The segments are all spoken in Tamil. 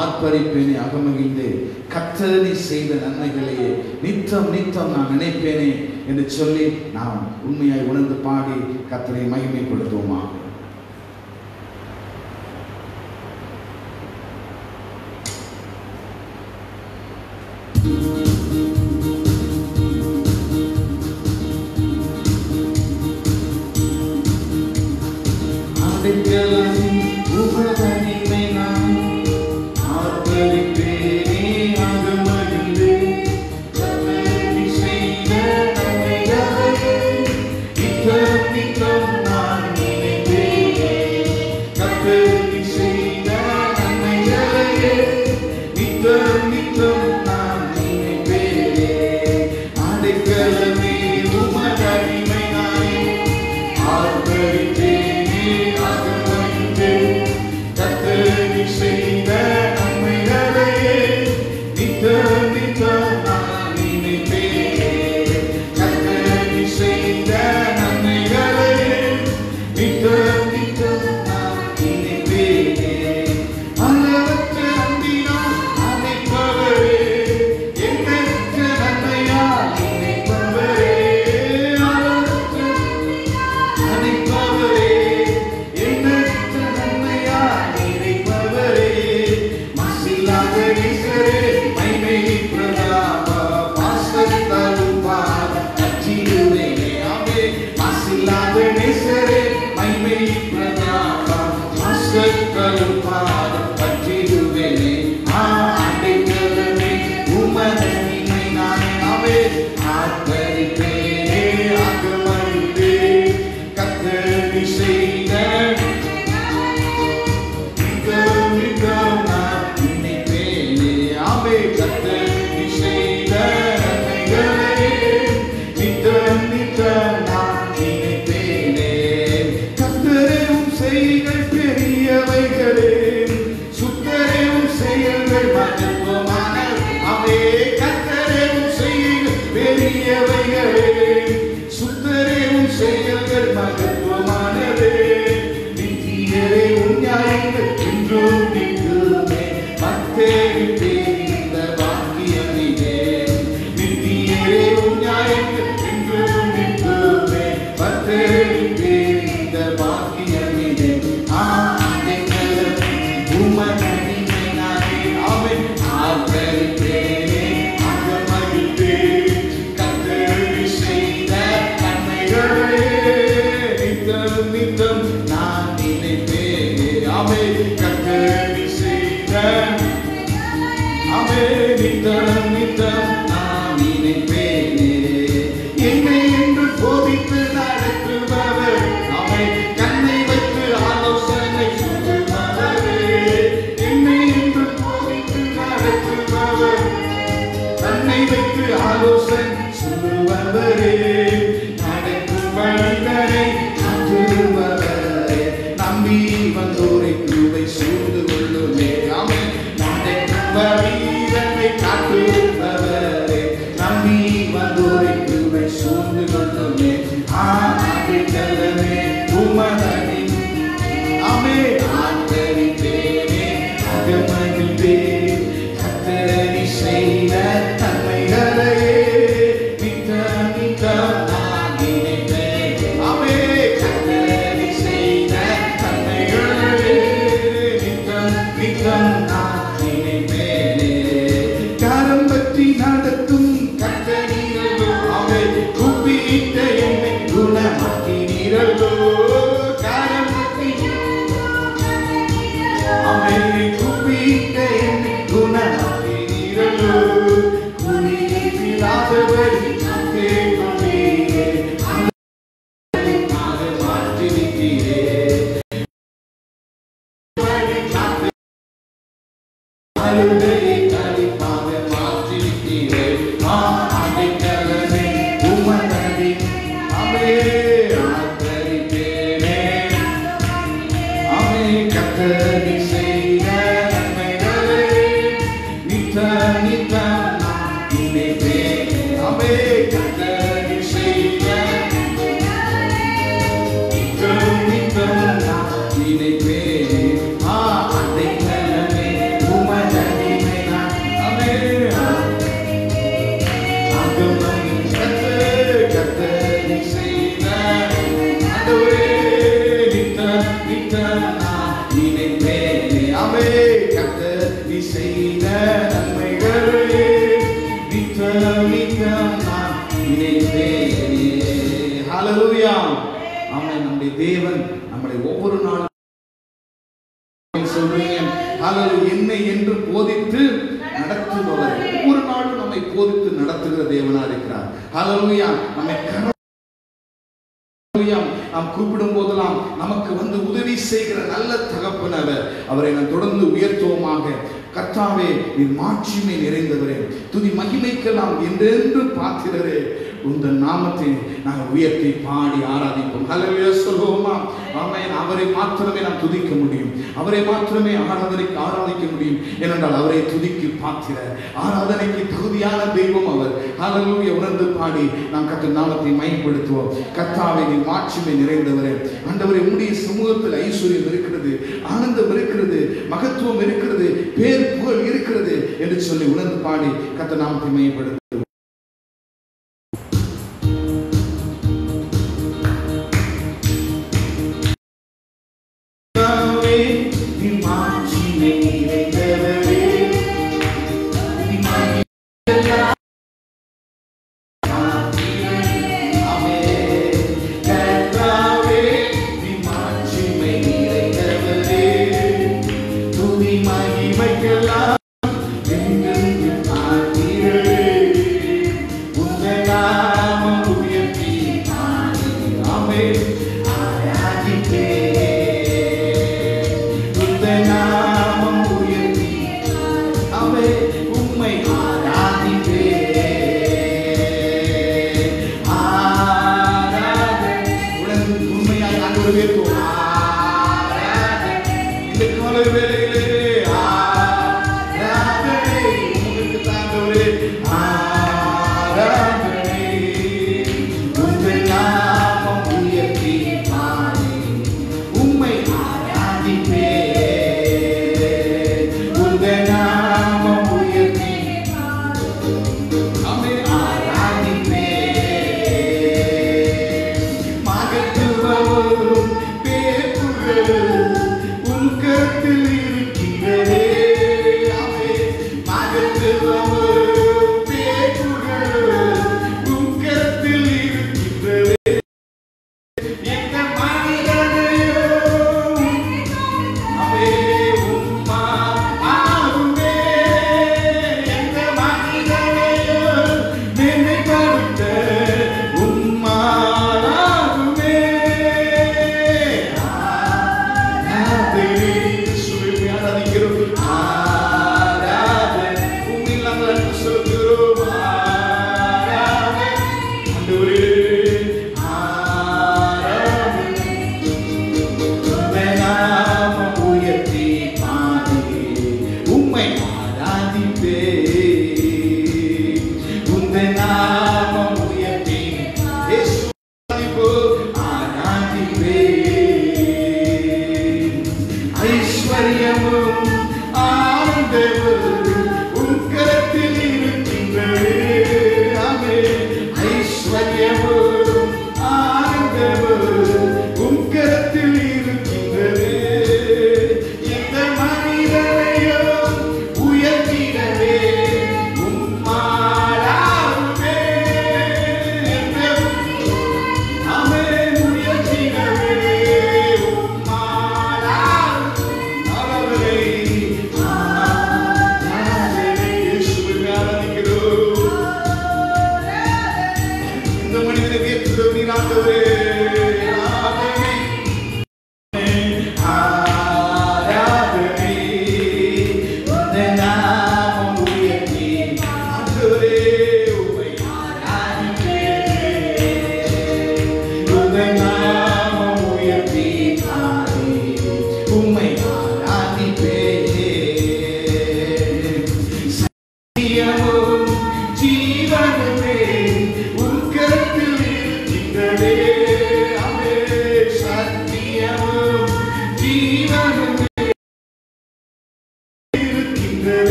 ஆர்ப்பரிப்பேனே, அகமகிழ்ந்து கர்த்தர் நீ செய்த நன்மைகளையே நித்தம் நித்தம் நான் நினைப்பேனே என்று சொல்லி நாம் உண்மையாய் உணர்ந்து பாடி கர்த்தரை மகிமைப்படுத்துவோமா. நித்தம் நான் நினைப்பேனே. ஹல்லேலூயா. ஆமென். நம்முடைய தேவன் நம்மளை ஒவ்வொரு நாளும் சொல்றேன், ஹல்லேலூயா, என்னை என்று போதித்து நடத்துபவர். ஒவ்வொரு நாளும் நம்மை போதித்து நடத்துகிற தேவனா இருக்கிறார். ஹல்லேலூயா. நம்மை நாம் கூப்பிடும் போதெல்லாம் நமக்கு வந்து உதவி செய்கிற நல்ல தகப்பன் அவர். அவரை நான் தொடர்ந்து உயர்த்துவோமாக. கர்த்தாவே, நீர் மாட்சிமை நிறைந்தவரே, துதி மகிமைக்கெல்லாம் என்றென்று பாத்திரரே, உங்கள் நாமத்தை நாங்கள் உயர்த்தி பாடி ஆராதிப்போம். ஹல்லேலூயா சொல்லுவோமா? ஆமென். அவரை மாத்திரமே நாம் துதிக்க முடியும், அவரை மாத்திரமே ஆராதிக்க முடியும். ஏனென்றால் அவரை துதிக்கு பாத்திர, ஆராதனைக்கு தகுதியான தெய்வம் அவர். ஹல்லேலூயா. உணர்ந்து பாடி நாம் கர்த்தர் நாமத்தை மகிமைப்படுத்துவோம். கர்த்தாவே, நீர் மாட்சிமை நிறைந்தவரே, ஆண்டவரே, உம்முடைய சமூகத்தில் ஐஸ்வர்யம் இருக்கிறது, ஆனந்தம் இருக்கிறது, மகத்துவம் இருக்கிறது, பேர் புகழ் இருக்கிறது என்று சொல்லி உணர்ந்து பாடி கர்த்தர் நாமத்தை மகிமைப்படுத்துவோம்.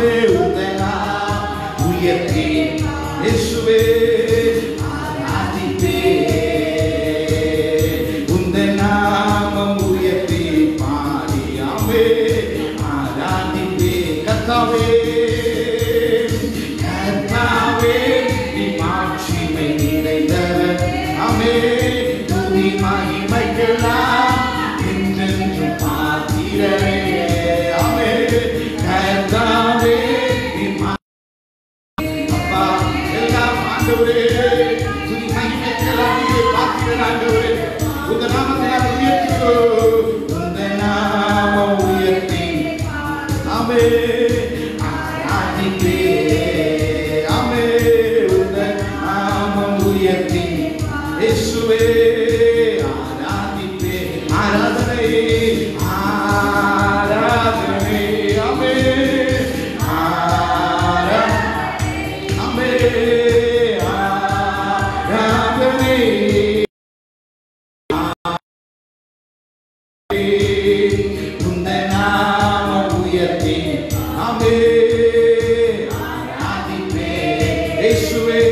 ஆமே உந்தனா உயர்த்தி இயேசுவே ஆராதிப்பே உந்த நாமம் உயர்த்தி பாடி ஆமே ஆராதிப்பே கர்த்தாவே கர்த்தாவே நீ மாட்சிமை நிறைந்தவர் ஆமே துதி மகிமைக்கெல்லாம் என்றென்றும் பாத்திரரே ஆமே கர்த்தாவே நீ அப்பா எல்லாம் ஆண்டவரே துதி மகிமைக்கெல்லாம் நீ பாத்திரரே ஆண்டவரே உங்க நாமத்தை நாங்கள் உயர்த்துகிறோம் உங்க நாமம் உயர்த்தி ஆமே ஆராதிப்பே ஆமே உங்க நாமம் உயர்த்தி இயேசுவே ஆராதிப்பே ஆராதனை ஆராதனை ஆமே ஆமே ஆராதனை உந்த நாமம் உயர்த்தி ஆமே ஆராதிப்பே இயேசுவே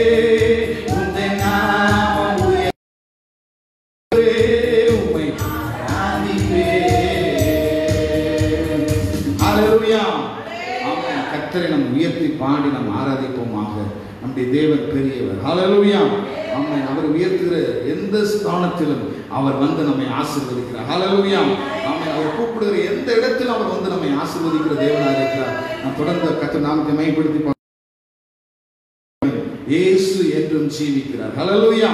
உந்த நாமம் உயர்த்தி உம்மை ஆராதிப்பே ஹல்லேலூயா ஆமென் கர்த்தரை நாம் உயர்த்தி பாடி நாம் ஆராதிப்போமாக நம்முடைய தேவன் பெரியவர் ஹல்லேலூயா ஆமென் அவர் உயர்த்துகிற எந்த ஸ்தானத்திலும் அவர் வந்து நம்மை ஆசீர்வதிக்கிறார் ஹல்லேலூயா ஆமென் அவர் கூப்பிடுகிற எந்த இடத்திலும் அவர் வந்து நம்மை ஆசீர்வதிக்கிற தேவனாக இருக்கிறார் நாம் தொடர்ந்து கர்த்தர் நாமத்தை மகிமைப்படுத்தி இயேசு என்றும் ஜீவிக்கிறார் ஹல்லேலூயா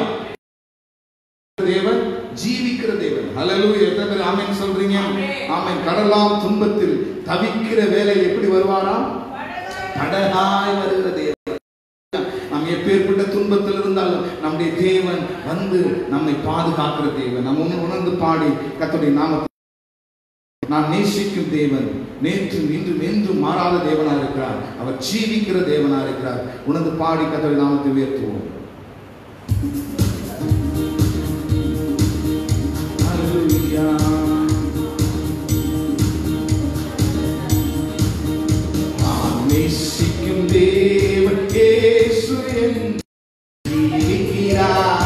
தேவன் ஜீவிக்கிற தேவன் ஹல்லேலூயா எத்தனை பேர் ஆமென் சொல்றீங்க ஆமென் கடலாம் துன்பத்தில் தவிக்கிற வேளையில் எப்படி வருவாராம் படகாய் வருகிற தேவன் நாம் எப்பேற்பட்ட துன்பத்தில் இருந்தாலும் நம்முடைய தேவன் வந்து நம்மை பாதுகாக்கிற தேவன் நம்ம உணர்ந்து பாடி கர்த்தருடைய நாமத்தை நான் நேசிக்கும் தேவன் நேற்றும் இன்றும் என்றும் மாறாத தேவனாக இருக்கிறார் அவர் ஜீவிக்கிற தேவனாக இருக்கிறார் உணர்ந்து பாடி கர்த்தருடைய நாமத்தை உயர்த்துவோம் ஹல்லேலூயா நான் நேசிக்கும் தேவன் இயேசு என்று ஜீவிக்கிறார்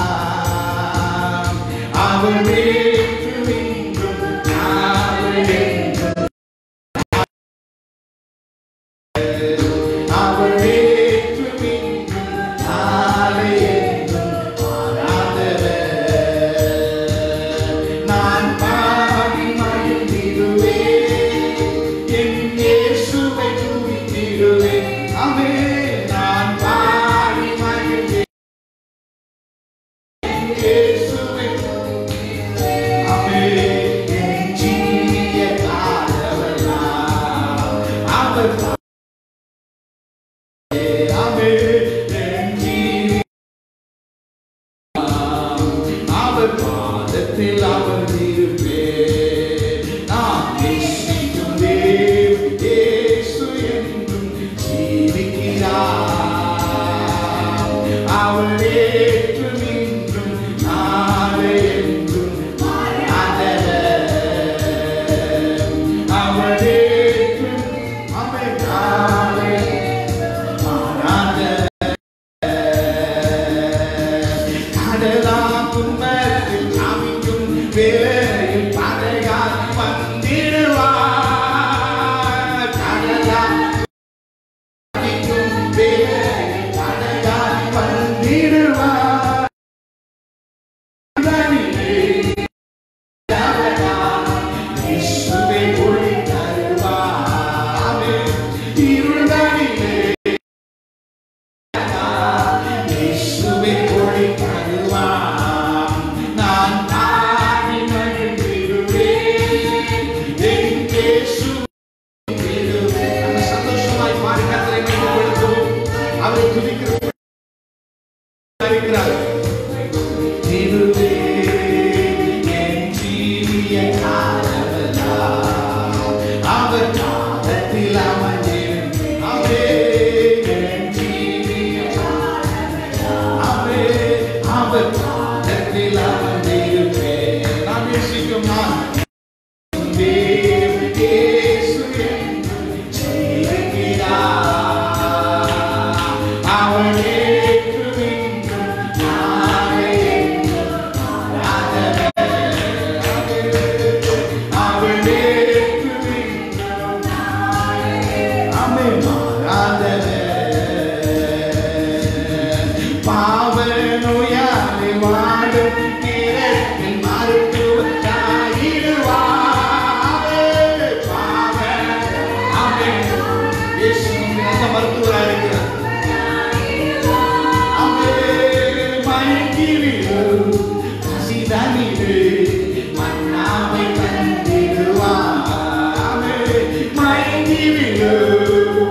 அவர் நேற்றும் இன்றும் நாளை என்றும் அவர் நேற்றும் இன்றும் நாளை என்றும் மாறாதவர் நான் பாடி மகிழ்ந்திடுவேன் என் இயேசுவை துதித்திடுவேன் ஆமென் நான் பாடி மகிழ்ந்திடுவேன் இயேசுவை துதித்திடுவேன் ஆமென் என் ஜீவிய காலமெல்லாம் அவர் அவர் பாதத்தில் அமர்ந்திருப்பேன் நான் நேசிக்கும் தேவன் இயேசு என்றும் ஜீவிக்கிறார் அவர் நேற்றும் இன்றும் நாளை என்றும் மாறாதவர் அவர் நேற்றும் அவர் நாளை மாறாதவர் கடலாம் துன்பத்தில் காமிக்கும் வேளையில் படையால் வந்திடுவார் கடலாம் காமிக்கும் வேளையில் படையால் வந்திடுவார் இயேசுவே ஒளி தருவார் இருளனிலே இயேசுவே ஒளி தருவார் நான் பாடி மகிழ்ந்திடுவேன் என் இயேசு விடுவேன் நம்ம சந்தோஷமாய் பாடி கர்த்தரை மகிமைப்படுத்துவோம் அவரை துதிக்கிறோம் இருக்கிறார் திருவேன் என் ஜீவிய காலமெல்லாம் அவர் பாதத்தில் அமர்ந்திருப்பேன் ஆமென் என் ஜீவிய அவர் பாதத்தில் அமர்ந்திருப்பேன் நான் நேசிக்கும் நான் தேவன் இயேசு என்றும் ஜீவிக்கிறார் ஆமே மாறாதவர் பாவ நோயாளி வாடும் நேரத்தில் மருத்துவராயிடுவார் பாவ ஆமே இயேசு நல்ல மருத்துவராக இருக்கிறார் ஆமே மயங்கிவிடு பசிதனிடு மன்னாவை தந்திடுவார் ஆமே மயங்கிவிடு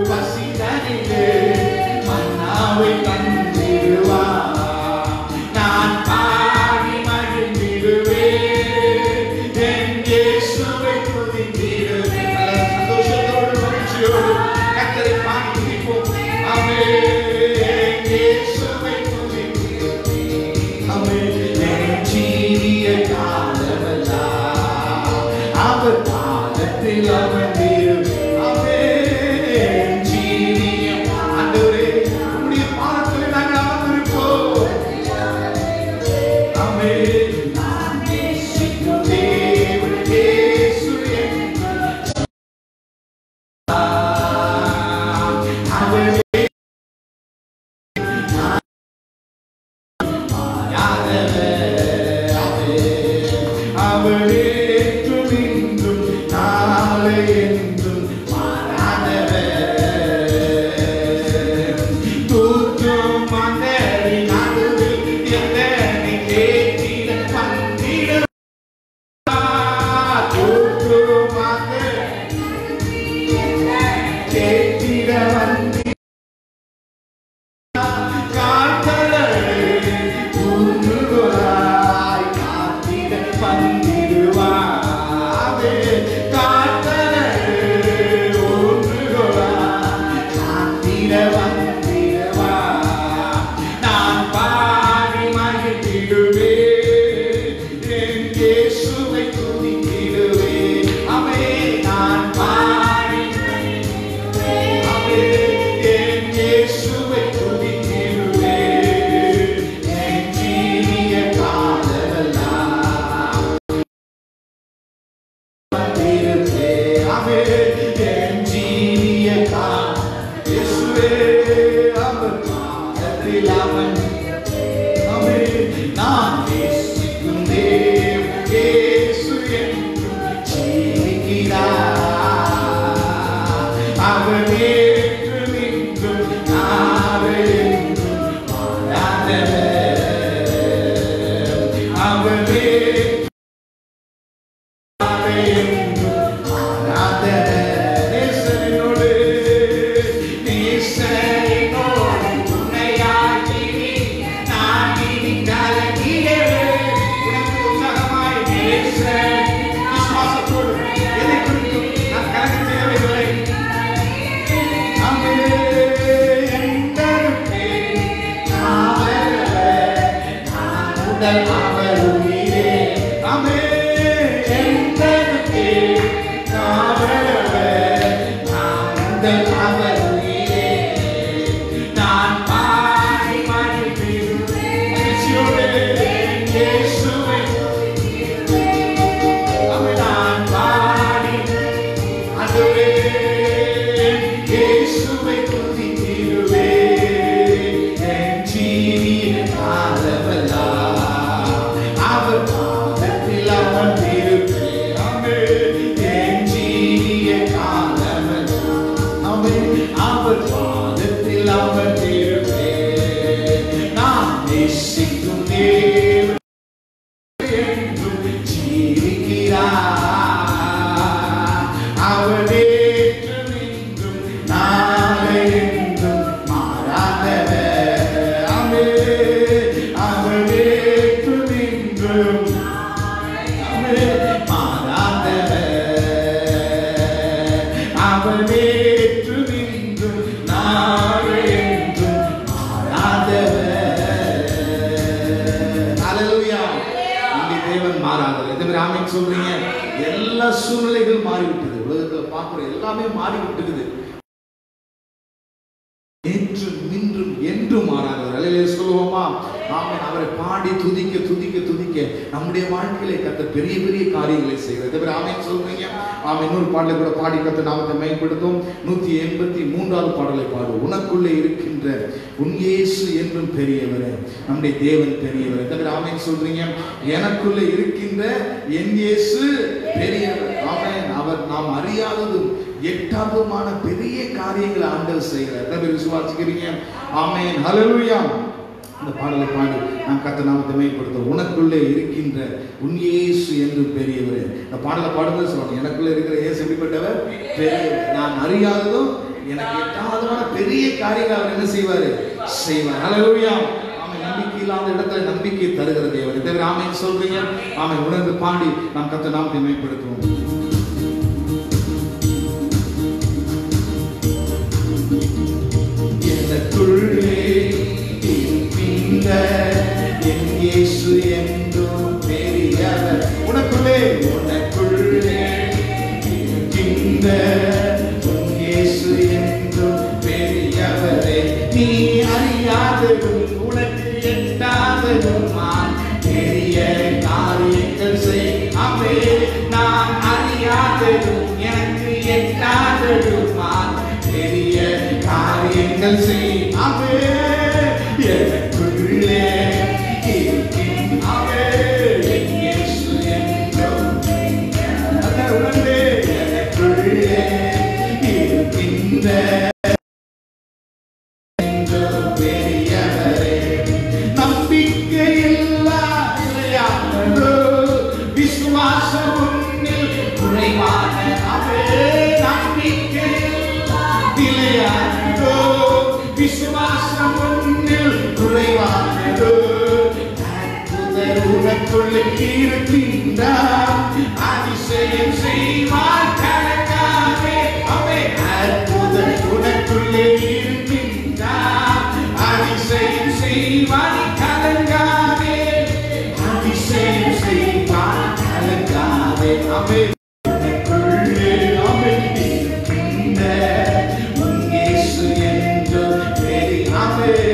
பசிதனிடு மன்னாவை தந்திடுவார் நான் பாடி மகிழ்ந்திடுவேன் என் இயேசுவை துதித்திடுவேன் சந்தோஷத்தோடு மகிழ்ச்சியோடு கர்த்தரை பாடி துதிப்போம் ஆமே என் இயேசுவை துதித்திடுவேன் ஆமே என் ஜீவிய காலமெல்லாம் அவர் பாதத்தில் அமர்ந்திருப்பேன் ஆமே என் ஜீவியம் ஆண்டவரே உம்முடைய பாதத்தில் நாங்கள் அமர்ந்திருப்போம் ஆமே நான் நேசிக்கும் தேவன் இயேசு அவரே அவரே என்றும் இன்றும் நாளை என்றும் மாறாதவர் தூற்றும் மந்தரி நடுவில் எந்தனை தேற்றிட வந்திடுவார் தூற்றும் மந்தரி தேற்றிட வந்திடுவார் காத்தலரே ஊன்றுகோலாய் காத்திட வந்திடுவார் காத்தலரே ஊன்றுகோலாய் காத்திட வந்திடுவார் நான் பாடி மகிழ்ந்திடுவேன் என் இயேசுவை துதித்திடுவேன் ஆமே நான் பாடி ஆமே என் இயேசுவை துதித்திடுவேன் என் ஜீவிய காலமெல்லாம் வந்திருப்பேன் ஆமே என் ஜீவிய காலம் இயேசுவே அவர் பாதத்தில் அவன் ஆமே நான் நேசிக்கும் தேவன் இயேசு என்றும் ஜீவிக்கிறார் அவர் என்றும் இன்றும் நாளை என்றும் மாறாதவர் அவர் நாளை என்றும் மாறாதவர் நேசனோடு துணையாகி நான் இனி கலங்கிடவே உனக்கு உற்சாகமாய் நேசன் விசுவாசத்தோடு எதை குறித்தும் நான் கலங்க தேவையில்லை ஆமே எந்தனுக்கே காவலவர் நான் முதல் அவர் உயிரே ஆமே எந்தனுக்கே காவலவர் நான் முதல் அவர் உயிரே நான் பாடி மகிழ்ந்திடுவேன் மகிழ்ச்சியோடு என் இயேசுவை ஆமே நான் பாடி ஆண்டவரே இயேசுவை துதித்திடுவேன் என் ஜீவிய காலமெல்லாம் அவர் பாதத்தில் அமர்ந்திருப்பேன் ஆமே என் ஜீவிய காலமெல்லாம் ஆமே அவர் பாதத்தில் அமர்ந்திருப்பேன் நான் நேசிக்கும் தேவன் என்றும் ஜீவிக்கிறார் அவர் என்றும் இன்றும் நாளை என்றும் மாறாதவர் ஆமே அவர் என்றும் இன்றும் ஆமே மாறாதவர் அவர் என்றும் இன்றும் நாளை என்றும் மாறாதவர் ஹல்லேலூயா நம்முடைய தேவன் மாறாதவர் எத்தனை பேர் ஆமென் சொல்றீங்க எல்லா சூழ்நிலைகளும் மாறிவிட்டது உலகத்துல பார்க்கிறோம் எல்லாமே மாறிவிட்டது என்றும் இன்றும் என்றும் மாறாதவர் அல்லேலூயா சொல்லுவோமா ஆமென் அவரை பாடி துதிக்க துதிக்க துதிக்க நம்முடைய வாழ்க்கையிலே கர்த்தர் பெரிய பெரிய காரியங்களை செய்கிறார் எத்தனை பேர் ஆமென் சொல்றீங்க ஆமென் இன்னொரு பாடலை கூட பாடி கர்த்தர் நாமத்தை மேம்படுத்தும் 183 3வது பாடலை பாடு. உனக்குள்ளே இருக்கின்ற உன் இயேசு என்றும் பெரியவரே, நம்முடைய தேவன் பெரியவர். தவிர ஆமென் சொல்றீங்க. எனக்குள்ளே இருக்கின்ற என் இயேசு பெரியவர். ஆமென். அவர் நாம் அறியாததும் எட்டாததுமான பெரிய காரியங்களை ஆண்டவர் செய்கிறார். தவிர விசுவாசிக்கிறீங்க. ஆமென். ஹல்லேலூயா. இந்த பாடலை பாடி நாம் கர்த்தர் நாமத்தை மகிமைப்படுத்துவோம். உனக்குள்ளே இருக்கின்ற உன் இயேசு என்று பெரியவர். இந்த பாடலை பாடும்போது சொல்லுவாங்க, எனக்குள்ளே இருக்கிற இயேசு எப்படிப்பட்டவர்? பெரியவர். நான் அறியாததும் எனக்கு எட்டாததுமான பெரிய காரியங்கள் அவர் என்ன செய்வார்? செய்வார். ஹல்லேலூயா. ஆமென். நம்பிக்கை இல்லாத இடத்துல நம்பிக்கை தருகிற தேவன். இதை ஆமென் சொல்றீங்க. ஆமென். உணர்ந்து பாடி நாம் கர்த்தர் நாமத்தை மகிமைப்படுத்துவோம். எனக்குள்ளே இருக்கின்ற என் இயேசு என்றும் பெரியவர். உனக்குள்ளே உனக்குள்ளே இருக்கின்ற உன் இயேசு என்றும் பெரியவரே, நீ அறியாததும் உனக்கு எட்டாததுமாய் பெரிய காரியங்கள் செய். அவே நான் அறியாததும் எனக்கு எட்டாததுமாய் பெரிய காரியங்கள் செய். அவே எனக்குள்ளே இருக்கின்றவே என் இயேசு என்றும் உணர்ந்தே. எனக்குள்ளே இருக்கின்ற பெரியவரே, நம்பிக்கையில்லா நிலையானதோ விசுவாசம் உன்னில் குறைவான. அவே நம்பிக்கையில்லா நிலையானதோ விசுவாசம் உன்னில் குறைவானதோ. அற்புதர் உனக்குள்ளே இருக்கின்றார், அதிசயம் செய்வார் கலங்காதே. அவே அற்புதர் உனக்குள்ளே இருக்கின்றார், அதிசயம் செய்வார் கலங்காதே. அதிசயம் செய்வார் கலங்காதே. அவே உனக்குள்ளே அவே இருக்கின்ற உன் இயேசு என்றும் பெரியவரே.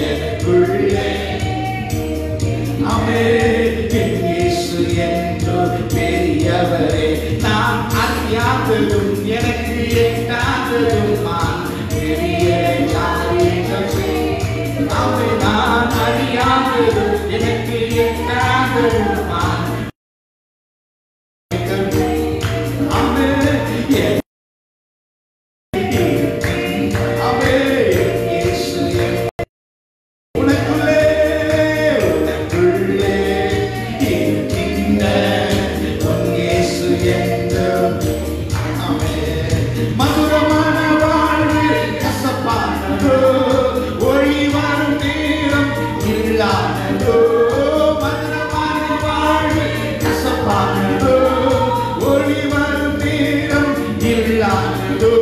எனக்குள்ளே அவே என் இயேசு என்றும் பெரியவரே, நான் அறியாததும் எனக்கு எட்டாததுமாய் பெரிய காரியங்கள் செய். அவே நான் அறியாததும் எனக்கு எட்டாததுமாய் அவே அவே என் இயேசு உனக்குள்ளே உனக்குள்ளே இருக்கின்ற உன் இயேசு என்றும். மதுரமான வாழ்வு கசப்பானதோ, ஒளி வரும் நேரம் இல்லாததோ. மதுரமான வாழ்வு கசப்பானதோ, ஒளி வரும் நேரம் இல்லாததோ.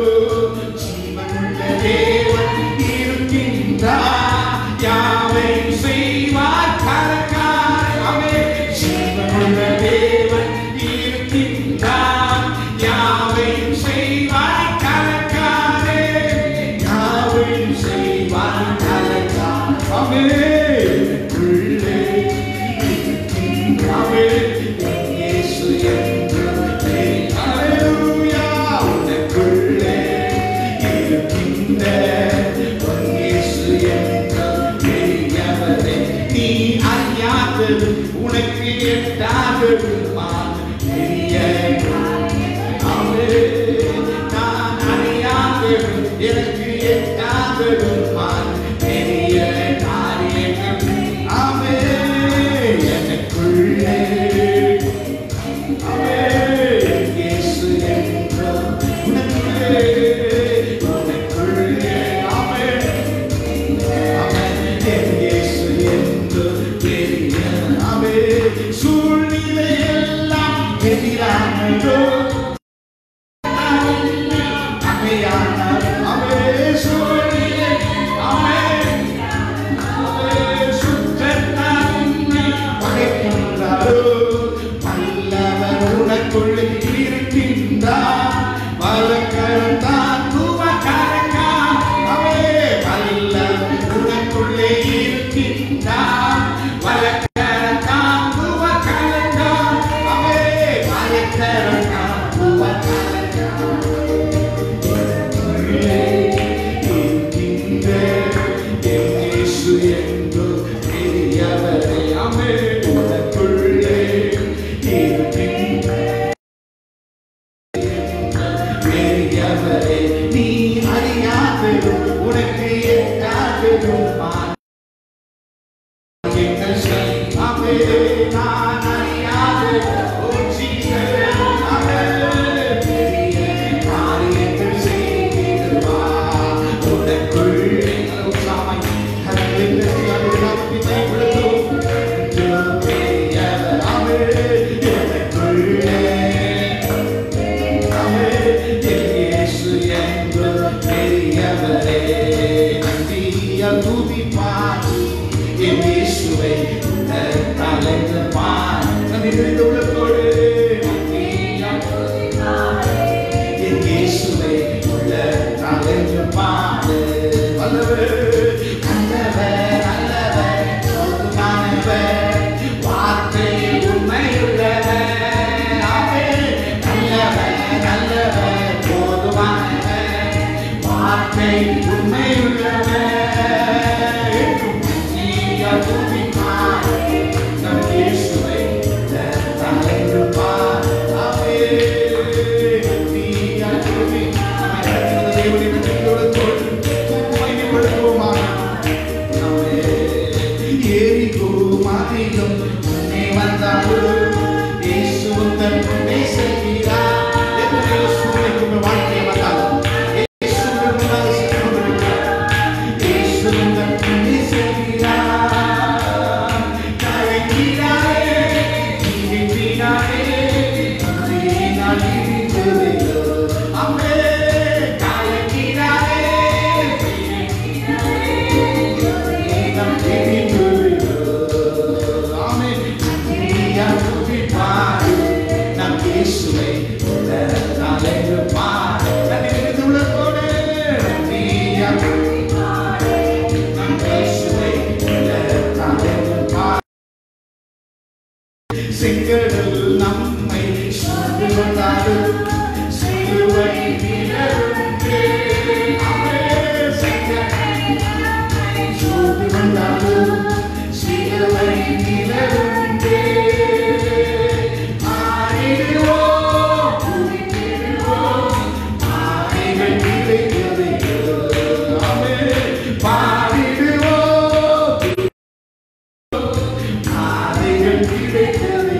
ஜீவனுள்ள தேவன் இருக்கின்றார், யாவையும் செய்வார் கலங்காதே. அவே ஜீவனுள்ள தேவன் இருக்கின்றார், யாவையும் செய்வார் கலங்காதே. யாவையும் செய்வார் கலங்காதே. அவே எனக்குள்ளே இருக்கின்றவே என் இயேசு என்றும் பெரியவரே. ஹல்லேலூயா. உனக்குள்ளே இருக்கின்ற உன் இயேசு என்றும் பெரியவரே, நீ அறியாதது உனக்கு எட்டாததுமாய் பெரிய. அவே நான் அறியாதது எனக்கு எட்டாததுமாய் பெரிய காரியங்கள். அவே எனக்குள்ளே அவே என் இயேசு என்றும் உனக்குள்ளே உனக்குள்ளே. அவே அவே என் இயேசு என்றும் பெரிய. அவே சூழ்நிலை எல்லாம் எதிரானதோ, அமையான அவே சூழ்நிலை அவே அவே சுற்றத்தால் பகைக்கின்றாரோ. வல்லவர் உனக்குள்ளே இருக்கின்றார், வலக்கரம் தாங்குவார் கலங்காதே. அவே வல்லவர் உனக்குள்ளே இருக்கின்றார், வலக்கரம் தாங்குவார் கலங்காதே. அவே வலக்கரம் தாங்குவார் கலங்காதே. தலைந்து பாடு. வல்லவர் நல்லவர் நல்லவர் போதுமானவர் வார்த்தை உண்மையுள்ளவர். ஆமென். நல்லவர் நல்லவர் போதுமானவர் வார்த்தை உண்மையுள்ளவர். செங்கடல் நம்மை சூழ்ந்து கொண்டாலும் சிலுவை நிழலுண்டு. செங்கடல் நம்மை சூழ்ந்து கொண்டாலும் சிலுவை நிழலுண்டு. ஆடிடுவோம் குதித்திடுவோம் ஆடைகள் கிடைக்கிறது. பாடிடுவோம் ஆடைகள் கிடைக்கிறது.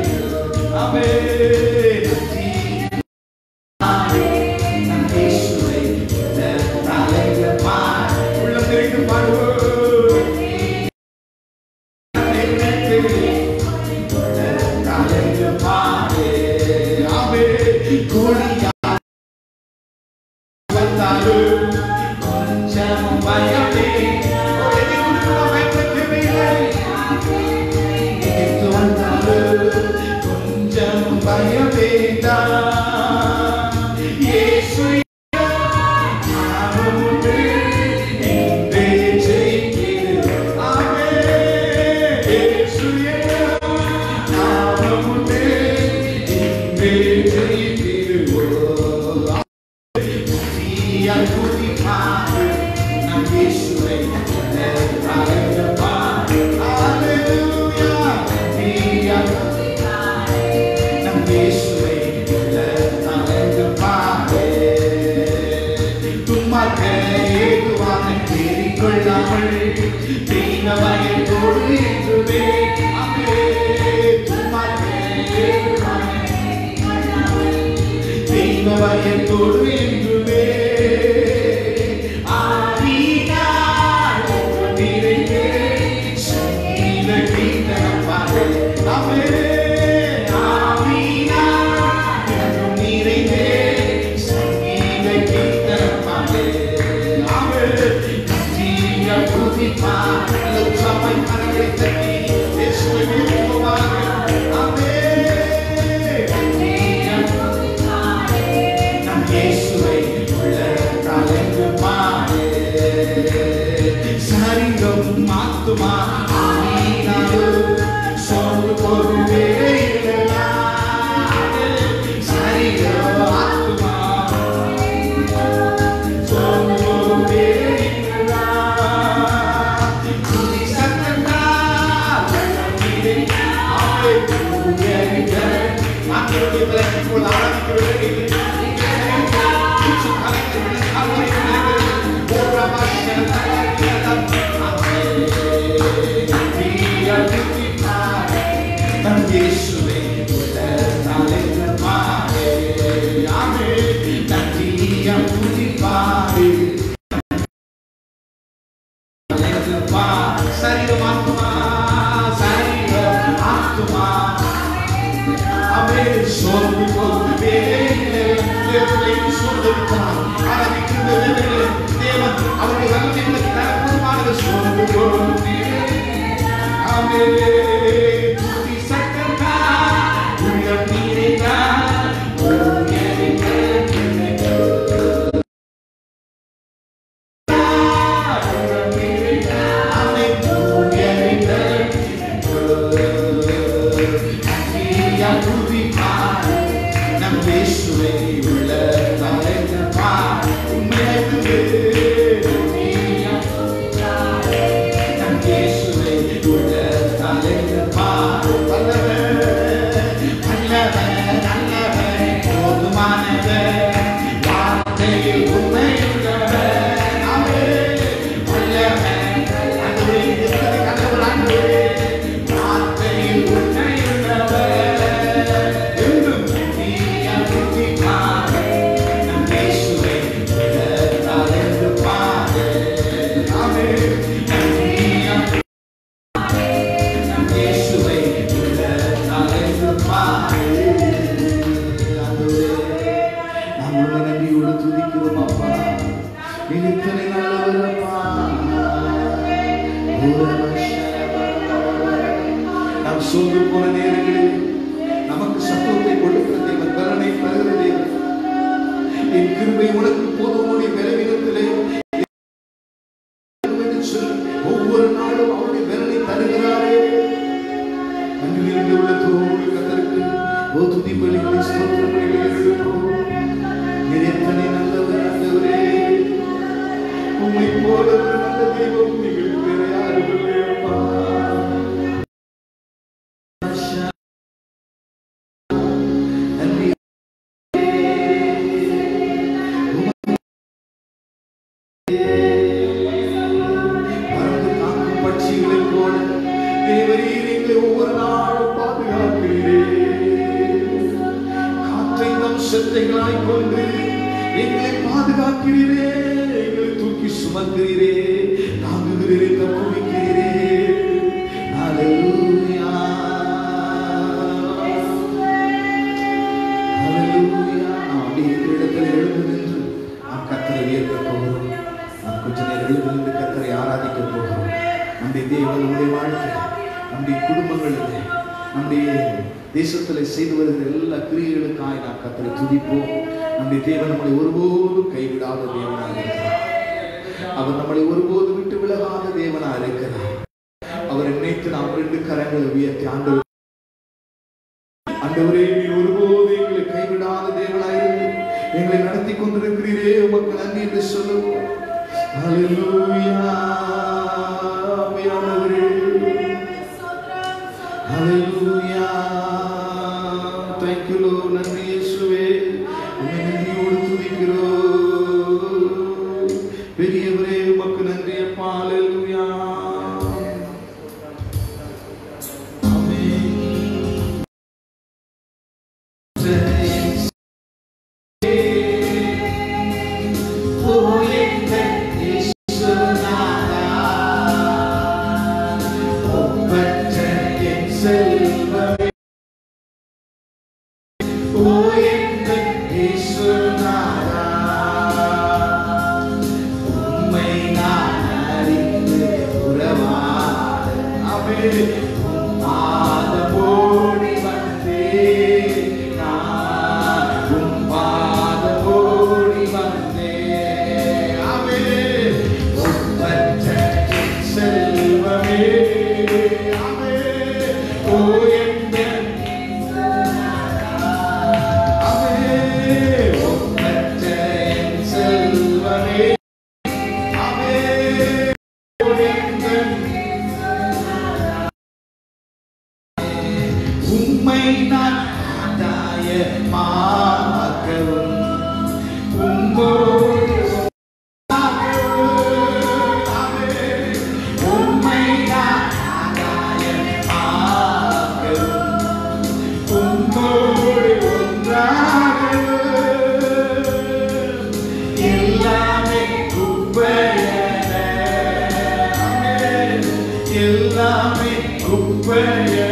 எத்தனை நல்லவரப்பா. நாம் சோர்ந்து போன நேரங்களில் நமக்கு சத்துவத்தை கொடுக்கிற தேவன், பலனை தருகிற தேவன். என் கிருபை உனக்கு போதும், பலவீனத்திலே ஒவ்வொரு நாளும் அவருடைய பலனை தருகிறாரே. அன்றிலிருந்து உள்ள தோடு கத்தருக்கு துதி பலிகளை ஸ்தோத்திரங்களை எடுப்போம். எத்தனை நல்லவர் ஆண்டவரே, உம்மை போல ஒரு நல்ல தெய்வம் நீங்கள் வேற யாரும் இல்லையப்பா. பறந்து காக்கும் பட்சிகளை போல தேவரீர் எங்களை ஒவ்வொரு நாளும் பாதுகாக்கிறீரே. காற்றை தம் செத்தைகளாய் கொண்டு எங்களை பாதுகாக்கிறீரே, எங்களை தூக்கி சுமக்கிறீரே, தாங்குகிறீரே, தப்புவிக்கிறீரே. ஹல்லேலூயா, ஹல்லேலூயா. நாம் அப்படி இருக்கிற இடத்தில் எழுந்து நின்று நாம் கர்த்தரை உயர்த்த போகிறோம். நாம் கொஞ்ச நேரம் எழுந்து நின்று கர்த்தரை ஆராதிக்க போகிறோம். நம்முடைய தேவன், நம்முடைய வாழ்க்கை, நம்முடைய குடும்பங்களில், நம்முடைய தேசத்தில் செய்து வருகிற எல்லா கிரியைகளுக்காய் நாம் கர்த்தரை துதிப்போம். நம்முடைய தேவன் நம்மளை ஒருபோதும் கைவிடாத தேவனாக இருக்கிறார். அவர் நம்மளை ஒருபோது விட்டு விலகாத தேவனாக இருக்கிறார். அவரை நினைத்து நாம் 2 கரங்களை உயர்த்தி, ஆண்டவரே, நீர் ஒருபோது எங்களை கைவிடாத தேவனாக இருந்து எங்களை நடத்தி கொண்டிருக்கிறீரே, உமக்கு நன்றி என்று சொல்லுவோம். ஹல்லேலூயா, ஆண்டவரே, ஹல்லேலூயா. Thank you Lord. நன்றி இயேசுவே, உம்மை நன்றியோடு துதிக்கிறோம். பெரியவரே, உமக்கு நன்றி அப்பா. ஹல்லேலூயா, ஆமென். Hallelujah.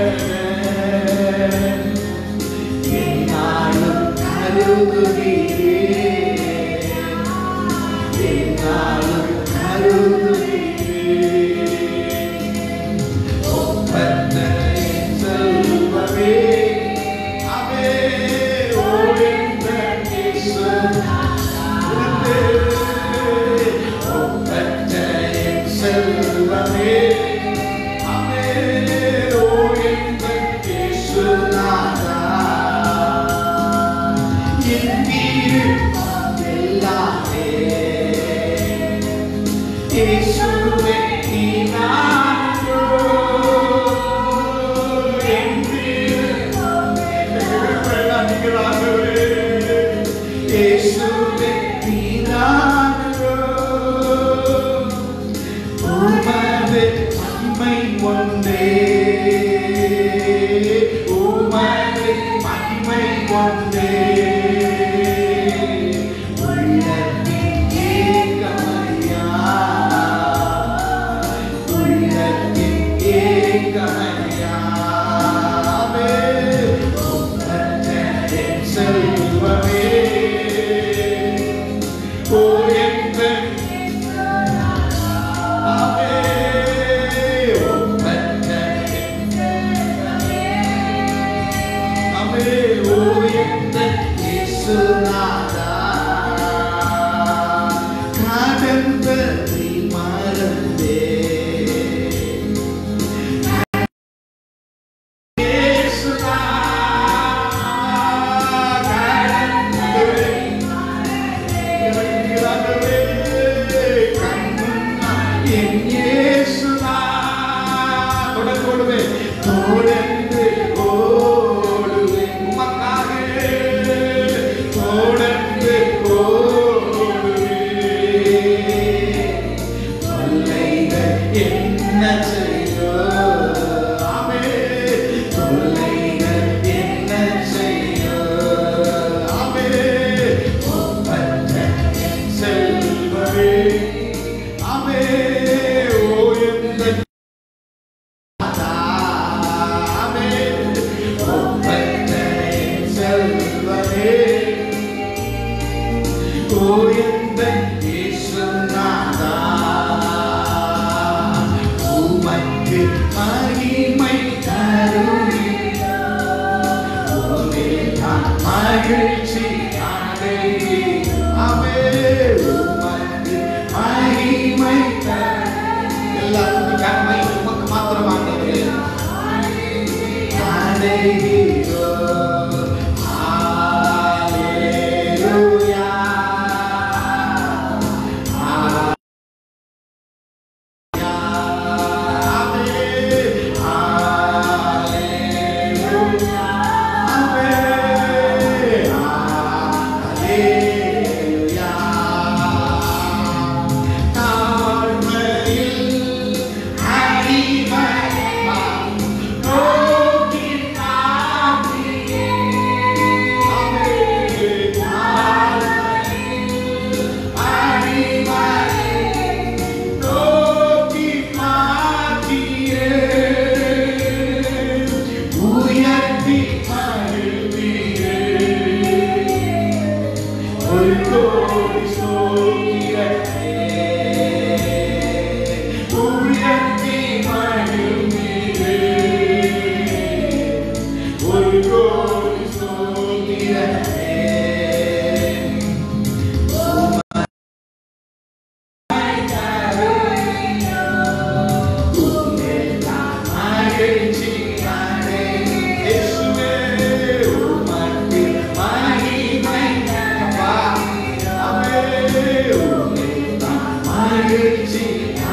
மகிழ்ச்சி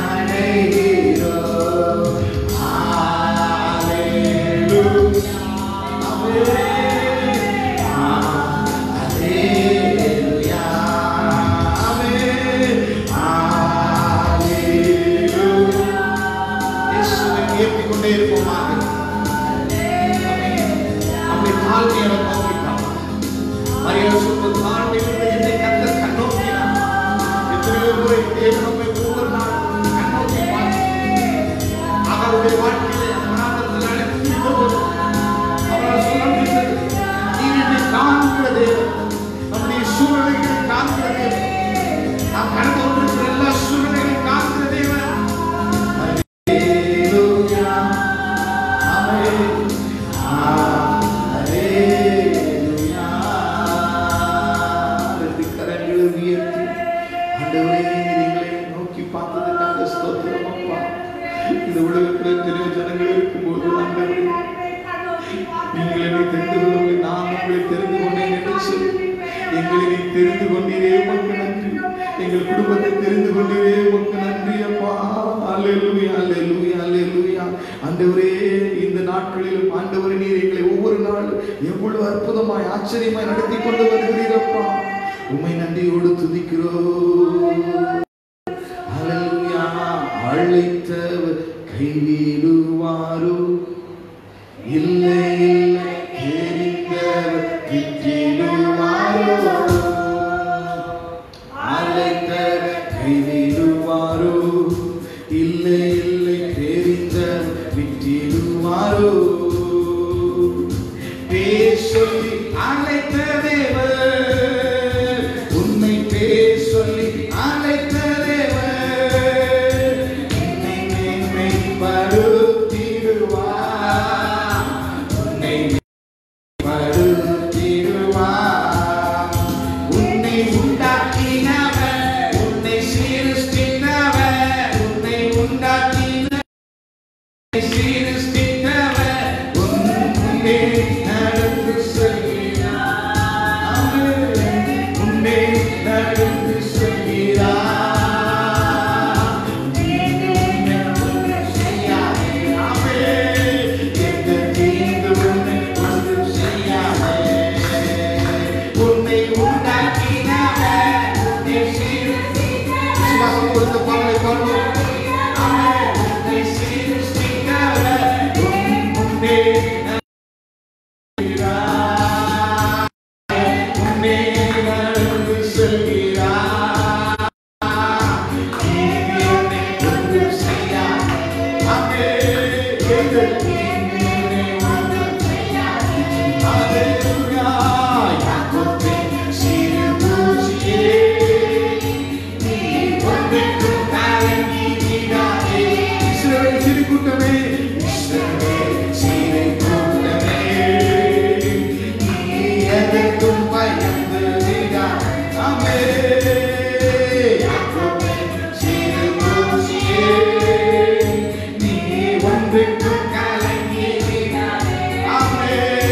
அடைகிறோம். அல்லேலூயா. அல்லேலூயா. அல்லேலூயா. இயேசுவை உயர்த்திக் கொண்டே இருப்போமாக. நம்மை தாழ்மையாக நோக்கிட்டார். மரியாதை சொல்வது தாழ்மையிலிருந்து என்னை கர்த்தர் கண்ணோக்கினார். எத்தனையோ முறை தேவன் நம்மை ஒவ்வொரு நாளும் கண்ணோக்கி பார்த்தார். அவருடைய வாழ்க்கையிலே மரணத்தில் அழைத்து போது அவரால் சொல்ல முடிந்தது, நீர் என்னை காண்கிற தேவன், நம்முடைய சூழ்நிலைகளை காண்கிற தேவன், நாம் கடந்து கொண்டிருக்கிற எல்லா சூழ்நிலைகளையும் காண்கிற தேவன். அல்லேலூயா. ஆமென். அல்லேலூயா. ரெண்டு கரங்களை உயர்த்தி ஆண்டவரே நீங்களே நோக்கி பார்த்ததுக்காக ஸ்தோத்திரம் அப்பா. இந்த உலகத்தில் எத்தனையோ ஜனங்கள் இருக்கும்போது ஆண்டவரே நீங்கள் என்னை தெரிந்து கொள்ளவில்லை, நான் உங்களை தெரிந்து கொண்டேன் என்று சொல்லி எங்களை நீ தெரிந்து கொண்டீரே உமக்கு நன்றி. எங்கள் குடும்பத்தை தெரிந்து கொண்டீரே உமக்கு நன்றி அப்பா. அல்லேலூயா. அல்லேலூயா. அல்லேலூயா. ஆண்டவரே இந்த நாட்களிலும் ஆண்டவரே நீர் எங்களை ஒவ்வொரு நாளும் எவ்வளவு அற்புதமாய் ஆச்சரியமாய் நடத்தி கொண்டு வருகிறீரப்பா. உம்மை நன்றியோடு துதிக்கிறோம். அல்லேலூயா. அழைத்தவர் கைவிடுவாரோ? இல்லை இல்லை, தெரிந்தவர் விட்டிடுவாரோ? அழைத்தவர் கைவிடுவாரோ? இல்லை இல்லை, தெரிந்தவர் விட்டிடுவாரோ? பேர் சொல்லி அழைத்த தேவர், உன்னை பேர் சொல்லி அழைத்த தேவர், உன்னை மேன்மைப்படுத்திடுவார், உன்னை மேன்மைப்படுத்திடுவார். உன்னை உண்டாக்கினவர், உன்னை சிருஷ்டித்தவர், உன்னை உண்டாக்கினவர், சிருஷ்டித்தவர், உன்னை நடந்து செல்கிறார், உன்னை நடந்து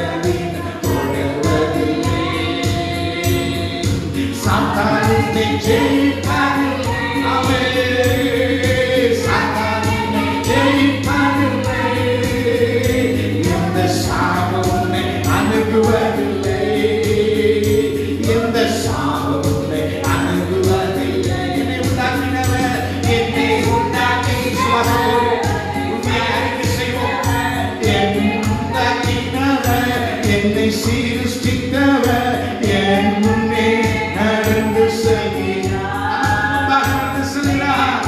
செல்கிறார்.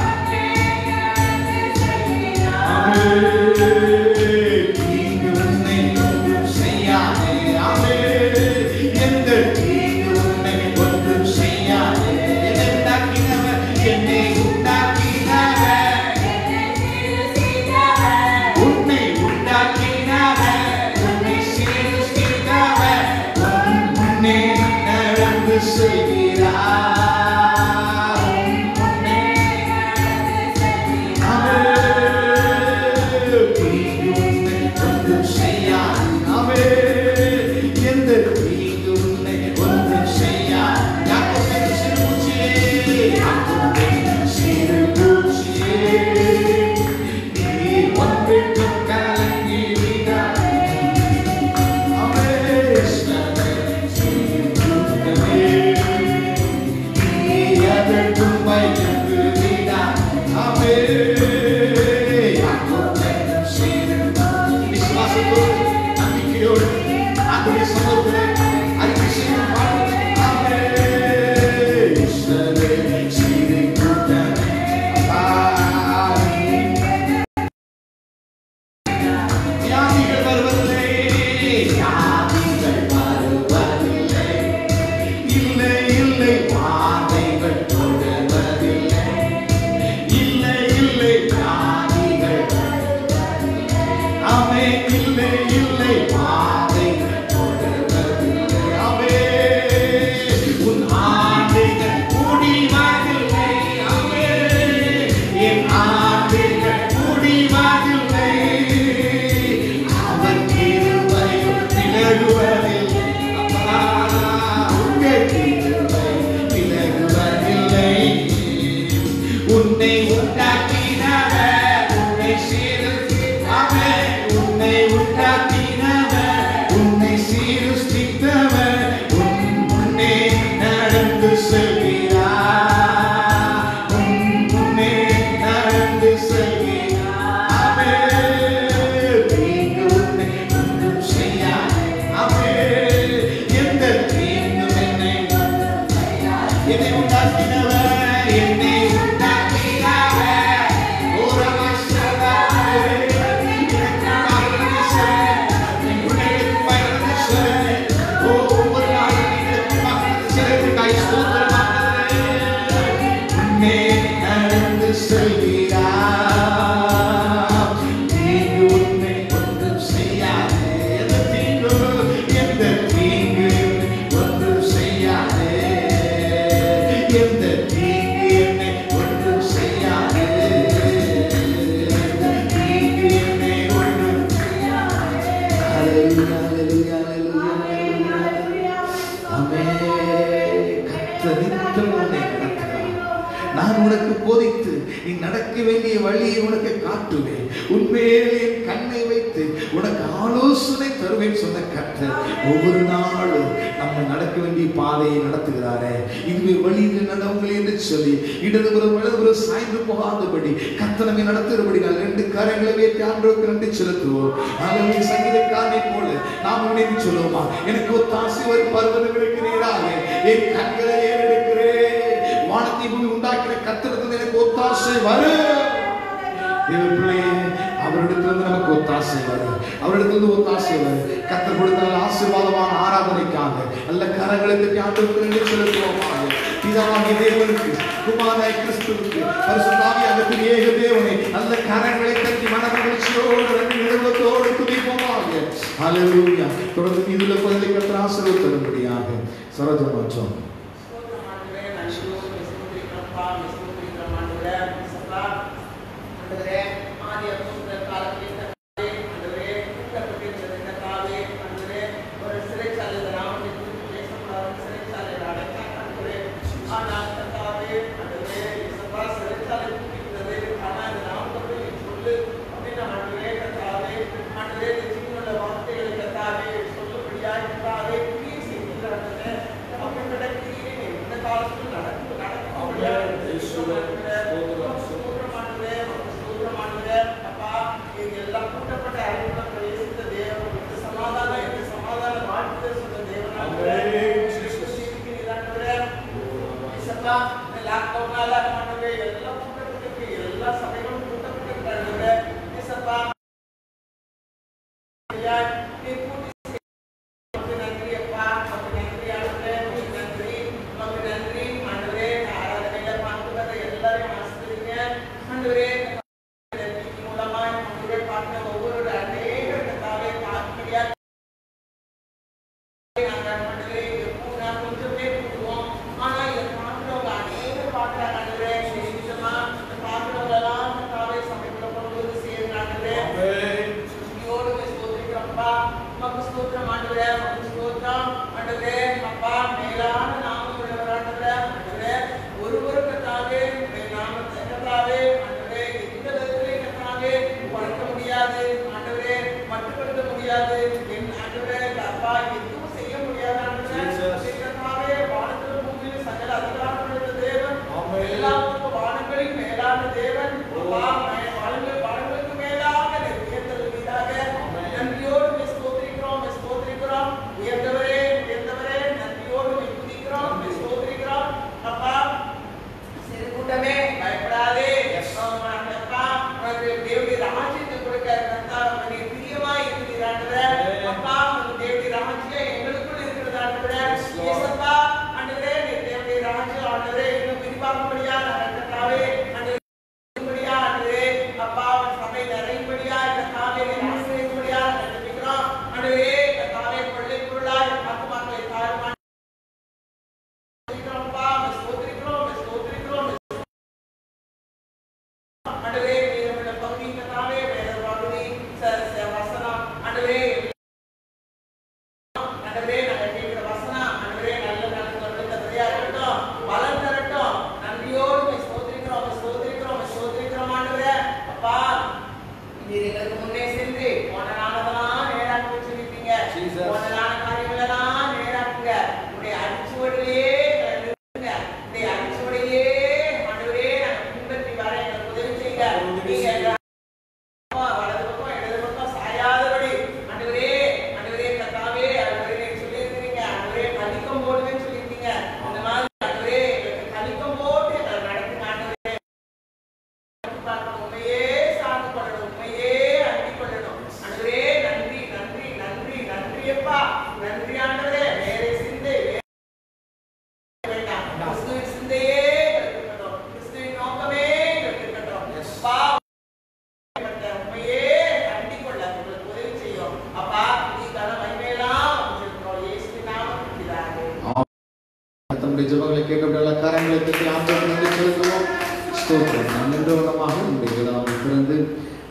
உன்னை நான் உனக்கு போதித்து நீ நடக்க வேண்டிய வழியை உனக்கு காட்டுவேன், உன்மேல் என் கண்ணை வைத்து உனக்கு ஆலோசனை தருவேன் சொன்ன கர்த்தர் ஒவ்வொரு நாளும் நம்ம நடக்க வேண்டிய பாதையை நடத்துகிறாரே. இதுவே வழியில் நடவுங்கள் என்று சொல்லி இடதுபுறம் வலதுபுறம் சாய்ந்து போகாதபடி கர்த்தர் நம்மை நடத்துகிறபடி நான் 2 கரங்களை வைத்து ஆண்டவருக்கு நன்றி செலுத்துவோம். ஆகவே சங்கீதக்காரனை போல நாம் நினைவு சொல்லுவோமா, எனக்கு ஒத்தாசை வரும் பர்வதங்களுக்கு நேராக என் கண்களை ஏறெடுக்கிறேன். வானத்தை பூமி உண்டாக்கிற கர்த்தரிடத்தில் எனக்கு ஒத்தாசை வரும். தேவ பிள்ளையே, அவரிடத்திலிருந்து நமக்கு ஒத்தாசை வரும், அவரிடத்திலிருந்து ஒத்தாசை வரும். கர்த்தர் கொடுத்த நல்ல ஆசீர்வாதமான ஆராதனைக்காக நல்ல கரங்களை தட்டி ஆண்டவருக்கு நன்றி செலுத்துவோமாக. பிதாவாகிய தேவனுக்கு, குமாரனாகிய கிறிஸ்துவுக்கு, பரிசுத்த ஆவியானவருக்கு, ஏக தேவனை நல்ல கரங்களை தட்டி மனமகிழ்ச்சியோடு நன்றி நிறுவனத்தோடு துதிப்போமாக. ஹல்லேலூயா. தொடர்ந்து இதுல பகுதி கர்த்தர் ஆசீர்வாதம் தரும்படியாக சரோஜமாச்சோம். Amen. முடியாது, என் ஆண்டவரே அப்பா எதுவும் செய்ய முடியாது ஆண்டவரே. கர்த்தாவே வானத்திலும் பூமியிலும் சகல அதிகாரம் உள்ள தேவன், எல்லாத்துக்கும் வானங்களின் மேலான தேவன், வானங்களுக்கு மேலாக உயர்ந்தவீராக. நன்றியோடு ஸ்தோத்திரிக்கிறோம் ஸ்தோத்திரிக்கிறோம். உயர்ந்தவரே உயர்ந்தவரே நன்றியோடு துதிக்கிறோம் ஸ்தோத்திரிக்கிறோம். அப்பா சிறு கூட்டமே பயப்படாதே, அப்பா தேவனுடைய ராஜ்யத்தை கொடுக்க கர்த்தாவே பிரியமாய் இருக்கிறாண்டவரே. அப்பா தேவனுடைய ராஜ்யம் எங்களுக்குள் இருக்கிறது ஆண்டவரே. இயேசுப்பா ஆண்டவரே தேவனுடைய ராஜ்யம் ஆண்டவரே இன்னும் விரிவாகும்படியா கர்த்தாவே ஆண்டவரே ஆண்டவரே அப்பா சபை நிறையும்படியா கர்த்தாவே ஆசீர்வதிக்கும்படியா ஜெபிக்கிறோம் ஆண்டவரே. கர்த்தாவே கொள்ளை பொருளாய் ஆத்துமாக்களை தாருமா ஜெபங்களை கேட்டபடியால் கரங்களை தட்டி ஆண்டவருக்கு செலுத்துவோம். ஸ்தோத்திரம். நாம் நின்றவனமாக நம்முடைய வேதாவை திறந்து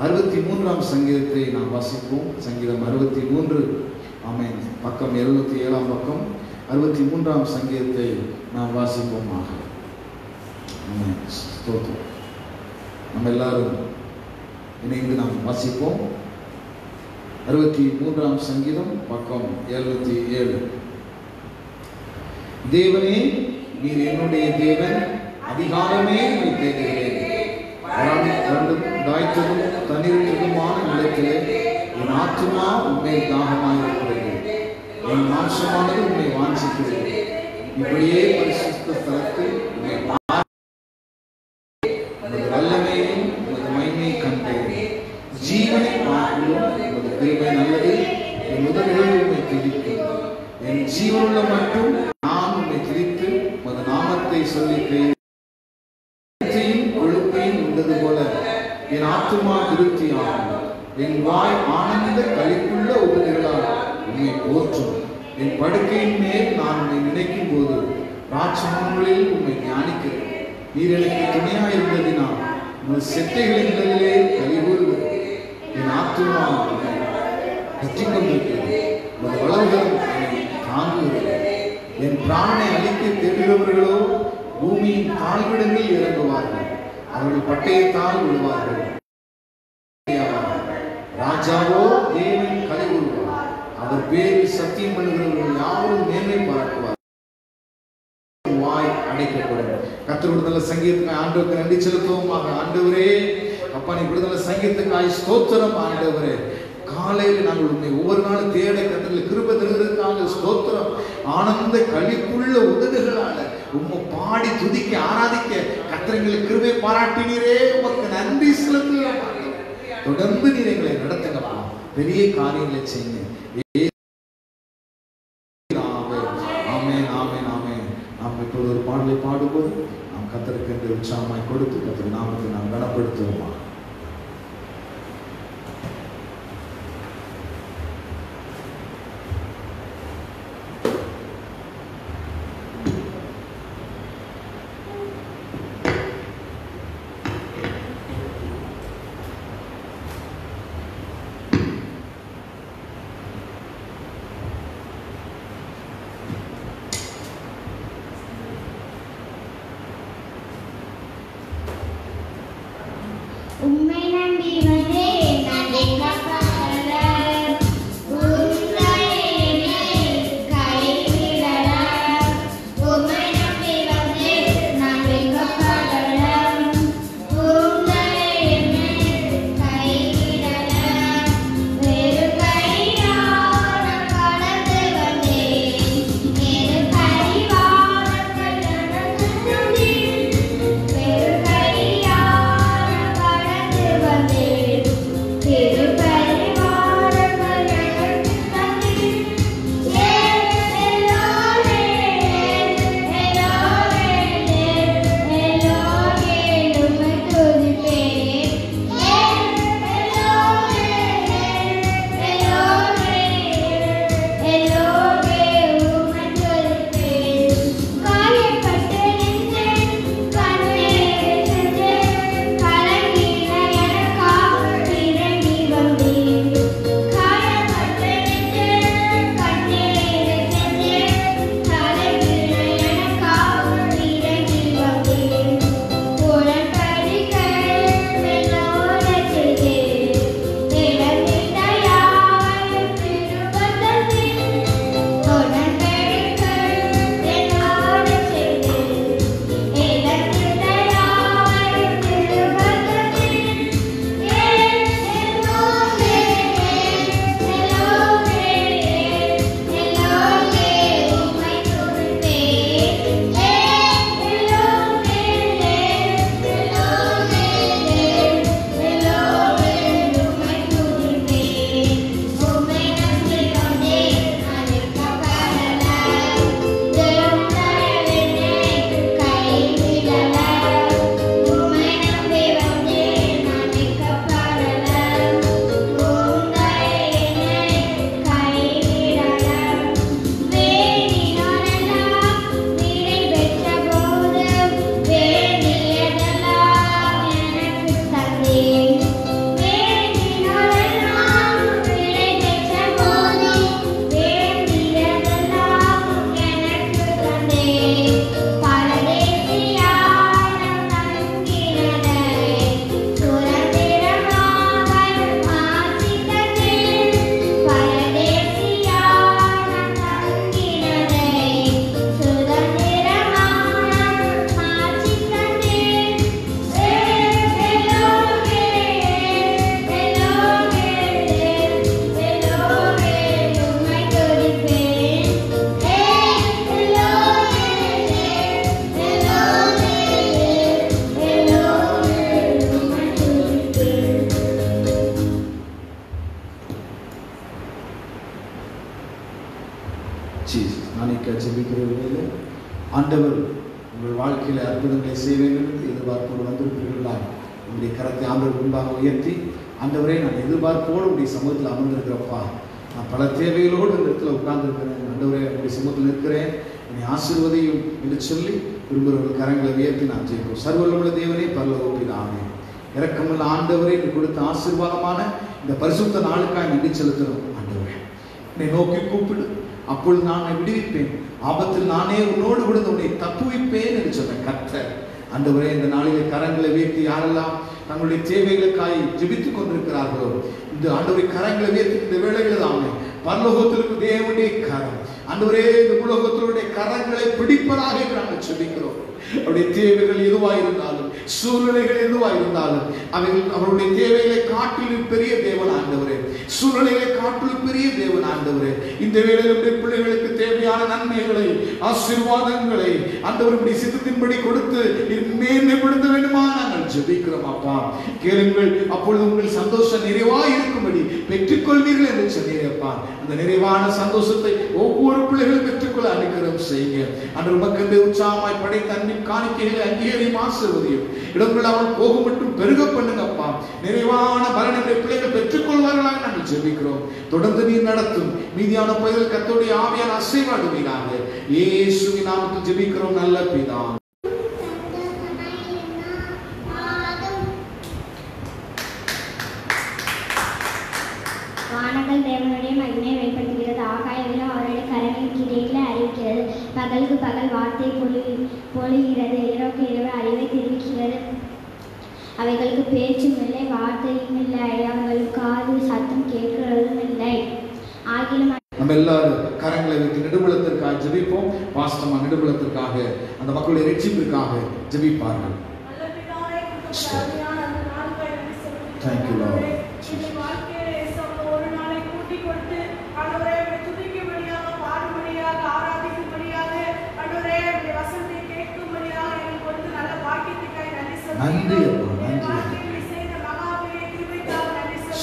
63ஆம் சங்கீதத்தை நாம் வாசிப்போம். சங்கீதம் 63. ஆமென். பக்கம் 77ஆம் பக்கம் 63ஆம் சங்கீதத்தை நாம் வாசிப்போமாக. ஆமென். ஸ்தோத்திரம். நம்ம எல்லாரும் இணைந்து நாம் வாசிப்போம். 63ஆம் சங்கீதம் பக்கம் 77. தேவனே நீர் என்னுடைய தேவன், அதிகாலமே உம்மை தேடுகிறேன். தாய்த்ததும் தண்ணீருமான நிலத்திலே என் ஆத்துமா உண்மை தாகமாயிருக்கிறது, என் மாம்சமானது உண்மை வாஞ்சிக்கிறது. இப்படியே பரிசுத்த ஸ்தலத்தில் உம்மை வல்லமையும் உமது மகிமையை கண்டேன். ஜீவனை பார்க்கிறோம் உமது கிருபை நல்லது, என் முதல்கள் உண்மை துதிக்கும். என் ஜீவனுள்ள மட்டும் நான் உன்னை துதித்து உமது நாமத்தை சொல்லிட்டேன். கொழுப்பையும் உண்டது போல என் ஆத்துமா திருப்தியாகும். என் வாய் ஆனந்த களிப்புள்ள உதடுகளால் உன்னை போற்றும். என் படுக்கையின் மேல் நான் உன்னை நினைக்கும் போது ராட்சமங்களில் உன்னை தியானிக்கிறேன். நீர் எனக்கு துணையாயிருந்ததினால் உங்கள் செட்டைகளின் நிலையிலே கலிகூறுவது. என் ஆத்துமா கற்றிக் கொண்டிருக்கிறது, உங்கள் வளவுகள் என்னை தாங்குகிறது. என் பிராணனை அழிக்க தேடுகிறவர்களோ பூமியின் தாழ்விடங்களில் இறங்குவார்கள், அவர்கள் பட்டயத்தால் விழுவார்கள். ராஜாவோ தேவன் கலிகூறுவார், அவர் பேரில் சத்தியம் பண்ணுகிறவர்கள் யாரும் மேன்மை பாராட்டுவார். வாய் அடைக்கப்படும். கர்த்தர் விடுதலை சங்கீதத்துக்கு ஆண்டவருக்கு நன்றி செலுத்துவோமாக. ஆண்டவரே அப்பா, நீ விடுதலை சங்கீதத்துக்காய் ஸ்தோத்திரம். ஆண்டவரே காலையில் நாங்கள் உண்மை ஒவ்வொரு நாளும் தேட கர்த்தரில் கிருபை தருவதற்காக ஸ்தோத்திரம். ஆனந்த களிப்புள்ள உதடுகளால உம்மை பாடி துதிக்க ஆராதிக்க கர்த்தர்களுக்கு கிருபை பாராட்டினீரே, உமக்கு நன்றி செலுத்துகிறோம். தொடர்ந்து நீர் எங்களை நடத்துங்கப்பா, பெரிய காரியங்களை செய்யுங்க. ஆமென் ஆமென் ஆமென். நாம் இப்பொழுது ஒரு பாடலை பாடும்போது நாம் கர்த்தருக்கு என்று உற்சாகமாய் கொடுத்து கர்த்தர் நாமத்தை நாம் கனப்படுத்துவோமா. ஜீசஸ். நாளைக்கு ஜெபிக்கிறவர்களே, ஆண்டவர் உங்கள் வாழ்க்கையில் அற்புதங்களை செய்ய வேண்டும் என்று எதிர்பார்ப்போடு வந்திருக்கிறீர்களா? உங்களுடைய கரத்தை ஆண்டவர் முன்பாக உயர்த்தி, ஆண்டவரே, நான் எதிர்பார்ப்போடு உடைய சமூகத்தில் அமர்ந்திருக்கிறப்பா, நான் பல தேவைகளோடு இந்த இடத்துல உட்கார்ந்துருக்கிறேன், ஆண்டவரே உடைய சமூகத்தில் இருக்கிறேன், என்னை ஆசீர்வதியும் என்று சொல்லி விரும்புகிறவர்கள் கரங்களை உயர்த்தி நான் ஜெயிப்போம். சர்வவல்லமுள்ள தேவனே, பரலோக பிதாவே, இரக்கமுள்ள ஆண்டவரே, நீ கொடுத்த ஆசீர்வாதமான இந்த பரிசுத்த நாளுக்காக நன்றி செலுத்துகிறோம். ஆண்டவரே, என்னை நோக்கி கூப்பிடு, அப்பொழுது நான் விடுவிப்பேன், ஆபத்தில் நானே உன்னோடு கூட உன்னை தப்புவிப்பேன் என்று சொன்ன கர்த்தர். ஆண்டவரே, இந்த நாளிலே கரங்களை உயர்த்தி யாரெல்லாம் தங்களுடைய தேவைகளுக்காய் ஜெபித்துக் கொண்டிருக்கிறார்களோ, இந்த ஆண்டவரை கரங்களை உயர்த்தி இந்த வேளைகளில் தாங்க பரலோகத்திற்கு தேவனுடைய கரம், ஆண்டவரே, இந்த உலகத்தினுடைய கரங்களை பிடிப்பதாக நாங்கள் ஜெபிக்கிறோம். அவருடைய தேவைகள் எதுவாக இருந்தாலும், சூழ்நிலைகள் எதுவாக இருந்தாலும், அவைகள் அவருடைய தேவைகளை காட்டிலும் பெரிய தேவன் ஆண்டவரே, சூழ்நிலைகளை காட்டிலும் பெரிய தேவன் ஆண்டவரே, இந்த வேளையிலுடைய பிள்ளைகளுக்கு தேவையான நன்மைகளை, ஆசீர்வாதங்களை ஆண்டவருடைய சித்தத்தின்படி கொடுத்து மேன்மைப்படுத்த வேண்டுமா நாங்கள் ஜெபிக்கிறோம். அப்பா, கேளுங்கள், அப்பொழுது உங்கள் சந்தோஷம் நிறைவாக இருக்கும்படி பெற்றுக்கொள்வீர்கள் என்று சொன்னீரப்பா. அந்த நிறைவான சந்தோஷத்தை ஒவ்வொரு பிள்ளைகளும் பெற்றுக்கொள்ள அனுக்கிரம் செய்யுங்க. அன்று உமக்கு உற்சாகமாய் படைத்த அன்பின் காணிக்கைகளை அங்கீகரியும் ஆசீர்வதியும். இடங்கள் அவன் போக மட்டும் பெருக பண்ணுங்கப்பா. நிறைவான பலனை பிள்ளைகள் பெற்றுக்கொள்வார்களாக நாங்கள் ஜெபிக்கிறோம். தொடர்ந்து நீர் நடத்தும் மீதியான பகுதியில் கர்த்தருடைய ஆவியான அசைவாடுவீராக. இயேசுவின் நாமத்தில் ஜெபிக்கிறோம் நல்ல பிதா. வானங்கள் தேவனுடைய மகிமையை வெளிப்படுத்துகிறது, ஆகாயங்களும் அவருடைய கரங்களின் கிரியைகளை அறிவிக்கிறது. பகலுக்கு பகல் வார்த்தை பொழிகிறது, இரவுக்கு இரவு அறிவை தெரிவிக்கிறது. அவைகளுக்கு பேச்சும் இல்லை, வார்த்தையும் இல்லை, அவங்களுக்கு காது சத்தம் கேட்கிறதும் இல்லை. ஆகிலும் நம்ம எல்லாரும் கரங்களை வைத்து நெடுபலத்திற்காக ஜெபிப்போம். பாஸ்டமா நெடுபலத்திற்காக, அந்த மக்களுடைய ரட்சிப்பிற்காக ஜெபிப்பார்கள். Thank you, Lord. நன்றி அப்பா, நன்றி.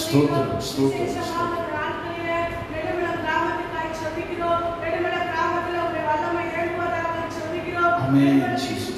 ஸ்தோத்திரம், ஸ்தோத்திரம். Amen Jesus.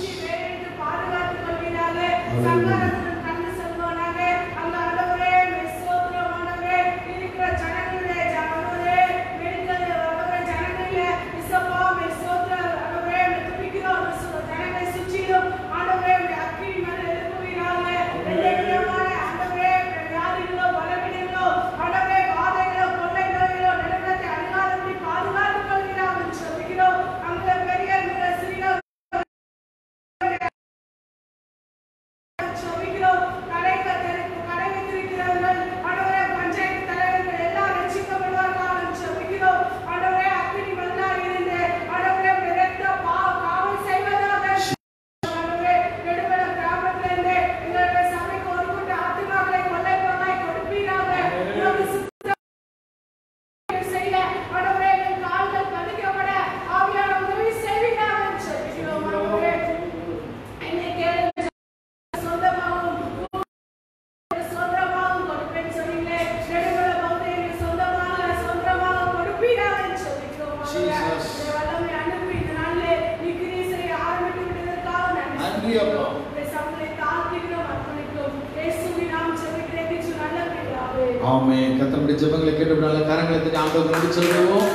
ஆமென். கர்த்தருடைய ஜெபங்களை கேட்டபடினால கரங்களை தட்டி ஆண்டவருக்கு நன்றி சொல்லுவோம்.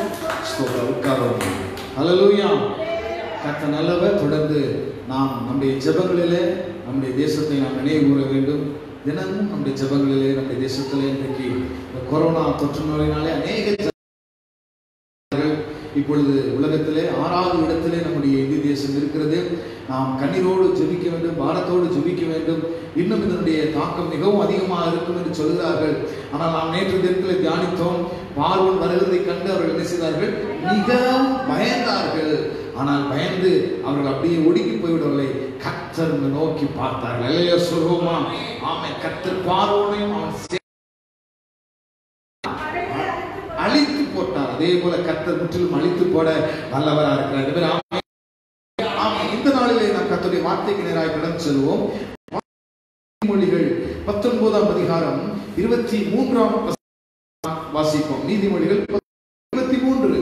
ஸ்தோத்திரம். உட்காருவோம். ஹல்லேலூயா. கர்த்தர் நல்லவர். தொடர்ந்து நாம் நம்முடைய ஜெபங்களிலே நம்முடைய தேசத்தை நாம் நினைவு கூற வேண்டும். தினமும் நம்முடைய ஜெபங்களிலே நம்முடைய தேசத்திலே இன்றைக்கு கொரோனா தொற்று நோயினாலே அநேக இப்பொழுது உலகத்திலே 6வது இடத்திலே நம்முடைய இந்திய தேசம் இருக்கிறது. நாம் கண்ணீரோடு ஜெபிக்க வேண்டும், பாரத்தோடு ஜெபிக்க வேண்டும். இன்னும் இதனுடைய தாக்கம் மிகவும் அதிகமாக இருக்கும் என்று சொல்கிறார்கள். ஆனால் நாம் நேற்று தினத்தில் தியானித்தோம். பார்வன் வருகிறதை கண்டு அவர்கள் என்ன செய்தார்கள்? மிகவும் பயந்தார்கள். ஆனால் பயந்து அவர்கள் அப்படியே ஒடுங்கி போய்விடவில்லை. கர்த்தர் நோக்கி பார்த்தார்கள். அல்லேலூயா சொல்வோமா? ஆமென். கர்த்தர் பார்வோனையும் அவன் அழித்து போட்டார். அதே போல கர்த்தர் முற்றிலும் அழித்து போட வல்லவராக இருக்கிறார். இந்த நாளிலே நாம் கர்த்தருடைய வார்த்தைக்கு நேராக கடந்து செல்வோம். நீதிமொழிகள் 19ஆம் அதிகாரம் 23ஆம் வாசிப்போம். நீதிமொழிகள் 23.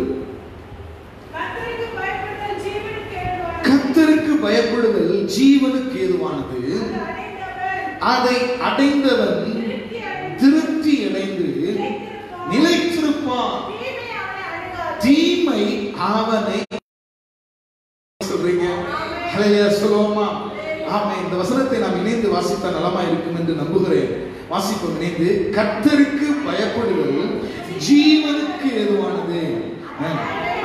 ஜீவனுக்கு ஏதுவானது, அதை அடைந்தவன் திருப்தி அடைந்து நிலைத்திருப்பான், தீமை அவனை. சொல்றீங்க ஹல்லேலூயா சொல்லுவோமா? ஆமென். இந்த வசனத்தை நாம் இணைந்து வாசித்தால் நலமா இருக்கும் என்று நம்புகிறேன். வாசிப்போம் இணைந்து. கர்த்தருக்கு பயப்படுதல் ஜீவனுக்கு ஏதுவானது,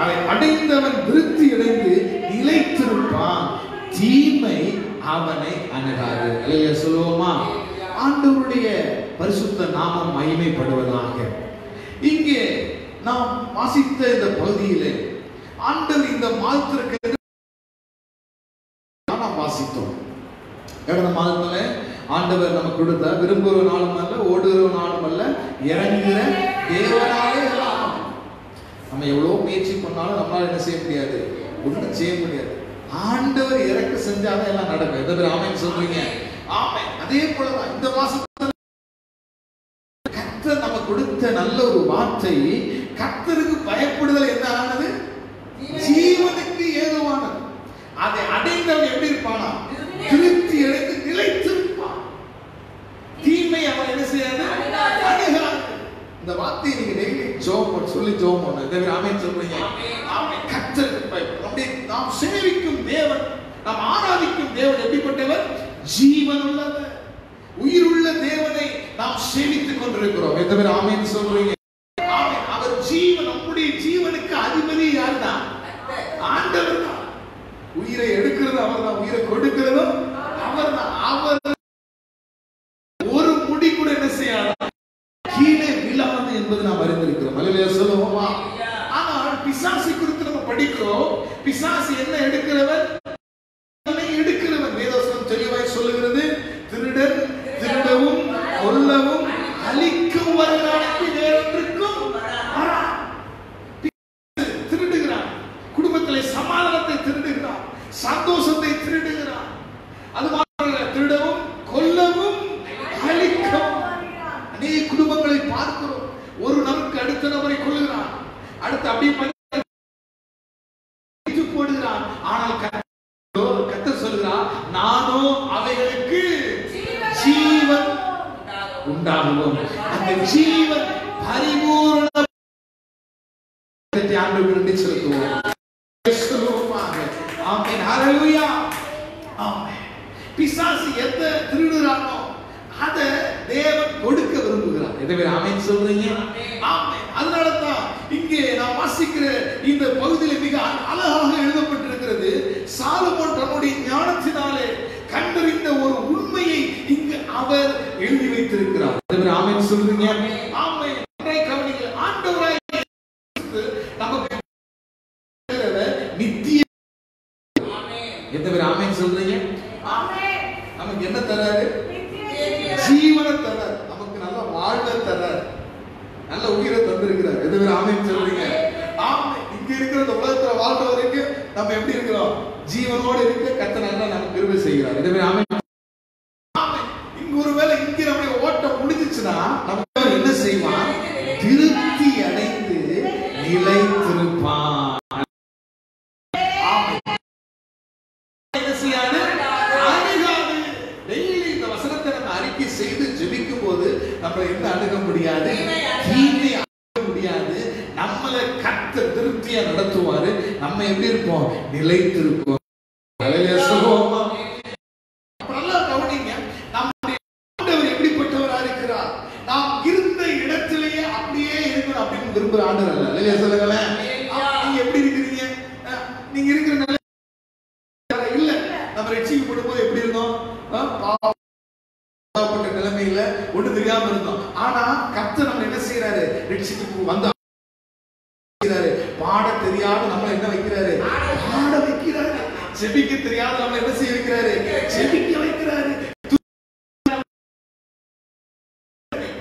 அதை அடைந்தவன் திருப்தி அடைந்து நிலைத்திருப்பான், தீமை அவனை அணுகாது. ஹல்லேலூயா சொல்லுவோமா? ஆண்டவருடைய பரிசுத்த நாமம் மகிமைப்படுவதாக. இங்கே நாம் வாசித்த இந்த பகுதியிலே ஆண்டவர் இந்த மாதத்திற்கு நாம் வாசித்தோம். கடந்த மாதத்துல ஆண்டவர் நமக்கு கொடுத்த விரும்புகிற நாளும் அல்ல, ஓடுகிற நாளும் அல்ல, இறங்குகிற தேவனாலே எல்லாம். நம்ம எவ்வளவு முயற்சி பண்ணாலும் நம்மளால என்ன செய்ய முடியாது, ஒன்றும் செய்ய முடியாது. ஆண்டவர் இறக்க செஞ்சாதான் எல்லாம் நடக்கும். எத்தனை பேர் ஆமென் சொல்றீங்க? ஆமென். அதே போலதான் இந்த மாசத்துல கர்த்தர் நமக்கு கொடுத்த நல்ல ஒரு வார்த்தை, கர்த்தருக்கு பயப்படுதல் என்ன ஆனது? ஜீவனுக்கு ஏதுவானது. அதை அடைந்தவன் எப்படி இருப்பானா? திருப்தி அடைந்து நிலைத்திருப்பான், தீமை அவன் என்ன செய்யாது, அணுகாது. இந்த வார்த்தையை நீங்க டெய்லி ஜெபம் சொல்லி ஜெபம் பண்ணணும். இதே ஆமென் சொல்றீங்க? ஆமென். கர்த்தருக்கு பயப்படும். நாம் சேவிக்கும் தேவன், நாம் ஆராதிக்கும் தேவன் எப்படிப்பட்டவர்? ஜீவன் உள்ளவர், உயிருள்ள தேவனை நாம் சேவித்துக் கொண்டிருக்கிறோம். எத்தனை பேர் ஆமென் சொல்றீங்க? ஆமென். அவர் ஜீவன், நம்முடைய ஜீவனுக்கு அதிபதி யார்தான்? ஆண்டவர் தான். உயிரை எடுக்கிறது அவர்தான், உயிரை கொடுக்கிறதும் அவர்தான். அவர் ஒரு முடி கூட என்ன செய்யாது, கீழே விழாது என்பது நாம் அறிந்திருக்கிறோம். அல்லேலூயா சொல்லுவோமா? ஆனால் பிசாசு குறித்து நம்ம படிக்கிறோம். பிசாசு என்ன எடுக்கிறவன்? எடுக்கிறவன். வேதவசனம் தெளிவாய் சொல்லுகிறது, திருடன் திருடவும் கொல்லவும் அழிக்கும் வருகிறானுக்கு வேறொன்றுக்கும் வரான். திருடுகிறான், குடும்பத்திலே சமாதானத்தை திருடுகிறான், சந்தோஷத்தை திருடுகிறான். அது மாத்திரமல்ல, திருடவும் கொல்லவும் அழிக்கவும். அநேக குடும்பங்களை பார்க்கிறோம். ஒரு நபருக்கு அடுத்த நபரை கொல்லுகிறான், அடுத்து அப்படியே போடுகிறான். ஆனால் கர்த்தர் சொல்கிறார், நானோ அவைகளுக்கு ஜீவன் உண்டாகும். அந்த ஜீவன் பரிபூரண ஆண்டவருக்கு செலுத்துவோம். ஆமென். ஹல்லேலூயா. ஆமென். பிசாசு எதை திருடுறானோ அதை தேவன் கொடுக்க விரும்புகிறார். எதை பேர் ஆமென் சொல்றீங்க? ஆமென். அதனால தான் இங்கே நாம் வாசிக்கிற இந்த பகுதியில் மிக அழகாக எழுதப்பட்டிருக்கிறது. சாலமோன் தன்னுடைய ஞானத்தினாலே கண்டறிந்த ஒரு உண்மையை இங்கு அவர் எழுதி வைத்திருக்கிறார். எதை பேர் ஆமென் சொல்றீங்க? ஆமென். கவனிங்க. ஆண்டவராய் நமக்கு நித்திய. எந்த பேர் ஆமென் சொல்றீங்க? ஆமென். நமக்கு என்ன தராரு? ஜீவனை தரார். நமக்கு நல்ல வாழ்வை தரார், நல்ல உயிரை தந்திருக்கிறார். எந்த பேர் ஆமென் சொல்றீங்க? ஆமென். இங்க இருக்கிற இந்த உலகத்துல வாழ்ற வரைக்கும் நம்ம எப்படி இருக்கிறோம்? ஜீவனோடு இருக்க கர்த்தர் நல்லா நமக்கு கிருபை செய்கிறார். எந்த பேர் ஆமென்? ஆமென். இங்க ஒருவேளை இங்க நம்முடைய ஓட்டம் முடிஞ்சிச்சுன்னா நம்ம என்ன செய்வான்? திருப்தி அடைந்து நிலைத்திருப்பான். செய்து ஜெபிக்கும் போது நம்மளை என்ன அணுக முடியாது? தீமை அணுக முடியாது. நம்மளை கர்த்தர் திருப்தியா நடத்துவாரு. நம்ம எப்படி இருப்போம்? நிலைத்திருப்போம். ஹல்லேலூயா சொல்லுவோமா? நல்லா கவனிங்க. நம்முடைய ஆண்டவர் எப்படிப்பட்டவரா இருக்கிறார்? நாம் இருந்த இடத்திலேயே அப்படியே இருக்கணும் அப்படின்னு விரும்புற ஆண்டவர் அல்ல. ஹல்லேலூயா சொல்லுங்களேன். நீங்க எப்படி இருக்கிறீங்க? நீங்க இருக்கிற நிலை இல்ல. நம்ம ரட்சிக்கப்படும் போது எப்படி இருந்தோம்? நிலைமையில ஒண்ணு தெரியாம இருந்தோம். ஆனா கர்த்தர் நம்ம என்ன செய்யறாரு? ரட்சிப்பு வந்தா பாட தெரியாத நம்ம என்ன வைக்கிறாரு? பாட வைக்கிறாரு. ஜெபிக்க தெரியாத நம்ம என்ன செய்ய வைக்கிறாரு? ஜெபிக்க வைக்கிறாரு.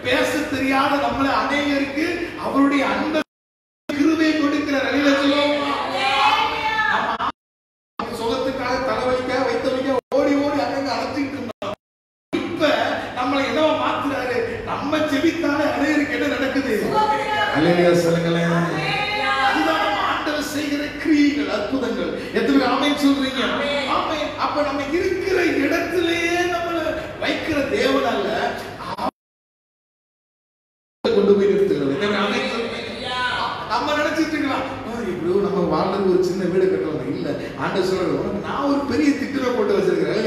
பேச தெரியாத நம்மள அநேகருக்கு அவருடைய அன்பை கிருபை கொடுக்கிறார். அல்லேலூயா சொல்லுவோமா? நம்ம சுகத்துக்காக தலைவலிக்க வைத்தவங்க ஓடி ஓடி அங்க அழைச்சிட்டு இருந்தோம். நம்மளை என்னவா மாத்துறாரு? நம்ம ஜெபித்தாலே அநேகருக்கு என்ன நடக்குது? அல்லேலூயா சொல்லுங்களேன். அதுதான் நம்ம ஆண்டவர் செய்கிற கிரியைகள், அற்புதங்கள். எத்தனை ஆமென் சொல்றீங்க? ஆமென். அப்ப நம்ம இருக்க இப்படி நம்ம வாழ்றது ஒரு சின்ன வீடு கட்டலாம் இல்ல. ஆண்டவர் சொல்றாரு, உனக்கு நான் ஒரு பெரிய திட்டத்தை போட்டு வச்சிருக்கிறேன்.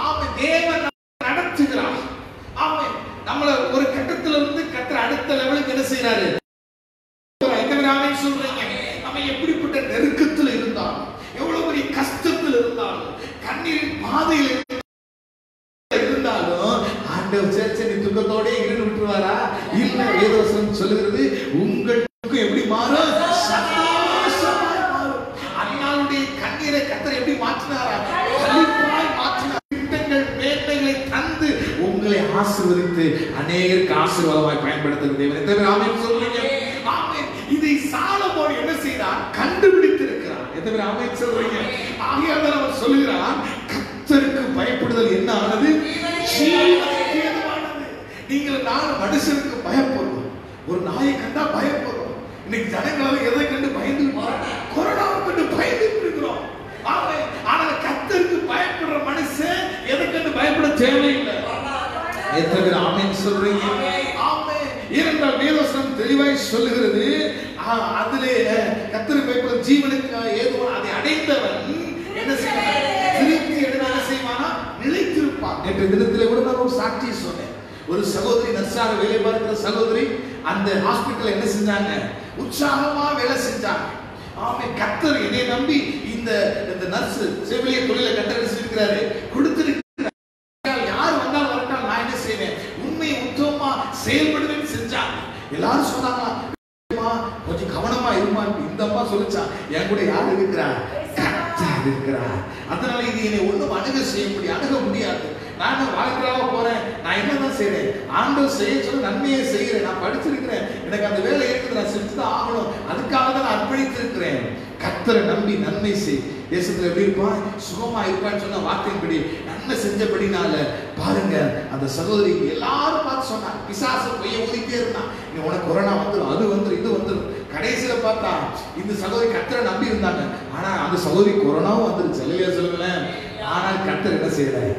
ஆமென். தேவன் நடத்துகிறார். ஆமென். நம்மள ஒரு கட்டத்துல இருந்து கட்டற அடுத்த லெவலுக்கு என்ன செய்யறாரு? ஆமென் சொல்றீங்க. நம்ம எப்படிப்பட்ட நெருக்கத்துல இருந்தாலும், எவ்வளவு பெரிய கஷ்டத்துல இருந்தாலும், கண்ணீரின் பாதையில இருந்தாலும் ஆண்டவர் சேர்ச்சனி துக்கத்தோட இருந்து விட்டுருவாரா? இல்ல. வேதவசனம் சொல்லுகிறது, உங்களுக்கு எப்படி மாறும்? சந்தோஷமாய் மாறும். அண்ணாளுடைய கண்ணீரை கர்த்தர் எப்படி மாற்றினாரா? களிப்பாய் மாற்றினார். திட்டங்கள் மேன்மைகளை தந்து உங்களை ஆசீர்வதித்து அநேகருக்கு ஆசீர்வாதமாய் பயன்படுத்துகிற தேவன். எத்தனை ஆமென் சொல்றீங்க? ஆமென். இதை சாலமோன் என்ன செய்தான்? கண்டுபிடித்திருக்கிறான். எத்தனை ஆமென் சொல்றீங்க? ஆகையால் அவர் சொல்லுகிறான், கர்த்தருக்கு பயப்படுதல் என்ன ஆனது? ஜீவனுக்கு ஏதுவானது. நீங்கள் நான் மனுஷனுக்கு பயப்படுறோம், ஒரு நாயை கண்டா பயப்படுறோம். இன்னைக்கு ஜனங்களால எதை கண்டு பயந்து? கொரோனாவை கண்டு பயந்து இருக்கிறோம். ஆனால் கர்த்தருக்கு பயப்படுற மனுஷன் எதை கண்டு பயப்பட தேவையில்லை. எத்தனை ஆமென் சொல்றீங்க? ஆமென். ஏனென்றால் வேதவசனம் தெளிவாய் சொல்லுகிறது, அதிலே கர்த்தருக்கு பயப்படுற ஜீவனுக்கு ஏதுவான அதை அடைந்தவன் என்ன செய்வான்? திருப்தி என்ன செய்வானா? நிலைத்திருப்பான். நேற்று தினத்திலே கூட நான் ஒரு சாட்சியை சொன்னேன். ஒரு சகோதரி, நர்ஸாக வேலை பார்க்கிற சகோதரி, அந்த ஹாஸ்பிட்டல் என்ன செஞ்சாங்க? உற்சாகமா வேலை செஞ்சாங்க. ஆமே. கர்த்தர் என்னை நம்பி இந்த நர்ஸ் செவிலிய தொழிலை கட்டளிச்சிருக்கிறாரு, கொடுத்திருக்கிறார். யார் வந்தாலும் வரட்டும், நான் என்ன செய்வேன்? உண்மையை உத்தமமா செயல்படுவேன்னு செஞ்சாங்க. எல்லாரும் சொன்னாங்க, கொஞ்சம் கவனமா இருமா. இந்த அம்மா சொல்லிச்சா, என் கூட யார் இருக்கிறா? கர்த்தர் இருக்கிறார். அதனால இது என்னை ஒண்ணும் அணுக முடியாது. நான் வாழ்க்கையாக போறேன், நான் என்னதான் செய்யறேன்? ஆண்டவர் செய்ய சொல்ல நன்மையை செய்கிறேன். நான் படிச்சிருக்கிறேன், எனக்கு அந்த வேலை இருக்குது, நான் செஞ்சுதான் ஆகணும். அதுக்காக தான் நான் அர்ப்பணித்திருக்கிறேன். கர்த்தரை நம்பி நன்மை செய். தேசத்துல எப்படி இருப்பான்? சுகமா இருப்பான்னு சொன்ன வார்த்தையின்படி நன்மை செஞ்சபடினால பாருங்க, அந்த சகோதரி எல்லாரும் பார்த்து சொன்னாங்க. பிசாசு பொய்ய ஊதிட்டே இருந்தான், உனக்கு கொரோனா வந்துடும், அது வந்துடும், இது வந்துடும். கடைசியில பார்த்தா இந்த சகோதரி கர்த்தரை நம்பி இருந்தாங்க. ஆனா அந்த சகோதரி கொரோனாவும் வந்துருச்சு. இல்லையா சொல்லுங்களேன்? ஆனால் கர்த்தர் என்ன செய்யறாரு?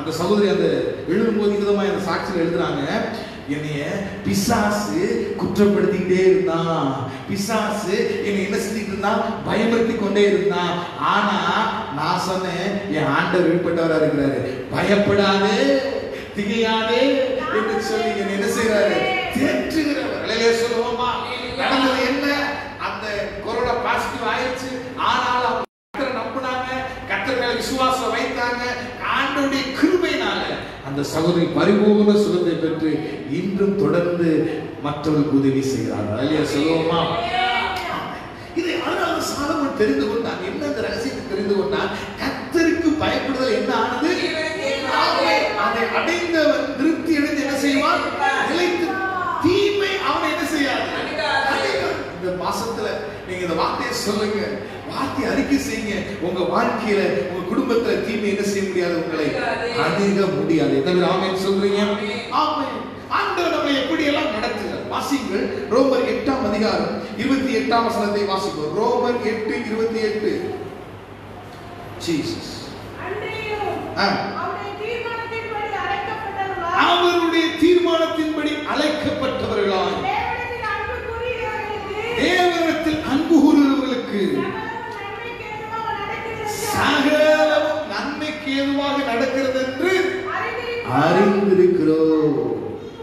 அந்த சகோதரி அந்த எழுதும்போது விதமா அந்த சாட்சியில் எழுதுறாங்க, என்னைய பிசாசு குற்றப்படுத்திக்கிட்டே இருந்தான், பிசாசு என்னை என்ன செஞ்சுட்டு இருந்தான்? பயமுறுத்தி கொண்டே இருந்தான். ஆனா நான் சொன்னேன், என் ஆண்டவர் வெளிப்பட்டவரா இருக்கிறாரு, பயப்படாதே திகையாதே என்று சொல்லி என்னை என்ன செய்யறாரு? தேற்றுகிறவர். சொல்லுவோமா? நடந்தது என்ன? அந்த கொரோனா பாசிட்டிவ் ஆயிடுச்சு. ஆனாலும் நம்பினாங்க, கர்த்தர் மேல விசுவாசம் வைத்தாங்க. ஆண்டவருடைய கிருபையினால அந்த சகோதரி பரிபூர்ண சுகத்தை பெற்று இன்றும் தொடர்ந்து மற்றவர்களுக்கு உதவி செய்கிறார்கள். அல்லையா சொல்லுவோமா? இதை அதனால சாலமோன் தெரிந்து கொண்டான். என்ன அந்த ரகசியத்தை தெரிந்து கொண்டான்? கர்த்தருக்கு பயப்படுதல் என்ன ஆனது? அதை அடைந்தவன் திருப்தி அடைந்து என்ன செய்வான்? நிலைத்து தீமை அவனை என்ன செய்யாது? இந்த மாசத்துல நீங்க இந்த வார்த்தையை சொல்லுங்க, வார்த்தை அறிக்கை செய்யுங்க. உங்க வாழ்க்கையில, உங்க குடும்பத்துல தீமை என்ன செய்ய முடியாது? உங்களை அணுக முடியாது. எத்தனை ஆமென் சொல்றீங்க? ஆமென். ஆண்டவர் நம்மை எப்படி எல்லாம் நடத்துகிறார். வாசிங்கள் ரோமர் 8ஆம் அதிகாரம் 28ஆம் வசனத்தை வாசிப்போம். ரோமர் 8:28. ஜீசஸ் அவருடைய தீர்மானத்தின்படி அழைக்கப்பட்டவர்களாய் தேவனிடத்தில் அன்பு கூறுகிறவர்களுக்கு சகலமும் நன்மைக்கு ஏதுவாக நடக்கிறது என்று அறிந்திருக்கிறோம்.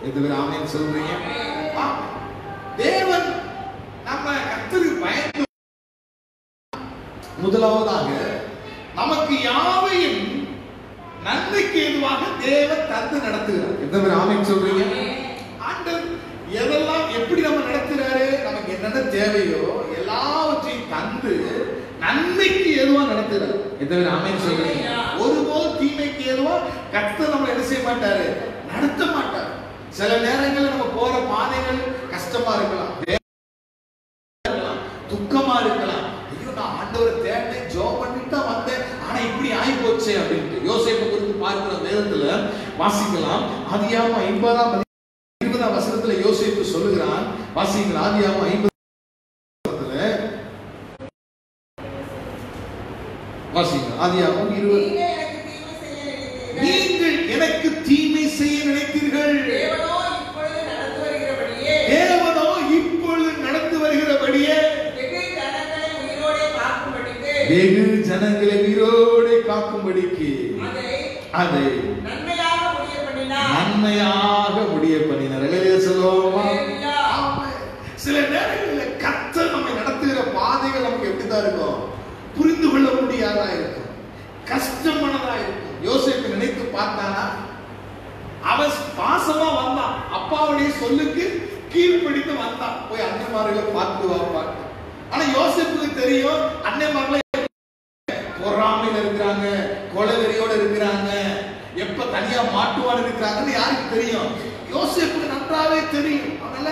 எத்தனை ஆமென் சொல்றீங்க? தேவன் நம்ம கர்த்தருக்கு பயந்து முதலாவதாக நமக்கு யாவையும் நன்மைக்கு ஏதுவாக தேவன் தந்து நடத்துகிறார். எத்தனை ஆமென் சொல்றீங்க? ஆண்டவர் எதெல்லாம் எப்படி நம்ம நடத்துறாரு? நமக்கு என்னென்ன தேவையோ எல்லாவற்றையும் தந்து நன்மைக்கு ஏதுவா நடத்துறாரு. எத்தனை ஆமென் சொல்றீங்க? ஒருபோது தீமைக்கு ஏதுவா கர்த்தர் நம்மளை என்ன செய்ய மாட்டாரு? நடத்த மாட்டார். சில நேரங்களில் நம்ம போற பாதைகள் கஷ்டமா இருக்கலாம், துக்கமா இருக்கலாம். ஐயோ, நான் ஆண்டவரை தேடினேன், ஜெபம் பண்ணிட்டு தான் வந்தேன், ஆனா இப்படி ஆகி போச்சே அப்படின்ட்டு. யோசேப்பை குறித்து பார்க்கிற வேதத்துல வாசிக்கலாம். ஆதியாகமம் 50ஆம் வசனத்துல யோசேப்பு சொல்லுகிறான். வாசிக்கலாம். ஆதியாகமம் 50 வாசிக்கலாம். ஆதியாகமம் 20. நீங்கள் எனக்கு தீமை செய்ய நினைத்தீர்கள், தேவனோ இப்பொழுது பண்ணும்படிக்கு அதை நன்மையாக முடிய பண்ணினார். நன்மையாக முடிய பண்ணினார். அல்லேலூயா சொல்லுவோமா? சில நேரங்களில் கர்த்தர் நம்மை நடத்துகிற பாதைகள் நமக்கு எப்படிதான் இருக்கும்? புரிந்து கொள்ள முடியாதா இருக்கும், கஷ்டமானதா இருக்கும். யோசேப்பு நினைத்து பார்த்தானா? அவன் பாசமா வந்தான், அப்பாவுடைய சொல்லுக்கு கீழ்ப்படித்து வந்தான். போய் அன்னைமார்களை பார்த்து வாப்பான். ஆனா யோசேப்புக்கு தெரியும் அன்னைமார்களை பொறாமையில இருக்கிறாங்க, கொலைவெறியோட இருக்கிறாங்க, எப்ப தனியா மாட்டுவான்னு இருக்கிறாங்கன்னு யாருக்கு தெரியும்? யோசேப்புக்கு நன்றாவே தெரியும். அதனால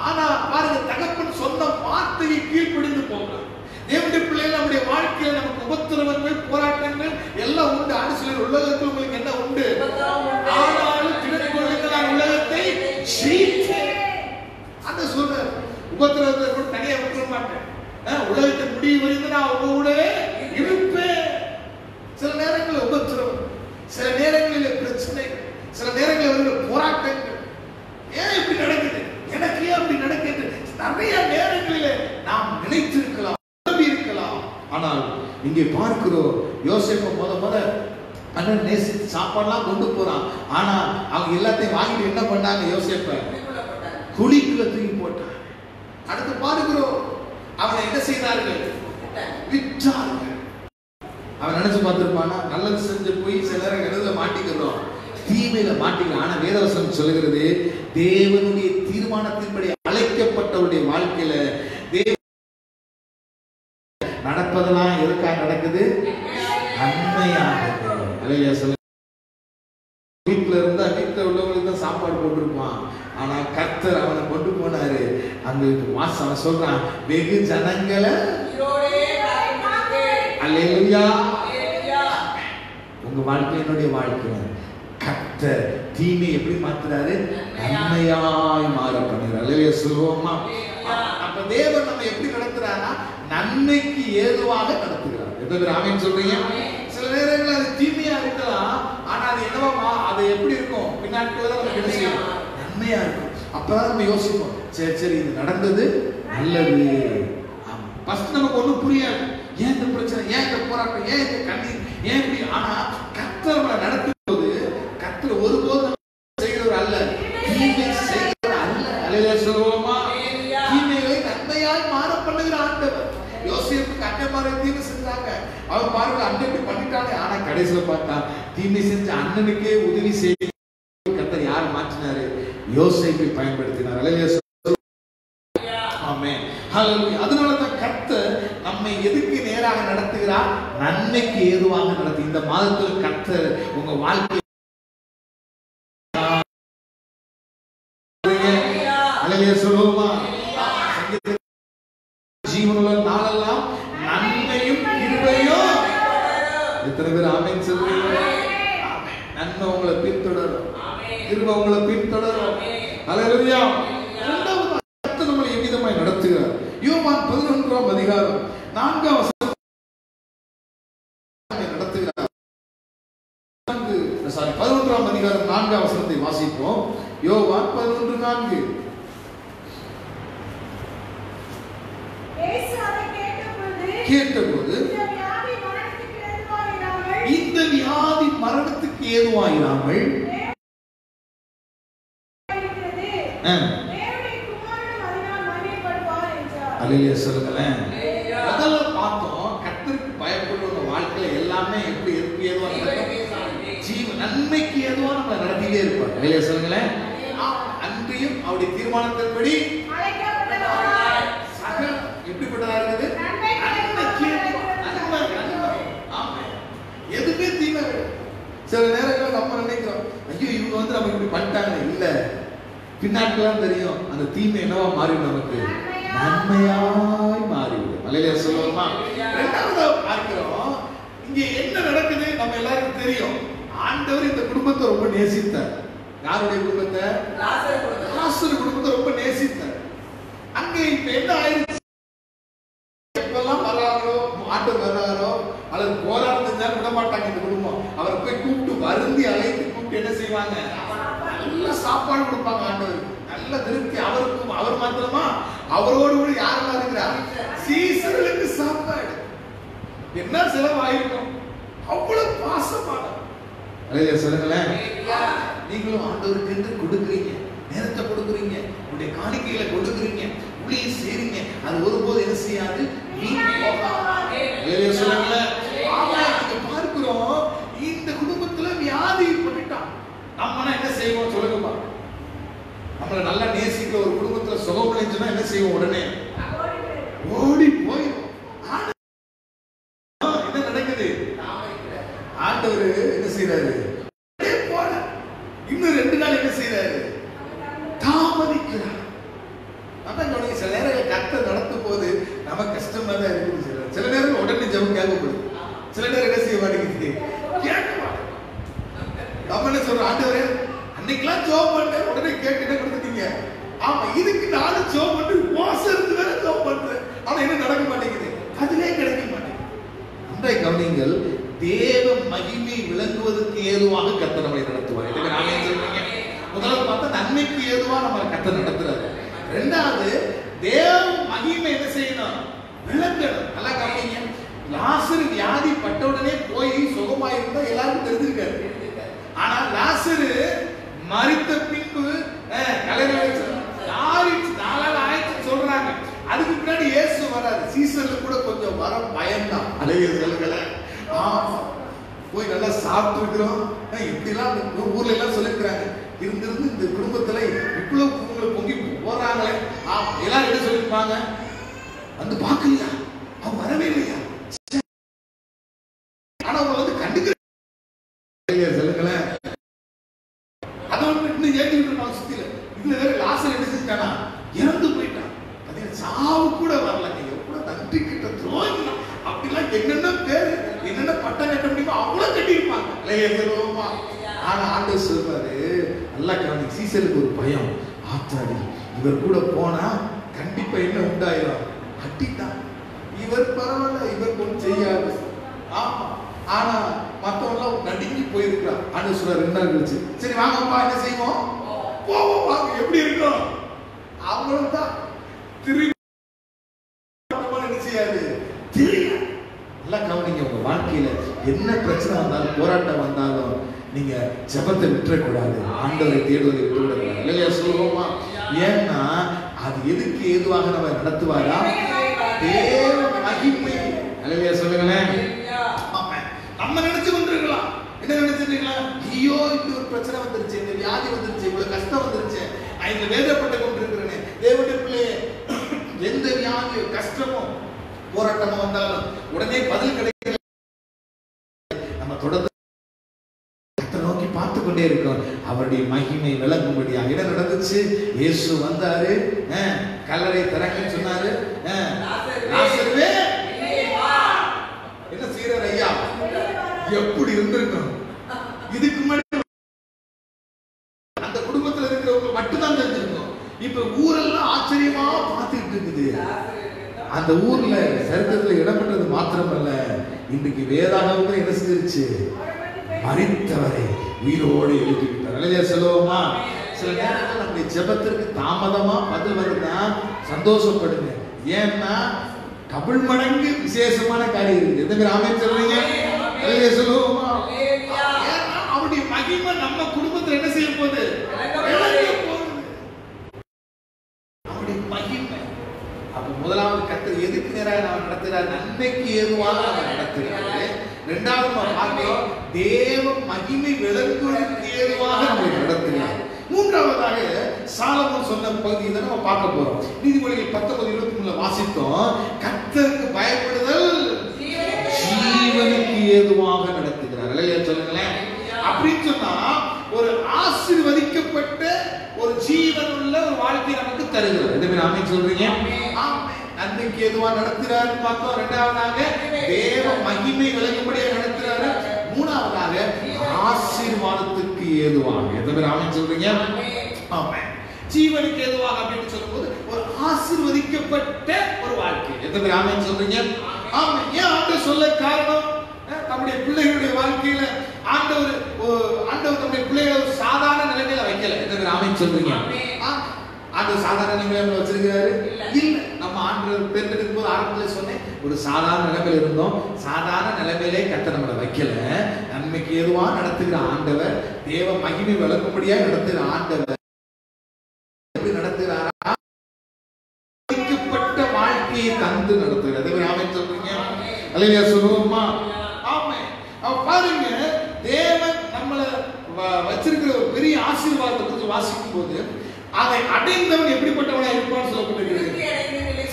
ஆனா பாருங்க, தகப்பன் சொன்ன வார்த்தையை கீழ்ப்படிந்து போகலாம். தேவனுடைய பிள்ளைகள் நம்முடைய வாழ்க்கையில நமக்கு உபத்திரவங்கள், போராட்டங்கள் எல்லாம் உண்டு. ஆண்டு சிலர் உலகத்தில் உங்களுக்கு என்ன உண்டு? ஆனாலும் திடன்கொள்ளுங்கள், நான் உலகத்தை ஜெயித்தேன். அந்த சொல்ற உபத்திரவத்தை கூட தனியா விட்டுற மாட்டேன். உலகத்தை முடிவு வரைக்கும் நான் உங்க கூட இருப்பேன். சில நேரங்களில் உபத்திரவம், சில நேரங்களில் பிரச்சனைகள், சில நேரங்களில் போராட்டங்கள். ஏன் இப்படி நடக்குது, எனக்கு ஏன் அப்படி நடக்குது? நிறைய நேரங்களில் நாம் நினைத்திருக்கலாம், இருக்கலாம். ஆனால் இங்கே பார்க்கிறோம், யோசேப்பு முத அண்ணன் நேசித்து சாப்பாடுலாம் கொண்டு போறான். ஆனா அவங்க எல்லாத்தையும் வாங்கிட்டு என்ன பண்ணாங்க? யோசேப்ப குழிக்குள்ள தூக்கி போட்டான். அடுத்து பார்க்கிறோம், அவனை என்ன செய்தார்கள்? விற்றார்கள். அவன் நினைச்சு பார்த்திருப்பானா? நல்லது செஞ்சு போய் சில நேரம் இடத்துல மாட்டிக்கிறோம், தீமையில மாட்டிக்கலாம். ஆனா வேதவசனம் சொல்லுகிறது, தேவனுடைய தீர்மானத்தின்படி அழைக்கப்பட்டவருடைய வாழ்க்கையில நடப்பதெல்லாம் எதுக்காக நடக்குது? நன்மையாக. வீட்டுல இருந்தா வீட்டுல உள்ளவங்களுக்கு தான் சாப்பாடு போட்டிருப்பான். ஆனா கர்த்தர் அவனை கொண்டு போனாரு அந்த வாசம். அவன் சொல்றான், வெகு ஜனங்களை அல்லேலூயா. உங்க வாழ்க்கை என்னுடைய வாழ்க்கை. கர்த்தர் தீமை எப்படி மாத்துறாரு? நன்மையாய் மாற பண்ணுறார். அல்லேலூயா சொல்லுவோமா? அப்ப தேவன் நம்ம எப்படி நடத்துறாருன்னா நன்மைக்கு ஏதுவாக நடத்துகிறார். எத்தனை பேர் ஆமென் சொல்றீங்க? சில நேரங்களில் அது தீமையா இருக்கலாம், ஆனா அது என்னவா, அது எப்படி இருக்கும்? பின்னாட்கள் நமக்கு என்ன செய்யும்? நன்மையா இருக்கும். அப்பதான் நம்ம யோசிப்போம், சரி சரி இது நடந்தது நல்லது. ஆமா, ஃபர்ஸ்ட் நமக்கு ஒண்ணும் புரியாது. ஏன் இந்த பிரச்சனை, ஏன் இந்த போராட்டம், ஏன் இந்த கண்ணீர், ஏன் இப்படி? ஆனா கர்த்தர் நம்மளை நடத்தும் போது கர்த்தர் ஒருபோதும் செய்கிறவர் அல்ல, தீமை செய்கிறவர் அல்ல. அல்லேலூயா சொல்லுவோமா? தீமைகளை நன்மையாய் மாற பண்ணுகிற ஆண்டவர். யோசேப்புக்கு அண்ணன்மாரை தீமை செஞ்சாங்க, அவன் பாருங்க அண்ணன் இப்படி பண்ணிட்டானே. ஆனா கடைசியில பார்த்தா தீமை செஞ்ச அண்ணனுக்கே உதவி செய்ய கர்த்தர் யார் மாற்றினாரு? யோசேப்பை பயன்படுத்தினார். அல்லேலூயா. ஆமென். ஹல்லேலூயா. அதனால தான் கர்த்தர் நம்மை எதுக்கு நேராக நடத்துகிறார்? நன்மைக்கு ஏதுவாக நடத்து. இந்த மாதத்தில் கர்த்தர் உங்க வாழ்க்கை அல்லேலூயா சொல்லுவோமா? ஜீவனுள்ள நாளெல்லாம் நன்மையும் கிருபையும். எத்தனை பேர் ஆமென் சொல்றீங்க? நன்மை உங்களை பின்தொடரும், கிருபை உங்களை பின்தொடரும். அல்லேலூயா. இரண்டாவது கர்த்தர் நம்மை எவ்விதமாய் நடத்துகிறார்? யோவான் 11ஆம் அதிகாரம் 4ஆம் வசனம் நடத்துகிறார். 11ஆம் அதிகாரம் 4ஆம் வசனத்தை வாசிப்போம். யோவான் 11:4. கேட்டபோது இந்த வியாதி மரணத்துக்கு ஏதுவாயிராமல் அல்லேலூயா சொல்லுங்களேன். முதல்ல பார்த்தோம், கர்த்தருக்கு பயப்படுற வாழ்க்கையில எல்லாமே எப்படி இருக்கு, ஏதுவா நடக்கும்? ஜீவ நன்மைக்கு ஏதுவா நம்ம நடத்திட்டே இருப்போம். அல்லேலூயா சொல்லுங்களேன். அன்றியும் அவருடைய தீர்மானத்தின்படி எப்படிப்பட்டதா இருக்குது? எதுவுமே தீமை. சில நேரங்களில் நம்ம நினைக்கிறோம், ஐயோ இவங்க வந்து நம்ம இப்படி பண்ணிட்டாங்க. இல்ல, பின்னாட்கள்லாம் தெரியும் அந்த தீமை என்னவா மாறிடும், நமக்கு நன்மையாய் மாறிவிடும். அல்லேலூயா சொல்லுவோமா? இரண்டாவது பார்க்கிறோம், இங்க என்ன நடக்குது நம்ம எல்லாருக்கும் தெரியும். ஆண்டவர் இந்த குடும்பத்தை ரொம்ப நேசித்தார். யாருடைய குடும்பத்தை? லாசரு குடும்பத்தை ரொம்ப நேசித்தார். அங்க இப்ப என்ன ஆயிடுச்சு? எப்பெல்லாம் வர்றாரோ, ஆண்டவர் வர்றாரோ அல்லது போராட்டம் செஞ்சாலும் விட மாட்டாங்க இந்த குடும்பம். அவரை போய் கூப்பிட்டு வருந்தி அழைத்து கூப்பிட்டு என்ன செய்வாங்க? நல்ல சாப்பாடு கொடுப்பாங்க ஆண்டவருக்கு, நல்ல திருப்தி. அவருக்கும் அவர் மாத்திரமா, அவரோடு கூட யாரெல்லாம் இருக்கிறார்? சீசர்களுக்கு சாப்பாடு. என்ன செலவாயிருக்கும்? அவ்வளவு பாசமானவர். அல்லேலூயா சொல்லுங்களேன். நீங்களும் ஆண்டவருக்கு என்று கொடுக்குறீங்க, நேரத்தை கொடுக்குறீங்க, உங்களுடைய காணிக்கைகளை கொடுக்குறீங்க, ஊழியம் செய்றீங்க. அது ஒருபோது என்ன செய்யாது, வீண் போகாது. அல்லேலூயா சொல்லுங்களேன். நீங்க பார்க்கிறோம், இந்த குடும்பத்துல வியாதி பண்ணிட்டான். நம்ம என்ன செய்வோம் சொல்லுங்கப்பா? நம்மள நல்லா நேசிக்கிற ஒரு குடும்பத்துல சுகம் அடைஞ்சுன்னா என்ன செய்வோம்? உடனே ஓடி போயிடும். என்ன நடக்குது? ஆண்டவர் என்ன செய்யறாரு? இன்னும் 2 நாள் என்ன செய்யறாரு? தாமதிக்கிறார். அதான் சில நேரங்கள் கர்த்தர் நடத்தும் போது நம்ம கஷ்டமா தான் இருக்குது. சில நேரம் உடனே ஜெபம் கேட்கப்படுது, சில நேரம் என்ன செய்ய மாட்டேங்குது, கேட்க மாட்டேங்குது. நம்ம என்ன சொல்றோம்? ஆண்டவரே அன்னைக்கெல்லாம் ஜெபம் பண்ண உடனே கேட்டுட்டே கொடுத்துட்டீங்க. ஆமா, இதுக்கு நானும் ஜெபம் பண்ணி மோசம் இருந்து வேற ஜெபம் பண்றேன், ஆனா என்ன நடக்க மாட்டேங்குது, அதுவே கிடைக்க மாட்டேங்குது. அன்றைய கவனிங்கள், தேவ மகிமை விளங்குவதற்கு ஏதுவாக கர்த்தர் நம்மை நடத்துவார். இதுக்கு நாமே சொல்றீங்க. முதல்ல பார்த்தா நன்மைக்கு ஏதுவா நம்ம கர்த்தர் நடத்துறாரு. இரண்டாவது, தேவ மகிமை என்ன செய்யணும்? விளங்கணும். நல்லா கவனிங்க. லாசரு வியாதி பட்ட உடனே போய் சுகமாயிருந்தா எல்லாருக்கும் தெரிஞ்சிருக்காரு. ஆனா லாசரு மரித்த பின்பு கல்லறை வச்சு 4 நாள் ஆயிடுச்சு சொல்றாங்க. அதுக்கு பின்னாடி இயேசு வராது. சீசன்ல கூட கொஞ்சம் வர பயம்தான். அல்லேலூயா சொல்லுங்களேன். போய் நல்லா சாப்பிட்டு இருக்கிறோம். எப்படிலாம் ஊர்ல எல்லாம் சொல்லிருக்கிறாங்க, இருந்திருந்து இந்த குடும்பத்துல இவ்வளவு குடும்பங்களை பொங்கி போறாங்களே. எல்லாரும் என்ன சொல்லிருப்பாங்க? வந்து பாக்கலையா, அவன் வரவே இல்லையா, ஆனா அவங்க வந்து கண்டுக்கிற சொல்லுங்களேன். அதை இன்னும் ஏற்றிட்டு இருப்பாங்க சுத்தில. இதுல வேற லாசர் என்ன செஞ்சானா, இறந்து போயிட்டான். அது சாவு கூட வரலங்க. எவ்வளவு நன்றி கிட்ட துரோகி, அப்படிலாம் என்னென்ன பேரு என்னென்ன பட்டம் கட்ட முடியுமோ அவ்வளவு கட்டி இருப்பாங்க. ஆனா ஆண்டவர் சொல்றாரு, நல்லா கவனி. சீசருக்கு ஒரு பயம், ஆத்தாடி இவர் கூட போனா கண்டிப்பா என்ன உண்டாயிரும், அட்டிட்டான். இவர் பரவாயில்ல, இவர் கொஞ்சம் செய்யாது. ஆமா, ஆனா மத்தவங்க நடுங்கி போயிருக்கிறார். ஆண்டவர் சொல்றாரு 2 நாள் கழிச்சு, சரி வாங்கப்பா என்ன செய்வோம், போவோம் வாங்க, எப்படி இருக்கும். அவங்களும் தான் திரும்பி என்ன செய்யாது, தெரியாது. நல்லா கவனிங்க. உங்க வாழ்க்கையில என்ன பிரச்சனை வந்தாலும், போராட்டம் வந்தாலும், நீங்க ஜெபத்தை விட்டுறக்கூடாது, ஆண்டவரை தேடுவதை விட்டுவிடக்கூடாது. இல்லையா சொல்லுவோமா? ஏன்னா அது எதுக்கு ஏதுவாக நம்ம நடத்துவாரா? தேவ மகிமை. இல்லையா சொல்லுங்களேன். நம்ம நினைச்சு கொண்டிருக்கலாம், என்ன நினைச்சிருக்கலாம், ஐயோ இப்படி ஒரு பிரச்சனை வந்துருச்சு, இந்த வியாதி வந்துருச்சு, இவ்வளவு கஷ்டம் வந்துருச்சு, நான் இந்த வேதப்பட்டு கொண்டிருக்கிறேன். தேவனுடைய பிள்ளையே, எந்த வியாதியோ கஷ்டமோ போராட்டமோ வந்தாலும் உடனே பதில் கிடைக்கல. நம்ம தொடர்ந்து நோக்கி பார்த்து கொண்டே இருக்கோம். அவருடைய மகிமை விளங்கும்படியாக என்ன நடந்துச்சு? இயேசு வந்தாரு, கல்லறை திறங்கன்னு சொன்னாரு. லாசருவே என்ன செய்யறாரு ஐயா? எப்படி இருந்திருக்கும்? இதுக்கு முன்னாடி அந்த குடும்பத்துல இருக்கிறவங்க மட்டும்தான் தெரிஞ்சிருக்கும். இப்ப ஊரெல்லாம் ஆச்சரியமா பார்த்துட்டு இருக்குது. அந்த ஊர்ல சரித்திரத்துல இடம்பெற்றது மாத்திரமல்ல, இன்றைக்கு வேதாகமத்துல என்ன செஞ்சிருச்சு? மரித்தவரை உயிரோடு எழுதிவிட்டார். இல்லையா சொல்லுவோமா? சில நேரங்கள் நம்முடைய ஜெபத்திற்கு தாமதமா பதில் வருதுன்னா சந்தோஷப்படுங்க. ஏன்னா டபுள் மடங்கு விசேஷமான காரியம் இருக்குது. எந்த பேர் ஆமென் சொல்றீங்க? இல்லையா சொல்லுவோமா? ஏன்னா அவருடைய மகிமை நம்ம குடும்பத்துல என்ன செய்ய போகுது? அவருடைய மகிமை. அப்ப முதலாவது கர்த்தர் எதுக்கு நேராக நாம் நடத்துகிறார்? நன்மைக்கு ஏதுவாக நாம் நடத்துகிறார். இரண்டாவது நாம் பார்க்கிறோம், தேவ மகிமை விளங்குவதற்கு ஏதுவாக நம்மை நடத்துகிறார். மூன்றாவதாக சாலமோன் சொன்ன பகுதியை தான் நம்ம பார்க்க போறோம். நீதிமொழிகள் 19:23 வாசித்தோம். கர்த்தருக்கு பயப்படுதல் ஜீவனுக்கு ஏதுவாக நடத்துகிறார். இல்லையா சொல்லுங்களேன். அப்படின்னு சொன்னா ஒரு ஆசீர்வதிக்கப்பட்ட ஒரு ஜீவன் உள்ள ஒரு வாழ்க்கை நமக்கு தருகிறார். இந்த மாதிரி ஆமென் சொல்றீங்க? நன்மைக்கு ஏதுவா நடத்துறாரு பார்த்தோம். இரண்டாவதாக தேவ மகிமை விளங்கும்படியாக நடத்துறாரு. மூணாவதாக ஆசீர்வாதத்துக்கு ஏதுவாக. எந்த பேர் ஆமென் சொல்றீங்க? ஆமென். ஜீவனுக்கு ஏதுவாக அப்படின்னு சொல்லும்போது ஒரு ஆசீர்வதிக்கப்பட்ட ஒரு வாழ்க்கை. எந்த பேர் ஆமென் சொல்றீங்க? ஆமென். ஏன் ஆண்டவர் சொல்ல காரணம்? நம்முடைய பிள்ளைகளுடைய வாழ்க்கையில ஆண்டவர் நம்முடைய பிள்ளைகளை ஒரு சாதாரண நிலைமையில வைக்கல. எந்த பேர் ஆமென் சொல்றீங்க? ஆண்டவர் சாதாரண நிலைமையில வச்சிருக்கிறாரு இல்ல. நம்ம ஆண்டவர் தேர்ந்தெடுக்கும் போது ஆரம்பத்துல சொன்னேன், ஒரு சாதாரண நிலைமையில இருந்தோம். சாதாரண நிலைமையிலே கர்த்தர் நம்மளை வைக்கல. நன்மைக்கு ஏதுவா நடத்துகிற ஆண்டவர், தேவ மகிமை விளக்கும்படியா நடத்துகிற ஆண்டவர் எப்படி நடத்துகிறாரா? வாழ்க்கையை தந்து நடத்துகிறார். அதே ஆமென் சொல்றீங்க. அல்லேலூயா சொல்லுவோமா? ஆமென். பாருங்க, தேவன் நம்மளை வச்சிருக்கிற ஒரு பெரிய ஆசீர்வாதத்தை குறித்து வாசிக்கும் போது அதை அடைந்தவன் எப்படிப்பட்டவனா இருப்பான்னு சொல்லப்பட்டிருக்கிறது.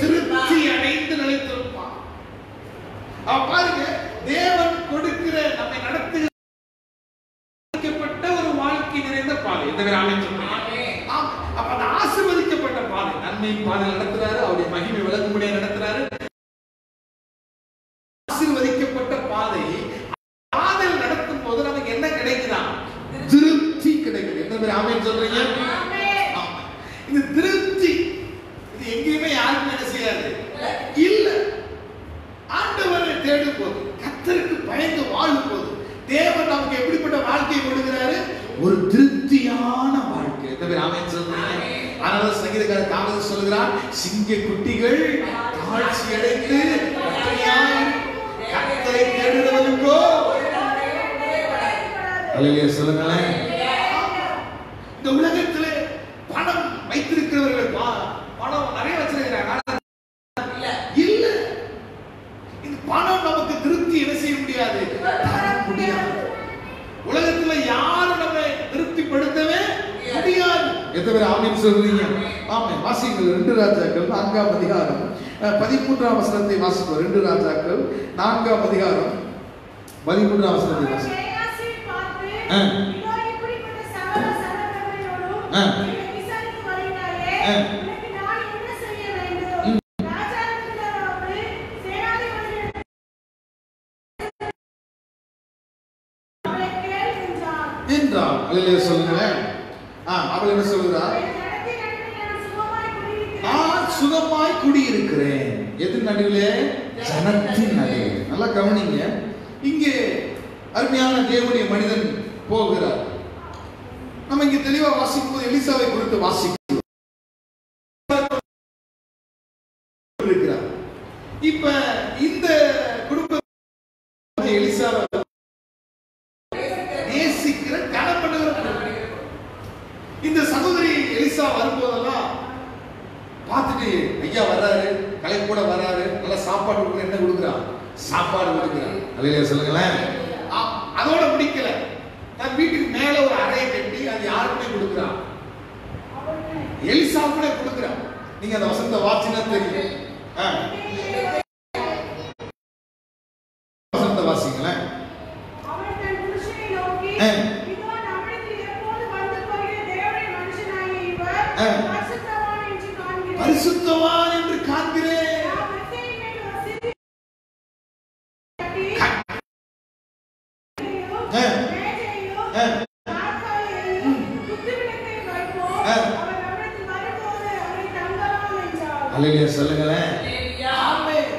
திருப்தி அடைந்து நிலைத்திருப்பான். பாருங்க, தேவன் கொடுக்கிற நம்மை நடத்துகிற ஒரு வாழ்க்கை நிறைந்த பாதை. இந்த ஆமென் சொல்றீங்க. அப்ப அந்த ஆசீர்வதிக்கப்பட்ட பாதை, நன்மையின் பாதை நடத்துறாரு. அவருடைய மகிமை விளக்கும்படியா நடத்துறாரு. ஆசீர்வதிக்கப்பட்ட பாதை நடத்தும் போது நமக்கு என்ன கிடைக்குதா? திருப்தி கிடைக்குது. என்ன ஆமென் சொல்றீங்க? இந்த திருப்தி இது எங்கேயுமே யாருக்கும் என்ன செய்யாது இல்ல. ஆண்டவரை தேடும் போது, கர்த்தருக்கு பயந்து வாழும் போது தேவன் நமக்கு எப்படிப்பட்ட வாழ்க்கையை கொடுக்கிறாரு? ஒரு திருப்தியான வாழ்க்கை. ஆமென் சொல்றீங்க. அதனால சங்கீதக்காரர் தாவீது சொல்கிறார், சிங்க குட்டிகள் தாழ்ச்சி அடைந்து கர்த்தரை தேடுகிறவனுக்கோ. அல்லேலூயா சொல்லுங்களேன். இந்த உலகத்திலே பணம் வைத்திருக்கிறவர்கள் பணம் நிறைய வச்சிருக்கிறாங்க இல்ல. இந்த பணம் நமக்கு திருப்தி என்ன செய்ய முடியாது, தர முடியாது. உலகத்துல யாரும் நம்ம திருப்திப்படுத்தவே முடியாது. எத்தனை பேர் ஆமென் சொல்றீங்க? ஆமென். வாசிங்கள் 2 ராஜாக்கள் 4ஆம் அதிகாரம் 13ஆம் வசனத்தை வாசிப்போம். 2 ராஜாக்கள் 4ஆம் அதிகாரம் 13ஆம் வசனத்தை வாசிப்போம். என்றால் அல்லேலூயா சொல்லுங்களேன். அவள் என்ன சொல்கிறார்? நான் சுகமாய் குடியிருக்கிறேன். எது நடுவிலே? ஜனத்தின் நடுவே. நல்லா கவனிங்க. இங்கே அருமையான தேவனுடைய மனிதன் போகிறார். நம்ம இங்க தெளிவா வாசிக்கும் போது எலிசாவை குறித்து வாசிக்கிறோம். இப்ப இந்த குடும்ப எலிசாவை நேசிக்கிற கனப்படுகிற இந்த சகோதரி எலிசா வரும்போதெல்லாம் பார்த்துட்டு, ஐயா வர்றாரு, கலைப்போட வர்றாரு, நல்ல சாப்பாடு கொடுக்குற, என்ன கொடுக்குறான்? சாப்பாடு கொடுக்குறான். அல்லேலூயா சொல்லுங்களேன். அதோட முடிக்கல, தன் வீட்டுக்கு மேல ஒரு அறையை கட்டி அது யாருக்குமே கொடுக்குறான்? எலிசா கூட கொடுக்குறான். நீங்க அந்த வசனத்தை வாசினா தெரியும். வசனத்தை வாசிங்களேன். பரிசுத்தவான் என்று காண்கிறேன். அல்லேலூயா சொல்லுங்களேன். ஆமென்.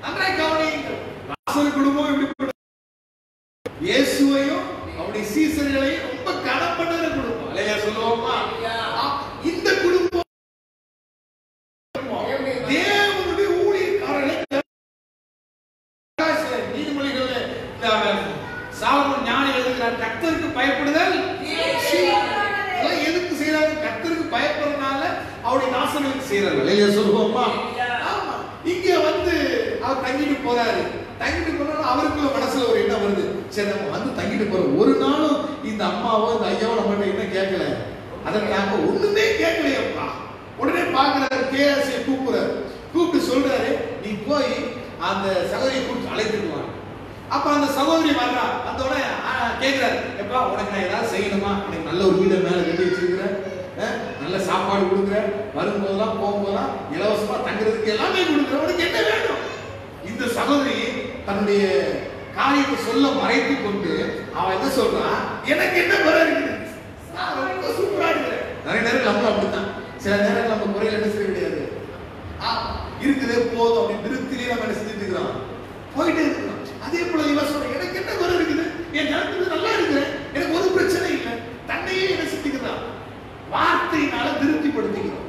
நன்றாய் கவனியுங்கள். ராசல் குடும்பம் எப்படி? இயேசுவையும் அவருடைய சீசர்களையும் ரொம்ப கனப்படுகிற குடும்பம். அல்லேலூயா சொல்லுவோமா? இந்த குடும்பம் தேவனுடைய ஊழியக்காரர்களை நீதிமொழிகளில் சாலமோன் ஞானி எழுதுகிறார், கர்த்தருக்கு பயப்படுதல் எதுக்கு செய்யறாங்க? கர்த்தருக்கு பயப்படுறதுனால அவருடைய தாசனுக்கு செய்யறாங்க. இல்லையா சொல்லுவோமா? ஆமா. இங்க வந்து அவர் தங்கிட்டு போறாரு. தங்கிட்டு போனாலும் அவருக்குள்ள மனசுல ஒரு எண்ணம் வருது, சரி நம்ம வந்து தங்கிட்டு போறோம். ஒரு நாளும் இந்த அம்மாவோ இந்த ஐயாவோ நம்மகிட்ட என்ன கேட்கல, அதற்காக ஒண்ணுமே கேட்கலையப்பா. உடனே பாக்குறாரு, கேஎஸ்ஐ கூப்பிடுறாரு. கூப்பிட்டு சொல்றாரு, நீ போய் அந்த சகோதரியை கூப்பிட்டு அழைத்துட்டு வா. அப்ப அந்த சகோதரி வர்றா. அதோட கேட்கிறாரு, எப்பா உனக்கு நான் ஏதாவது செய்யணுமா? எனக்கு நல்ல ஒரு வீடை மேல கட்டி வச்சிருக்கிறேன், நல்ல சாப்பாடு கொடுக்குறேன், வரும்போதெல்லாம் போகும்போதெல்லாம் இலவசமா தங்குறதுக்கு எல்லாமே கொடுக்குறேன், உனக்கு என்ன வேணும்? இந்த சகோதரி தன்னுடைய காரியத்தை சொல்ல மறைத்து கொண்டு அவன் என்ன சொல்றான், எனக்கு என்ன குறை இருக்குது, நான் ரொம்ப சூப்பரா இருக்கிறேன். நிறைய நேரம் நம்ம அப்படித்தான், சில நேரம் நம்ம குறையில என்ன செய்ய முடியாது, இருக்குதே போதும் அப்படின்னு திருப்திலேயே நம்ம என்ன செஞ்சுட்டு இருக்கிறோம், போயிட்டே இருக்கிறோம். அதே போல இவன் சொல்ற, எனக்கு என்ன குறை இருக்குது, என் ஜனத்துக்கு நல்லா இருக்கிறேன், எனக்கு ஒரு பிரச்சனை இல்லை, தன்னையே என்ன செஞ்சுக்கிறான், வார்த்தையினால திருப்திப்படுத்திக்கிறோம்.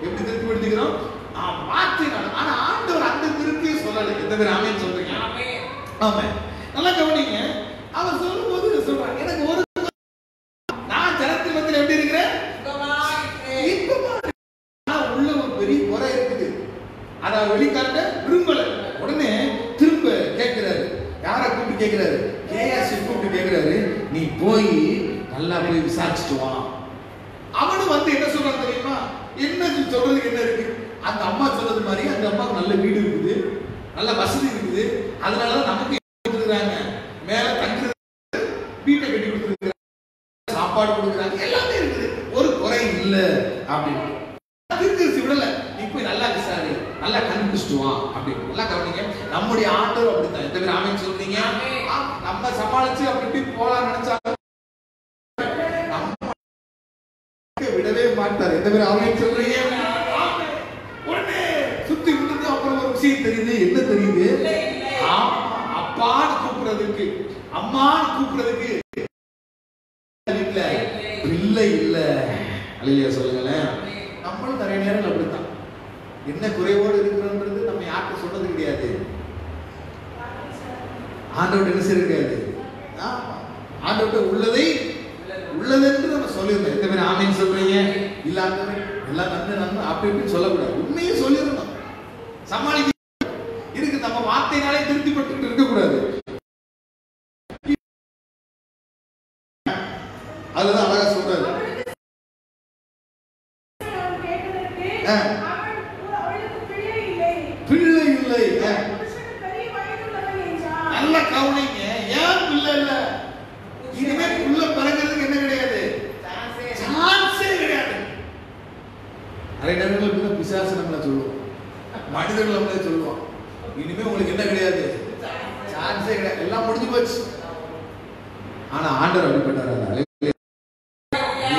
எப்படி திருப்திப்படுத்திக்கிறோம்? வார்த்தையினால. ஆனா ஆண்டவர் அந்த திருப்தியை சொல்லலை. பேர் ஆமென் சொல்றீங்க? ஆமென். நல்லா கவனிங்க. அவர் சொல்லும்போது சொல்றாங்க, எனக்கு ஒரு நான் ஜனத்தின் மத்தியில் எப்படி இருக்கிறேன்? இன்பமா இருக்கிறேன். உள்ள ஒரு பெரிய குறை இருக்குது. அதை வெளிக்காட்ட விரும்பல. உடனே திரும்ப கேட்கிறாரு. யாரை கூப்பிட்டு கேட்கிறாரு? கேஎஸ் கூப்பிட்டு கேட்கிறாரு, நீ போய் நல்லா போய் விசாரிச்சுட்டு வா. அவனும் வந்து என்ன சொல்றான் தெரியுமா? என்ன சொல்றதுக்கு என்ன இருக்கு? அந்த அம்மா சொன்னது மாதிரி அந்த அம்மாவுக்கு நல்ல வீடு இருக்குது, நல்ல வசதி இருக்குது, அதனாலதான் நமக்கு கொடுத்துருக்காங்க, மேல தங்குறது வீட்டை கட்டி கொடுத்துருக்காங்க, சாப்பாடு கொடுக்குறாங்க, எல்லாமே இருக்குது, ஒரு குறை இல்லை அப்படின்னு திருச்சி விடல. நீ போய் நல்லா விசாரி, நல்லா கண்டுபிடிச்சிட்டு வா அப்படின்னு. நல்லா கவனிங்க, நம்முடைய ஆண்டவர் அப்படித்தான். எந்த பேர் ஆமென் சொல்றீங்க? நம்ம சமாளிச்சு அப்படி போலாம் நினைச்சாலும் விடவே மாட்டார். எந்த பேர் ஆமென் சொல்றீங்க? உடனே சுத்தி விட்டு அப்புறம் ஒரு விஷயம் தெரியுது. என்ன தெரியுது? அப்பான்னு கூப்பிடுறதுக்கு, அம்மான்னு கூப்பிடுறதுக்கு இல்ல, பிள்ளை இல்ல. அல்லேலூயா சொல்லுங்களேன். நம்மளும் நிறைய நேரம் அப்படித்தான். என்ன குறைவோடு இருக்கிறோன்றது நம்ம யாருக்கு சொன்னது கிடையாது. ஆண்டவர்கிட்ட என்ன செய்ய கிடையாது. ஆண்டவர்கிட்ட உள்ளதை உள்ளதென்று நம்ம சொல்லிருந்தோம். எந்த பேர் ஆமென் சொல்றீங்க? இல்லாதவரை எல்லாம் நன்மை அப்படி இப்படின்னு சொல்லக்கூடாது. உண்மையை சொல்லிருந்தோம். சமாளிக்க இருக்கு. நம்ம வார்த்தைனாலே திருப்தி பட்டு இருக்கக்கூடாது. அதுதான் அழகா சொல்றாரு. பிள்ளை இல்லை. நல்ல கவனிங்க. ஏன் பிள்ளை இல்ல? இனிமே புள்ள பிறக்கிறதுக்கு என்ன கிடையாது, சான்ஸே கிடையாது. நிறைய நேரங்கள் பிசாசு நம்மள சொல்லுவோம், மனிதர்கள் நம்மளே சொல்லுவோம், இனிமே உங்களுக்கு என்ன கிடையாது, சான்ஸே கிடையாது, எல்லாம் முடிஞ்சு போச்சு. ஆனா ஆண்டவர் அப்படிப்பட்டார்.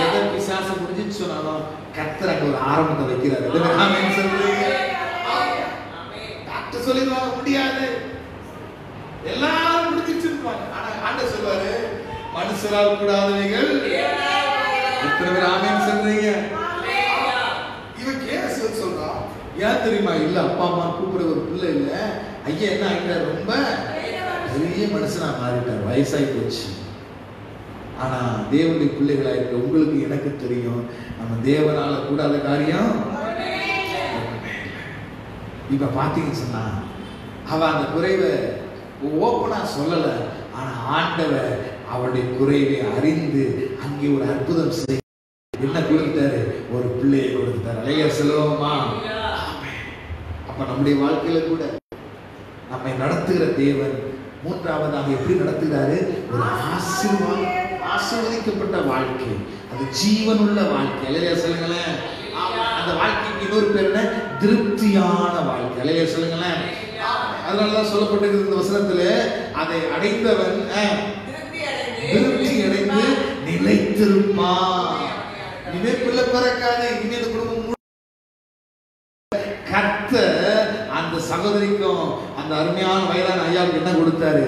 எதை பிசாசு முடிஞ்சுன்னு சொன்னாலும் கர்த்தர் அங்க ஒரு ஆரம்பத்தை வைக்கிறார். ஆமென் சொல்றீங்க? டாக்டர் சொல்லிடுவாங்க முடியாது, எல்லாரும் முடிஞ்சிருப்பாங்க. ஆனா ஆண்டவர் சொல்வாரு, மனுஷரால் கூடாதவைகள் எத்தனை பேர் ஆமென் சொல்றீங்க? இவன் கேஸ் சொல்றான். ஏன் தெரியுமா? இல்ல அப்பா அம்மா கூப்பிடுற ஒரு பிள்ளை இல்ல, ஐயா என்ன ஆகிட்டார், ரொம்ப பெரிய மனுஷனா மாறிட்டார், வயசாகி போச்சு. ஆனா தேவனுடைய பிள்ளைகளா இருக்க உங்களுக்கு எனக்கு தெரியும், நம்ம தேவனால கூடாத காரியம். இப்ப பாத்தீங்கன்னு சொன்னா அவ அந்த குறைவை ஓப்பனா சொல்லல. ஆனா ஆண்டவர் அவருடைய குறைவை அறிந்து அங்கே ஒரு அற்புதம் செய்ய என்ன கொடுத்தாரு, ஒரு பிள்ளையை கொடுத்தாரு. அலைய செல்வமா. அப்ப நம்முடைய வாழ்க்கையில கூட நம்மை நடத்துகிற தேவன் மூன்றாவதாக எப்படி நடத்துகிறாரு, ஒரு ஆசீர்வதிக்கப்பட்ட வாழ்க்கை, அது ஜீவனுள்ள வாழ்க்கை. அலைய சொல்லுங்களேன். அந்த வாழ்க்கைக்கு இன்னொரு பேர் என்ன, திருப்தியான வாழ்க்கை. அலைய சொல்லுங்களேன். அதனாலதான் சொல்லப்பட்டிருக்கிறது இந்த வசனத்துல, அதை அடைந்தவன் திருப்தி அடைந்து நிலைத்திருப்பான். இனிமே பிள்ளை பிறக்காது, இனிமே இந்த குடும்பம் கர்த்தர் அந்த சகோதரிக்கும் அந்த அருமையான வயதான ஐயாவுக்கு என்ன கொடுத்தாரு,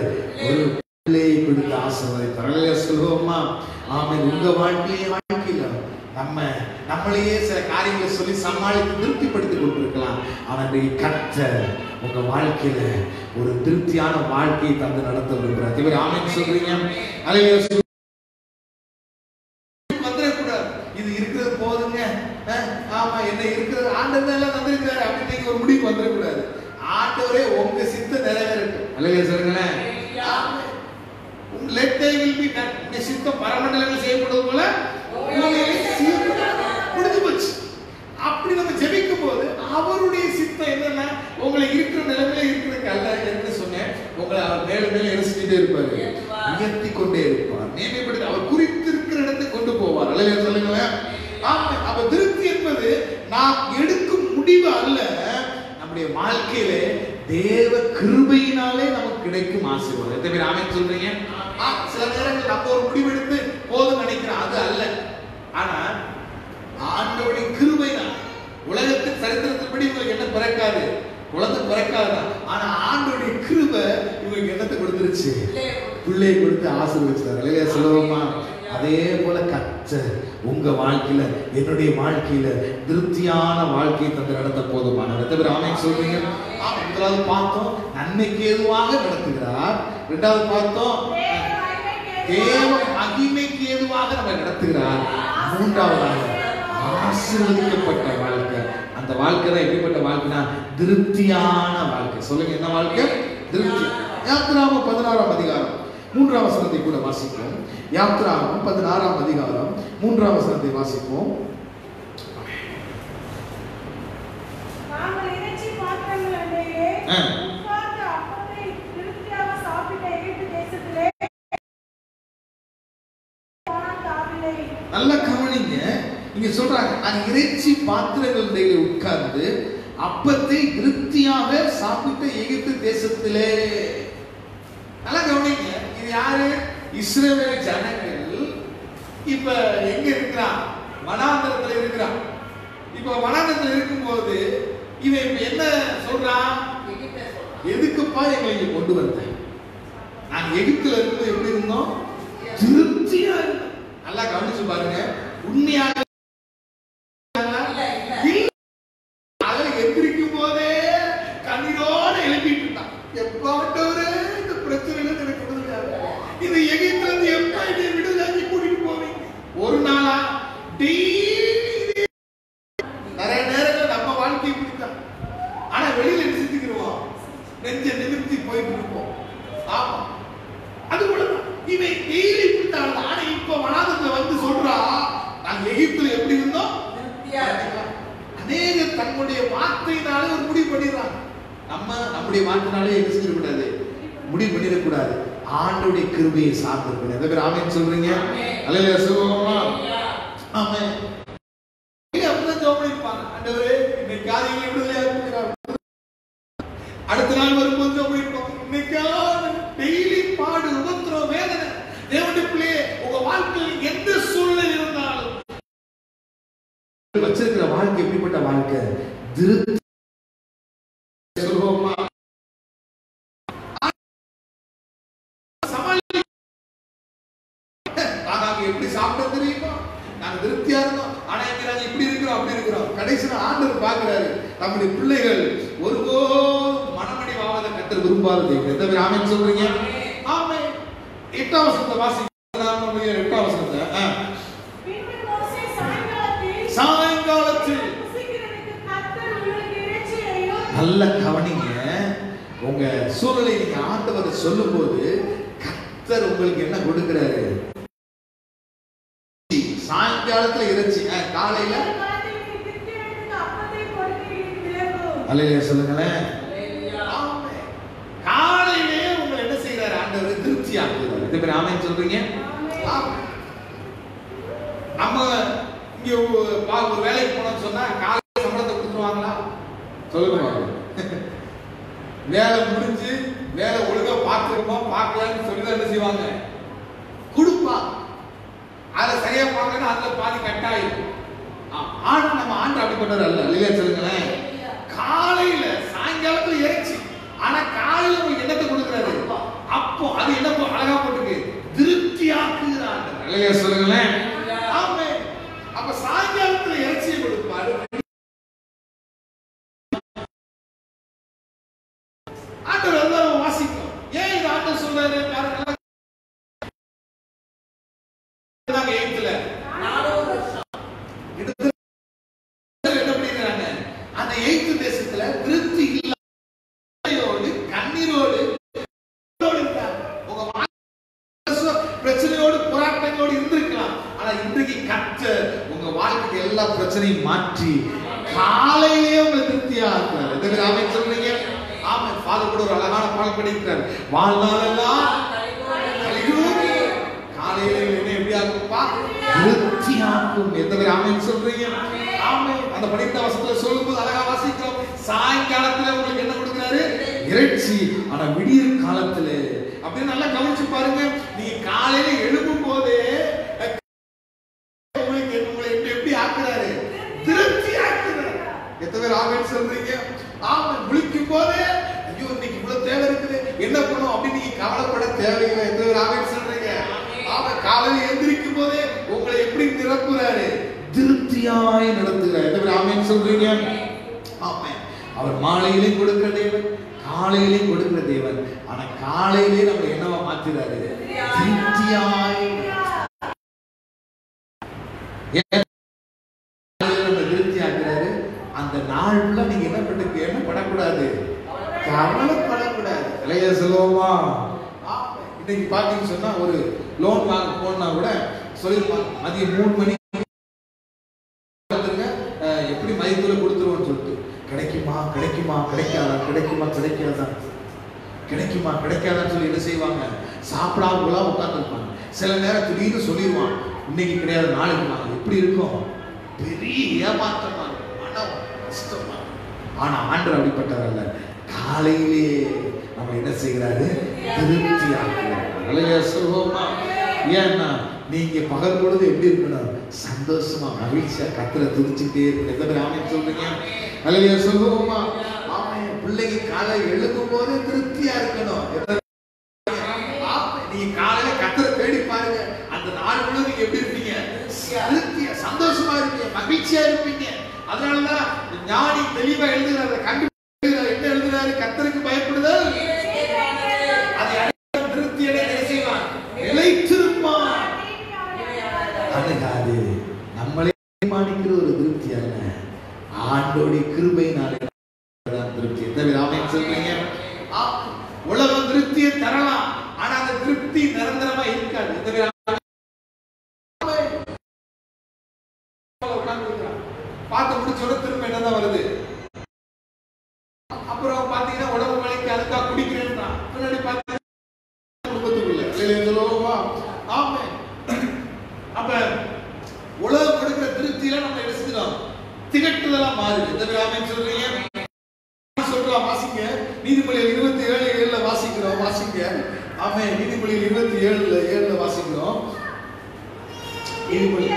ஒரு பிள்ளையை கொடுத்து ஆசீர்வதித்தார். சொல்லுவோமா? ஆமென். உங்க வாழ்க்கையில நம்மளையே சில காரியங்களை சொல்லி சமாளித்து திருப்திப்படுத்திக் கொண்டிருக்கலாம். ஆனால் கர்த்தர் உங்க வாழ்க்கையில ஒரு திருப்தியான வாழ்க்கையை தந்து நடத்த விரும்புகிறார். இவர் ஆமென் சொல்றீங்க? அல்லேலூயா. வந்துடக்கூடாது, இது இருக்கிறது போதுங்க, ஆமா என்ன இருக்கிறது ஆண்டவர் எல்லாம் தந்திருக்கிறாரு அப்படின்னு ஒரு முடிவு வந்துடக்கூடாது. ஆண்டவரே உங்க சித்த நிறைவேறட்டும். அல்லேலூயா சொல்லுங்களேன். let thy will be done. உங்க சித்தம் பரமண்டலங்கள் செய்யப்படுவது போல முடிஞ்சு போச்சு. அப்படி நம்ம ஜெபிக்கும் போது அவருடைய சித்தம் என்னன்னா, உங்களை இருக்கிற நிலைமையில இருக்கிறதுக்கு அல்ல என்று சொன்னேன், உங்களை அவர் மேல மேல என்ன செஞ்சுட்டே இருப்பாரு, உயர்த்தி கொண்டே இருப்பார், மேன்மைப்படுத்தி அவர் குறித்திருக்கிற இடத்துக்கு கொண்டு போவார். அல்லேலூயா சொல்லுங்களேன். ஆமா. அப்ப திருப்தி என்பது நாம் எடுக்கும் முடிவு அல்ல, நம்முடைய வாழ்க்கையில தேவ கிருபையினாலே நமக்கு கிடைக்கும் ஆசீர்வாதம். எத்தனை பேர் ஆமென் சொல்றீங்க? சில நேரங்கள் நம்ம ஒரு முடிவெடுத்து போதும் நினைக்கிறோம், அது அல்ல. ஆனா ஆண்டவருடைய கிருபைதான். உலகத்தின் சரித்திரத்தின்படி உங்களுக்கு என்ன பிறக்காது, குழந்தை பிறக்காதுதான். ஆனா ஆண்டவருடைய கிருபை இவங்களுக்கு என்னத்தை கொடுத்துருச்சு, பிள்ளையை கொடுத்து ஆசீர்வதிச்சார். இல்லையா சொல்லுவோமா? அதே போல கர்த்தர் உங்க வாழ்க்கையில என்னுடைய வாழ்க்கையில திருப்தியான வாழ்க்கையை தந்து நடத்த போதுமானவர். எத்தனை பேர் ஆமென் சொல்றீங்க? முதலாவது பார்த்தோம் நன்மைக்கு ஏதுவாக நடத்துகிறார். இரண்டாவது பார்த்தோம் தேவ மகிமைக்கு ஏதுவாக நம்ம நடத்துகிறார். மூன்றாவதாக ஆசீர்வதிக்கப்பட்ட வாழ்க்கை. அந்த வாழ்க்கை தான் எப்படிப்பட்ட வாழ்க்கைனா திருப்தியான வாழ்க்கை. சொல்லுங்க என்ன வாழ்க்கை? திருப்தி. யாத்திராகமம் 16ஆம் அதிகாரம் 3ஆம் வசனத்தை கூட வாசிப்போம். யாத்திராகமம் 16ஆம் அதிகாரம் 3ஆம் வசனத்தை வாசிப்போம். நாங்கள் இறைச்சி பாத்திரங்கள் அண்டையிலே உட்கார்ந்து அப்பத்தை திருப்தியாக சாப்பிட்ட எகிப்து தேசத்திலே நல்ல கவனிங்க. இங்க சொல்றாங்க நான் இறைச்சி பாத்திரங்கள் உட்கார்ந்து அப்பத்தை திருப்தியாக சாப்பிட்ட எகிப்து தேசத்திலே. நல்ல கவனிங்க. இது யாரு? இஸ்ரவேல் ஜனங்கள். இப்ப எங்க இருக்கிறான்? வனாந்தரத்துல இருக்கிறான். இப்ப வனாந்தரத்துல இருக்கும்போது இவன் இப்ப என்ன சொல்றான்? எதுக்குப்பா எங்களை இங்க கொண்டு வந்த? நாங்க எகிப்துல இருந்து எப்படி இருந்தோம்? திருப்தியா இருந்தோம். நல்லா கவனிச்சு பாருங்க. உண்மையாக எந்திரிக்கும் போதே கண்ணீரோட எழுப்பிட்டு இருந்தான். எப்பாட்டவரே இந்த பிரச்சனை எனக்கு இந்த எகிப்துல இருந்து எப்ப இதை விடுதலை கூட்டிட்டு போவீங்க? ஒரு நாளா டெய்லி நிறைய நேரங்கள் நம்ம வாழ்க்கை இப்படித்தான். ஆனா வெளியில சிந்திக்கிறோம், நெஞ்ச நிமிர்த்தி போயிட்டு இருப்போம். ஆமா அது கூட இவன் டெய்லி இப்படித்தான். ஆனா இப்ப வனாந்தரத்துல வந்து சொல்றா நாங்க எகிப்துல எப்படி இருந்தோம்? அநேக தன்னுடைய வார்த்தையினாலே ஒரு முடிவு பண்ணிடுறாங்க. நம்முடைய வார்த்தையினாலே என்ன செஞ்சிடக்கூடாது? முடிவு பண்ணிடக்கூடாது. ஆண்டவருடைய கிருபையை சார்ந்திருக்கணும். எத்தனை பேர் ஆமென் சொல்றீங்க? அல்லேலூயா சொல்லுவோமா? ஆமென். அப்படிதான் ஜெபம் பண்ணிருப்பாங்க. ஆண்டவரே இன்னைக்கு காரியங்களை விடுதலையா இருக்கிறார். அடுத்த நாள் வரும்போது ஜெபம் பண்ணிருப்பாங்க. இன்னைக்கு டெய்லி பாடு உபத்திரம் வேதனை. தேவனுடைய பிள்ளையே உங்க வாழ்க்கையில் எந்த சூழ்நிலை இருந்தாலும் வச்சிருக்கிற வாழ்க்கை எப்படிப்பட்ட வாழ்க்கை? திருப்தி. சொல்லுவோமா? நாங்க எப்படி சாப்பிட தெரியுமா? நாங்க திருப்தியா இருந்தோம். ஆனா இங்க நாங்க இப்படி இருக்கிறோம் அப்படி இருக்கிறோம். கடைசியில ஆண்டவர் பார்க்கிறாரு நம்முடைய பிள்ளைகள் ஒருபோதும் மனமடிவாவதை கர்த்தர் விரும்பாத தேவன். எத்தனை பேர் ஆமென் சொல்றீங்க? ஆமென். 8ஆம் வசனத்தை வாசிங்க. 8ஆம் வசனத்தை சாயங்காலத்தில் நல்ல கவனிங்க. உங்க சூழலை நீங்க ஆண்டவர் சொல்லும் போது கர்த்தர் உங்களுக்கு என்ன கொடுக்கிறாரு? சாயங்காலத்துல இறைச்சி, காலையில அல்லேலூயா சொல்லுங்களேன். காலையிலே உங்களை என்ன செய்யறாரு? ஆண்டவர் திருப்தி ஆக்குறாரு. எத்தனை பேர் ஆமென் சொல்றீங்க? நம்ம இங்க ஒரு வேலைக்கு போனோம்னு சொன்னா காலையில சம்பளத்தை கொடுத்துருவாங்களா? சொல்லுங்க. வேலை முடிஞ்சு வேலை ஒழுங்கா பார்த்துருக்கோமா பார்க்கலான்னு சொல்லி தான் என்ன செய்வாங்க? கொடுப்பா. அதை சரியா பார்க்கணும். அதுல பாதி கட்டாயிரும். ஆனா நம்ம ஆண்டு அப்படி பண்ணாரு அல்ல. இல்லையா சொல்லுங்களேன். காலையில சாயங்காலத்துல இறைச்சி. ஆனா காலையில உங்களுக்கு என்னத்தை கொடுக்குறாரு? அப்போ அது என்ன அழகா போட்டுருக்கு? திருப்தியாக்குகிறாங்க. இல்லையா சொல்லுங்களேன். ஆமென். அப்ப சாயங்காலத்துல இறைச்சியை கொடுப்பாரு. ஆண்டவர் எல்லாரும் வாசிக்கும். ஏன் இது ஆண்டவர் சொல்றாரு? பாருங்க. நாங்க எய்த்துல 4 வருஷம் என்ன பண்ணிக்கிறாங்க? அந்த எய்த்து தேசத்துல திருப்தி இல்லாதோடு கண்ணீரோடு உங்க பிரச்சனையோடு போராட்டங்களோடு இருந்திருக்கலாம். ஆனா இன்றைக்கு கர்த்தர் உங்க வாழ்க்கைக்கு எல்லா பிரச்சனையும் மாற்றி காலையிலேயே உங்களை திருப்தியா இருக்கிறார். எத்தனை ஆமென் சொல்றீங்க? ஆமென். ஃபாதர் கூட ஒரு அழகான பாடல் படிக்கிறார். வாழ்நாளெல்லாம் காலையிலே என்ன எப்படி ஆகும்பா? திருப்தியாக்கும். எத்தனை ஆமென் சொல்றீங்க? ஆமென். அந்த படித்த வசனத்துல சொல்லும்போது அழகா வாசிக்கிறோம். சாயங்காலத்துல உங்களுக்கு என்ன கொடுக்கிறாரு? இறைச்சி. ஆனா விடியற் காலத்துல அப்படின்னு நல்லா கவனிச்சு பாருங்க. நீங்க காலையில எழும்பும் போதே உங்களுக்கு உங்களை எப்படி ஆக்குறாரு? திருப்தி ஆக்குறாரு. எத்தனை பேர் ஆமென் சொல்றீங்க? ஆமென். விழிக்கும் போதே ஐயோ இன்னைக்கு இவ்வளவு தேவை இருக்குது என்ன பண்ணும் அப்படின்னு நீங்க கவலைப்பட தேவையில்லை. எத்தனை பேர் ஆமென் சொல்றீங்க? ஆமென். காலையில எந்திரிக்கும் போதே உங்களை எப்படி நிரப்புறாரு? திருப்தியாய் நடத்துகிறார். எத்தனை பேர் ஆமென் சொல்றீங்க? ஆமென். அவர் மாலையிலையும் கொடுக்கிற தேவன், காலையிலையும் கொடுக்கிற தேவன். ஆனா காலையிலே நம்ம என்னவா மாத்துறாரு? திருப்தியாய் திருப்தி ஆக்குறாரு. அந்த நாள் ஃபுல்லா நீங்க என்ன படக்கூடாது, கவலைப்படக்கூடாது. இல்லையா சொல்லுவோமா? இன்னைக்கு பாத்தீங்கன்னு சொன்னா ஒரு லோன் வாங்க போனா கூட சொல்லிருப்பாங்க மதியம் 3 மணி எப்படி மதியத்துல கொடுத்துருவோம்னு சொல்லிட்டு, கிடைக்குமா கிடைக்குமா கிடைக்காதா, கிடைக்குமா கிடைக்காதா, கிடைக்குமா கிடைக்காதான்னு சொல்லி என்ன செய்வாங்க, சாப்பிடாமலாம் உட்கார்ந்துருப்பாங்க. சில நேரம் திடீர்னு சொல்லிடுவான் இன்னைக்கு கிடையாது நாளைக்கு வாங்க. எப்படி இருக்கும்? பெரிய ஏமாற்றமா இருக்கும், மனம் கஷ்டமா. ஆனா ஆண்டவர் அப்படிப்பட்டவர் அல்ல. காலையிலே நம்ம என்ன செய்கிறாரு? திருப்தி ஆக்குறாரு. அல்லேலூயா சொல்லுவோமா? ஏன்னா நீங்க பகல் பொழுது எப்படி இருக்கணும்? சந்தோஷமா மகிழ்ச்சியா கர்த்தரை துதிச்சுட்டே இருக்கணும். எத்தனை பேர் ஆமென் சொல்றீங்க? அல்லேலூயா சொல்லுவோமா? ஆமென். பிள்ளைங்க காலை எழுக்கும் போது திருப்தியா இருக்கணும். நீங்க காலையில கர்த்தரை தேடி பாருங்க, அந்த நாள் முழுவதும் நீங்க எப்படி இருப்பீங்க? திருப்தியா சந்தோஷமா இருப்பீங்க, மகிழ்ச்சியா இருப்பீங்க. அதனாலதான் ஞானி தெளிவா எழுதுகிறாரு, என்ன எழுதுறாரு? கர்த்தருக்கு பயப்படுதல் அது திருப்தி அடைய செய்வான், நிலைத்திருப்பான். அதுக்காது நம்மளே மாணிக்கிற ஒரு திருப்தி அல்ல, ஆண்டோடைய கிருபையினாலே திருப்தி. எத்தனை ஆமென் சொல்றீங்க? உலகம் திருப்தியை தரலாம், ஆனா அந்த திருப்தி நிரந்தரமா இருக்காது. எத்தனை பார்த்து முடிச்சோட திரும்ப என்னதான் வருது? அப்புறம் பாத்தீங்கன்னா உடம்பு மலைக்கு அதுக்கா குடிக்கிறேன் தான் முன்னாடி பாத்தீங்கன்னா குடும்பத்துக்குள்ள. ஆமென். அப்ப உலகம் கொடுக்கிற திருப்தியில நம்ம எடுத்துக்கிறோம், திகட்டுதலா மாறுது. எத்தனை ஆமென் சொல்றீங்க? சொல்றோம் வாசிங்க, நீதிமொழிகள் 27:7 வாசிக்கிறோம். வாசிங்க. ஆமென். நீதிமொழிகள் 27:7 வாசிக்கிறோம். நீதிமொழி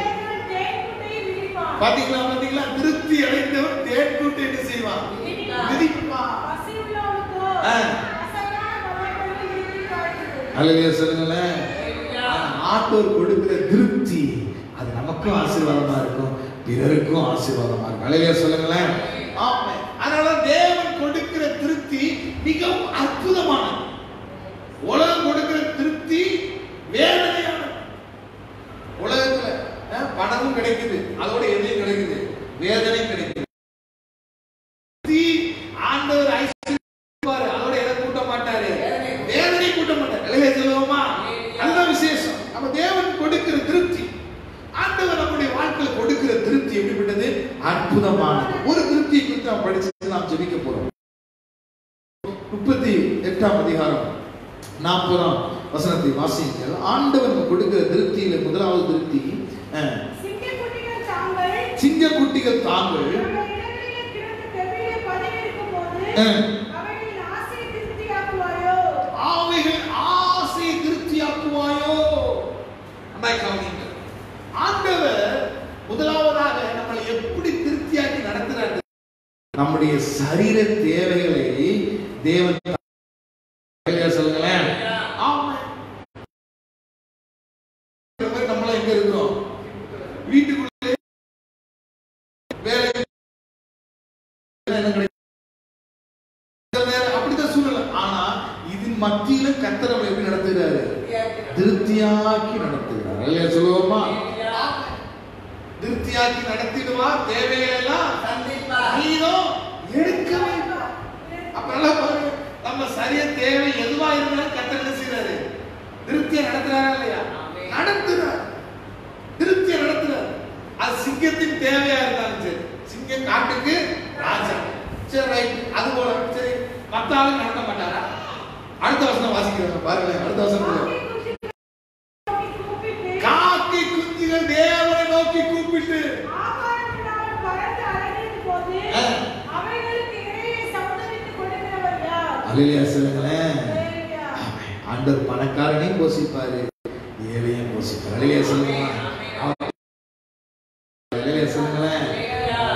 பாத்தீங்களா? பாத்தீங்களா? திருப்தி அடைந்தவன் தேன் கூட்டை என்ன செய்வான்? மிதிப்பான். அல்லேலூயா சொல்லுங்களேன். ஆண்டவர் கொடுக்கிற திருப்தி அது நமக்கும் ஆசீர்வாதமா இருக்கும், பிறருக்கும் ஆசீர்வாதமா இருக்கும். அல்லேலூயா சொல்லுங்களேன். ஆமென். அதனால தேவன் கொடுக்கிற திருப்தி மிகவும் அற்புதமானது. உலகம் கொடுக்கிற திருப்தி வேதனையானது. உலகத்துல பணமும் கிடைக்குது, அதோட எதையும் கிடைக்குது, வேதனை கிடைக்குது. ஆண்டவர் ஐஸ்வர்யம் அதோட எதை கூட்ட மாட்டாரு, வேதனை கூட்ட மாட்டாரு. அல்லேலூயா சொல்லுவோமா? அதுதான் விசேஷம். நம்ம தேவன் கொடுக்கிற திருப்தி, ஆண்டவர் நம்முடைய வாழ்க்கையில கொடுக்கிற திருப்தி எப்படிப்பட்டது? அற்புதமானது. ஒரு திருப்தியை குறித்து நாம் படிச்சு நாம் ஜெபிக்க போறோம். 38ஆம் அதிகாரம் 40ஆம் வசனத்தை வாசியுங்கள். ஆண்டவர் கொடுக்கிற திருப்தியில முதலாவது திருப்தி, சிங்கக்குட்டிகள் தாங்கள் அவைகள் ஆசை திருப்தியாக்குவாயோ. ஆண்டவர் முதலாவதாக நம்மளை எப்படி திருப்தியாக்கி நடத்துறாரு? நம்முடைய சரீர தேவைகளை தேவன் சொல்லுங்களேன். நம்மள எங்க இருக்கிறோம்? வீட்டுக்குள்ளே வேலை அப்படிதான் சூழ்நிலை. ஆனா இதன் மத்தியில கர்த்தர் நம்மளை எப்படி நடத்துகிறாரு? திருப்தியாக்கி நடத்துகிறார். இல்லையா சொல்லுவோமா? திருப்தியாக்கி நடத்திடுவார். தேவைகள் எல்லாம் எடுக்க வேண்டும். அப்பெல்லாம் பாருங்க, நம்ம சரிய தேவை எதுவா இருந்தாலும் கர்த்தர் என்ன செய்யறாரு? திருப்தியா நடத்துறாரா இல்லையா? நடத்துறார். திருப்தியா நடத்துறார். அது சிங்கத்தின் தேவையா இருந்தாலும் சரி, சிங்கம் காட்டுக்கு ராஜா, சரி ரைட், அது போல சரி, மத்த ஆளுங்க நடத்த மாட்டாரா? அடுத்த வசனம் வாசிக்கிறாங்க பாருங்க. அடுத்த வசனம், காக்கை குஞ்சுகள் தேவனை நோக்கி கூப்பிட்டு அல்லேலூயா சொல்லுங்களேன். ஆண்டவர் பணக்காரனையும் போஷிப்பாரு, ஏழையும் போஷிப்பாரு. அல்லேலூயா சொல்லுங்களேன். அல்லேலூயா சொல்லுங்களேன்.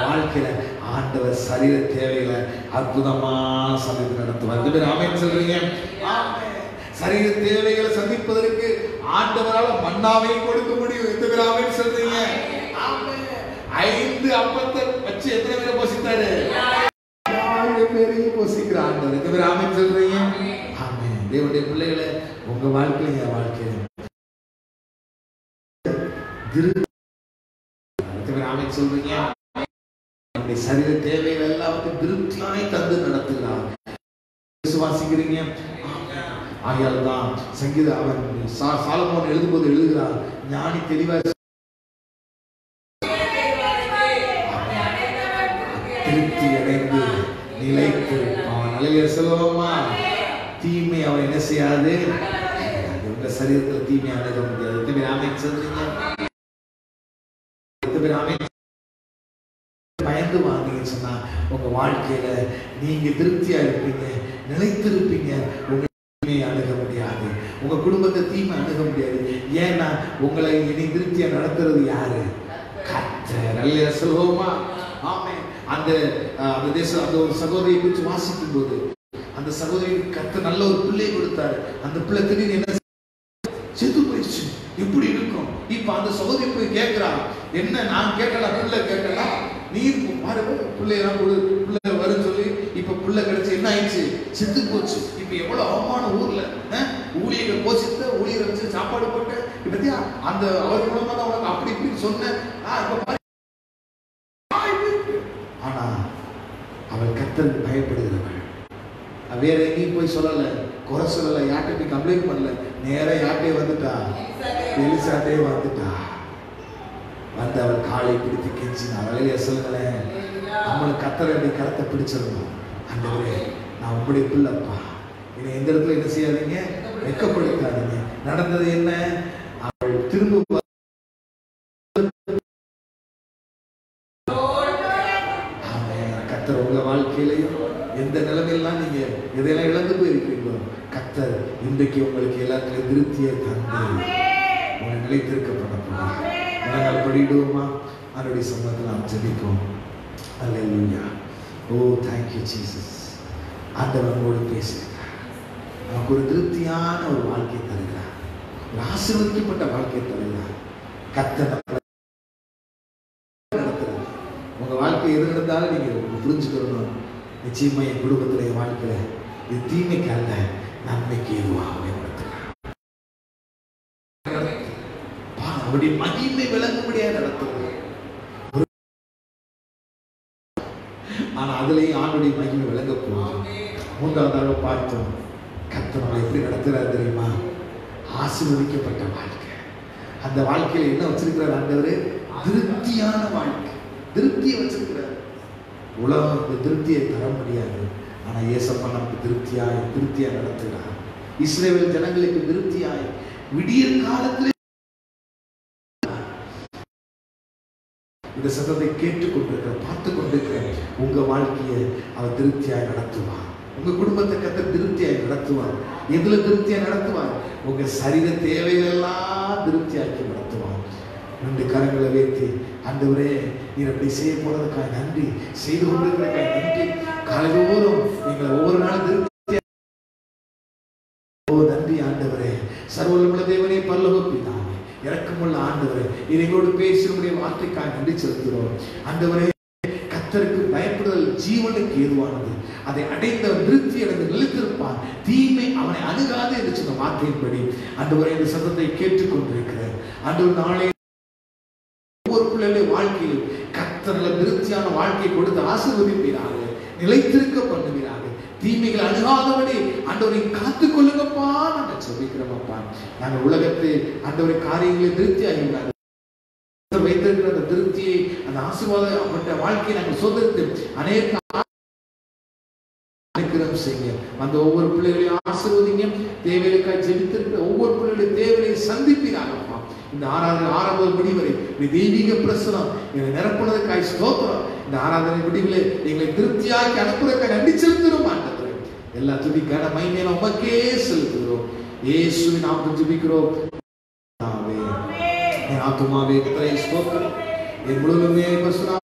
வாழ்க்கையில ஆண்டவர் சரீர தேவைகளை அற்புதமா சந்தித்து நடத்துவார். ஆமென் சொல்றீங்க? சரீர தேவைகளை சந்திப்பதற்கு ஆண்டவரால் மன்னாவை கொடுக்க முடியும். எந்த ஆமென் சொல்றீங்க? 5 அப்பத்தை வச்சு எத்தனை பேரை போஷித்தாரு? 7 பேரையும் போஷிக்கிற ஆண்டவர். எத்தனை பேர் ஆமென் சொல்றீங்க? ஆமென். தேவனுடைய பிள்ளைகளை உங்க வாழ்க்கையில என் வாழ்க்கையில எத்தனை பேர் ஆமென் சொல்றீங்க? நம்முடைய சரீர தேவைகள் எல்லாத்தையும் திருப்தியாய் தந்து நடத்துகிறார். விசுவாசிக்கிறீங்க? ஆகையால் தான் சங்கீத அவன் சாலமோன் எழுதும்போது எழுதுகிறார், ஞானி தெளிவாக திருப்தி அடைந்து நிலைத்து அவன் அழகிய செல்வமா தீமை அவன் என்ன செய்யாது? உங்க சரீரத்தில் தீமை அணுக முடியாது. எத்தனை பேர் ஆமென் சொல்றீங்க? எத்தனை பேர் ஆமென்? பயந்து வாங்கன்னு சொன்னா உங்க வாழ்க்கையில நீங்க திருப்தியா இருப்பீங்க, நிலைத்திருப்பீங்க. உங்க தீமையை அணுக முடியாது, உங்க குடும்பத்தை தீமை அணுக முடியாது. ஏன்னா உங்களை இனி திருப்தியா நடத்துறது யாரு? கர்த்தர். அல்லேலூயா சொல்லுவோமா? ஆமென். அந்த தேசம் அந்த ஒரு சகோதரியை குறித்து வாசிக்கும் போது அந்த சகோதரிக்கு கர்த்தர் நல்ல ஒரு பிள்ளை கொடுத்தாரு. அந்த பிள்ளை திடீர்னு என்ன செத்து போயிடுச்சு. எப்படி இருக்கும்? இப்ப அந்த சகோதரி போய் கேட்கிறா, என்ன நான் கேட்கலாம், பிள்ளை கேட்கலாம், நீர் பாருங்க பிள்ளையெல்லாம் கொடு, பிள்ளை வருன்னு சொல்லி இப்ப பிள்ளை கிடைச்சு என்ன ஆயிடுச்சு? செத்து போச்சு. இப்ப எவ்வளவு அவமான ஊர்ல ஊழியர்கள் போசித்த ஊழியரை வச்சு சாப்பாடு போட்ட பத்தியா அந்த அவர் மூலமா தான் உனக்கு அப்படி இப்படி சொன்னேன். ஆனா அவள் கர்த்தருக்கு பயப்படுகிறவள். வேற எங்கேயும் போய் சொல்லல, குறை சொல்லல, யார்கிட்ட போய் கம்ப்ளைண்ட் பண்ணல, நேரா யார்கிட்டே வந்துட்டா? எலிசாட்டே வந்துட்டா. வந்து அவள் காலை பிடித்து கெஞ்சினா. வேலையை சொல்லுங்களேன், நம்மளுக்கு கர்த்தருடைய கரத்தை பிடிச்சிருந்தோம். ஆண்டவரே நான் உங்களுடைய பிள்ளைப்பா, என்னை எந்த இடத்துல என்ன செய்யாதீங்க, வெட்கப்படுத்தாதீங்க. நடந்தது என்ன? அவள் திரும்ப கர்த்தர் உங்க வாழ்க்கையிலையும் எந்த நிலைமையெல்லாம் நீங்க எதையெல்லாம் இழந்து போயிருக்கீங்களோ, கர்த்தர் இன்றைக்கு உங்களுக்கு எல்லாத்துலயும் திருப்தியை தந்து உங்களை நிலைத்திருக்கப்பட போறார். நாங்கள் படிடுவோமா? அவருடைய சம்பவத்தில் நாம் ஜெபிப்போம். அல்லேலூயா. ஓ thank you Jesus. ஆண்டவர் நம்மோடு பேசுகிறார். நமக்கு ஒரு திருப்தியான ஒரு வாழ்க்கை தருகிறார், ஒரு ஆசீர்வதிக்கப்பட்ட வாழ்க்கை தருகிறார். கர்த்தர் நடத்துகிறார். உங்க வாழ்க்கை எது நடந்தாலும் நீங்க புரிஞ்சுக்கணும், நிச்சயமா என் குடும்பத்தில் என் வாழ்க்கையில இது தீமைக்கு அல்ல, நன்மைக்கு எதுவாக நடத்துகிறார். அவருடைய மகிமை விளங்கும்படியாக நடத்துகிறார். ஆனா அதுலயும் ஆண்டுடைய மகிமை விளங்க போகுது. மூன்றாவதாக பார்த்தோம், கர்த்தர் நம்மளை எப்படி நடத்துகிறார் தெரியுமா? ஆசீர்வதிக்கப்பட்ட வாழ்க்கை. அந்த வாழ்க்கையில என்ன வச்சிருக்கிறார் ஆண்டவர்? திருப்தியான வாழ்க்கை. திருப்தியை வச்சிருக்கிறார். உலகம் இந்த திருப்தியை தர முடியாது, ஆனா இயேசப்பா நமக்கு திருப்தியாய் நடத்துகிறார். இஸ்ரவேல் ஜனங்களுக்கு திருப்தியாய் விடியற் காலத்திலே இந்த சத்தத்தை கேட்டுக்கொண்டிருக்கிற, பார்த்து கொண்டிருக்கிற உங்க வாழ்க்கையை அவர் திருப்தியாய் நடத்துவார். உங்க குடும்பத்தை கர்த்தர் திருப்தியாய் நடத்துவார். எதுல திருப்தியாய் நடத்துவார்? உங்க சரீர தேவைகளெல்லாம் திருப்தியாக்கி நடத்துவார். 2 கரங்களை வைத்து, ஆண்டவரே நீர் அப்படி செய்ய போறதுக்காக நன்றி, செய்து கொண்டிருக்கிறதுக்காக நன்றி, காலைதோறும் எங்களை ஒவ்வொரு நாளும் திருப்தியா. ஓ நன்றி ஆண்டவரே, சர்வவல்லமையுள்ள தேவனே, பரலோக பிதாவே, இரக்கமுள்ள ஆண்டவரே, எங்களோடு பேசுகிற வார்த்தைக்காக நன்றி செலுத்துகிறோம். ஆண்டவரே, கர்த்தருக்கு பயப்படுதல் ஜீவனுக்கு ஏதுவானது, அதை அடைந்தவன் திருப்தி அடைந்து நிலைத்திருப்பான், தீமை அவனை அணுகாது என்று சொன்ன வார்த்தையின்படி ஆண்டவரே இந்த சத்தத்தை கேட்டுக்கொண்டிருக்கிறார். ஆண்டவர் நாளை ஒவ்வொரு பிள்ளைகளுடைய வாழ்க்கையில் கர்த்தர்ல திருப்தியான வாழ்க்கையை கொடுத்து ஆசீர்வதிப்பீராக, நிலைத்திருக்க பண்ணுவீராக, தீமைகள் அணுகாதபடி ஆண்டவரை காத்துக் கொள்ளுங்கப்பா. நாங்கள் சொல்லிக்கிறோமப்பா. நாங்கள் உலகத்தை ஆண்டவரை காரியங்களை திருப்தியாகிறாங்க வைத்திருக்கிற அந்த திருப்தியை, அந்த ஆசீர்வாதப்பட்ட வாழ்க்கையை நாங்கள் சோதரித்து அநேக செய்ய அந்த ஒவ்வொரு பிள்ளைகளையும் ஆசீர்வதிங்க. தேவைகளுக்காக ஜெபித்திருக்கிற ஒவ்வொரு பிள்ளைகளுடைய தேவையை சந்திப்பீராகப்பா. இந்த ஆராதனை முடிவரை தெய்வீக பிரசனம் எங்களை நிரப்புவதற்காக ஸ்தோத்திரம். இந்த ஆராதனை முடிவில் எங்களை திருப்தியாக்கி அனுப்புவதற்காக நன்றி செலுத்துகிறோம் ஆண்டவரே. எல்லா துதிக்கான மகிமையை உமக்கே செலுத்துகிறோம். இயேசுவின் நாமத்தில் ஜெபிக்கிறோம். ஆமென். ஆத்துமாவே கர்த்தரை ஸ்தோத்திரம், என் முழுவதுமே பரிசுத்த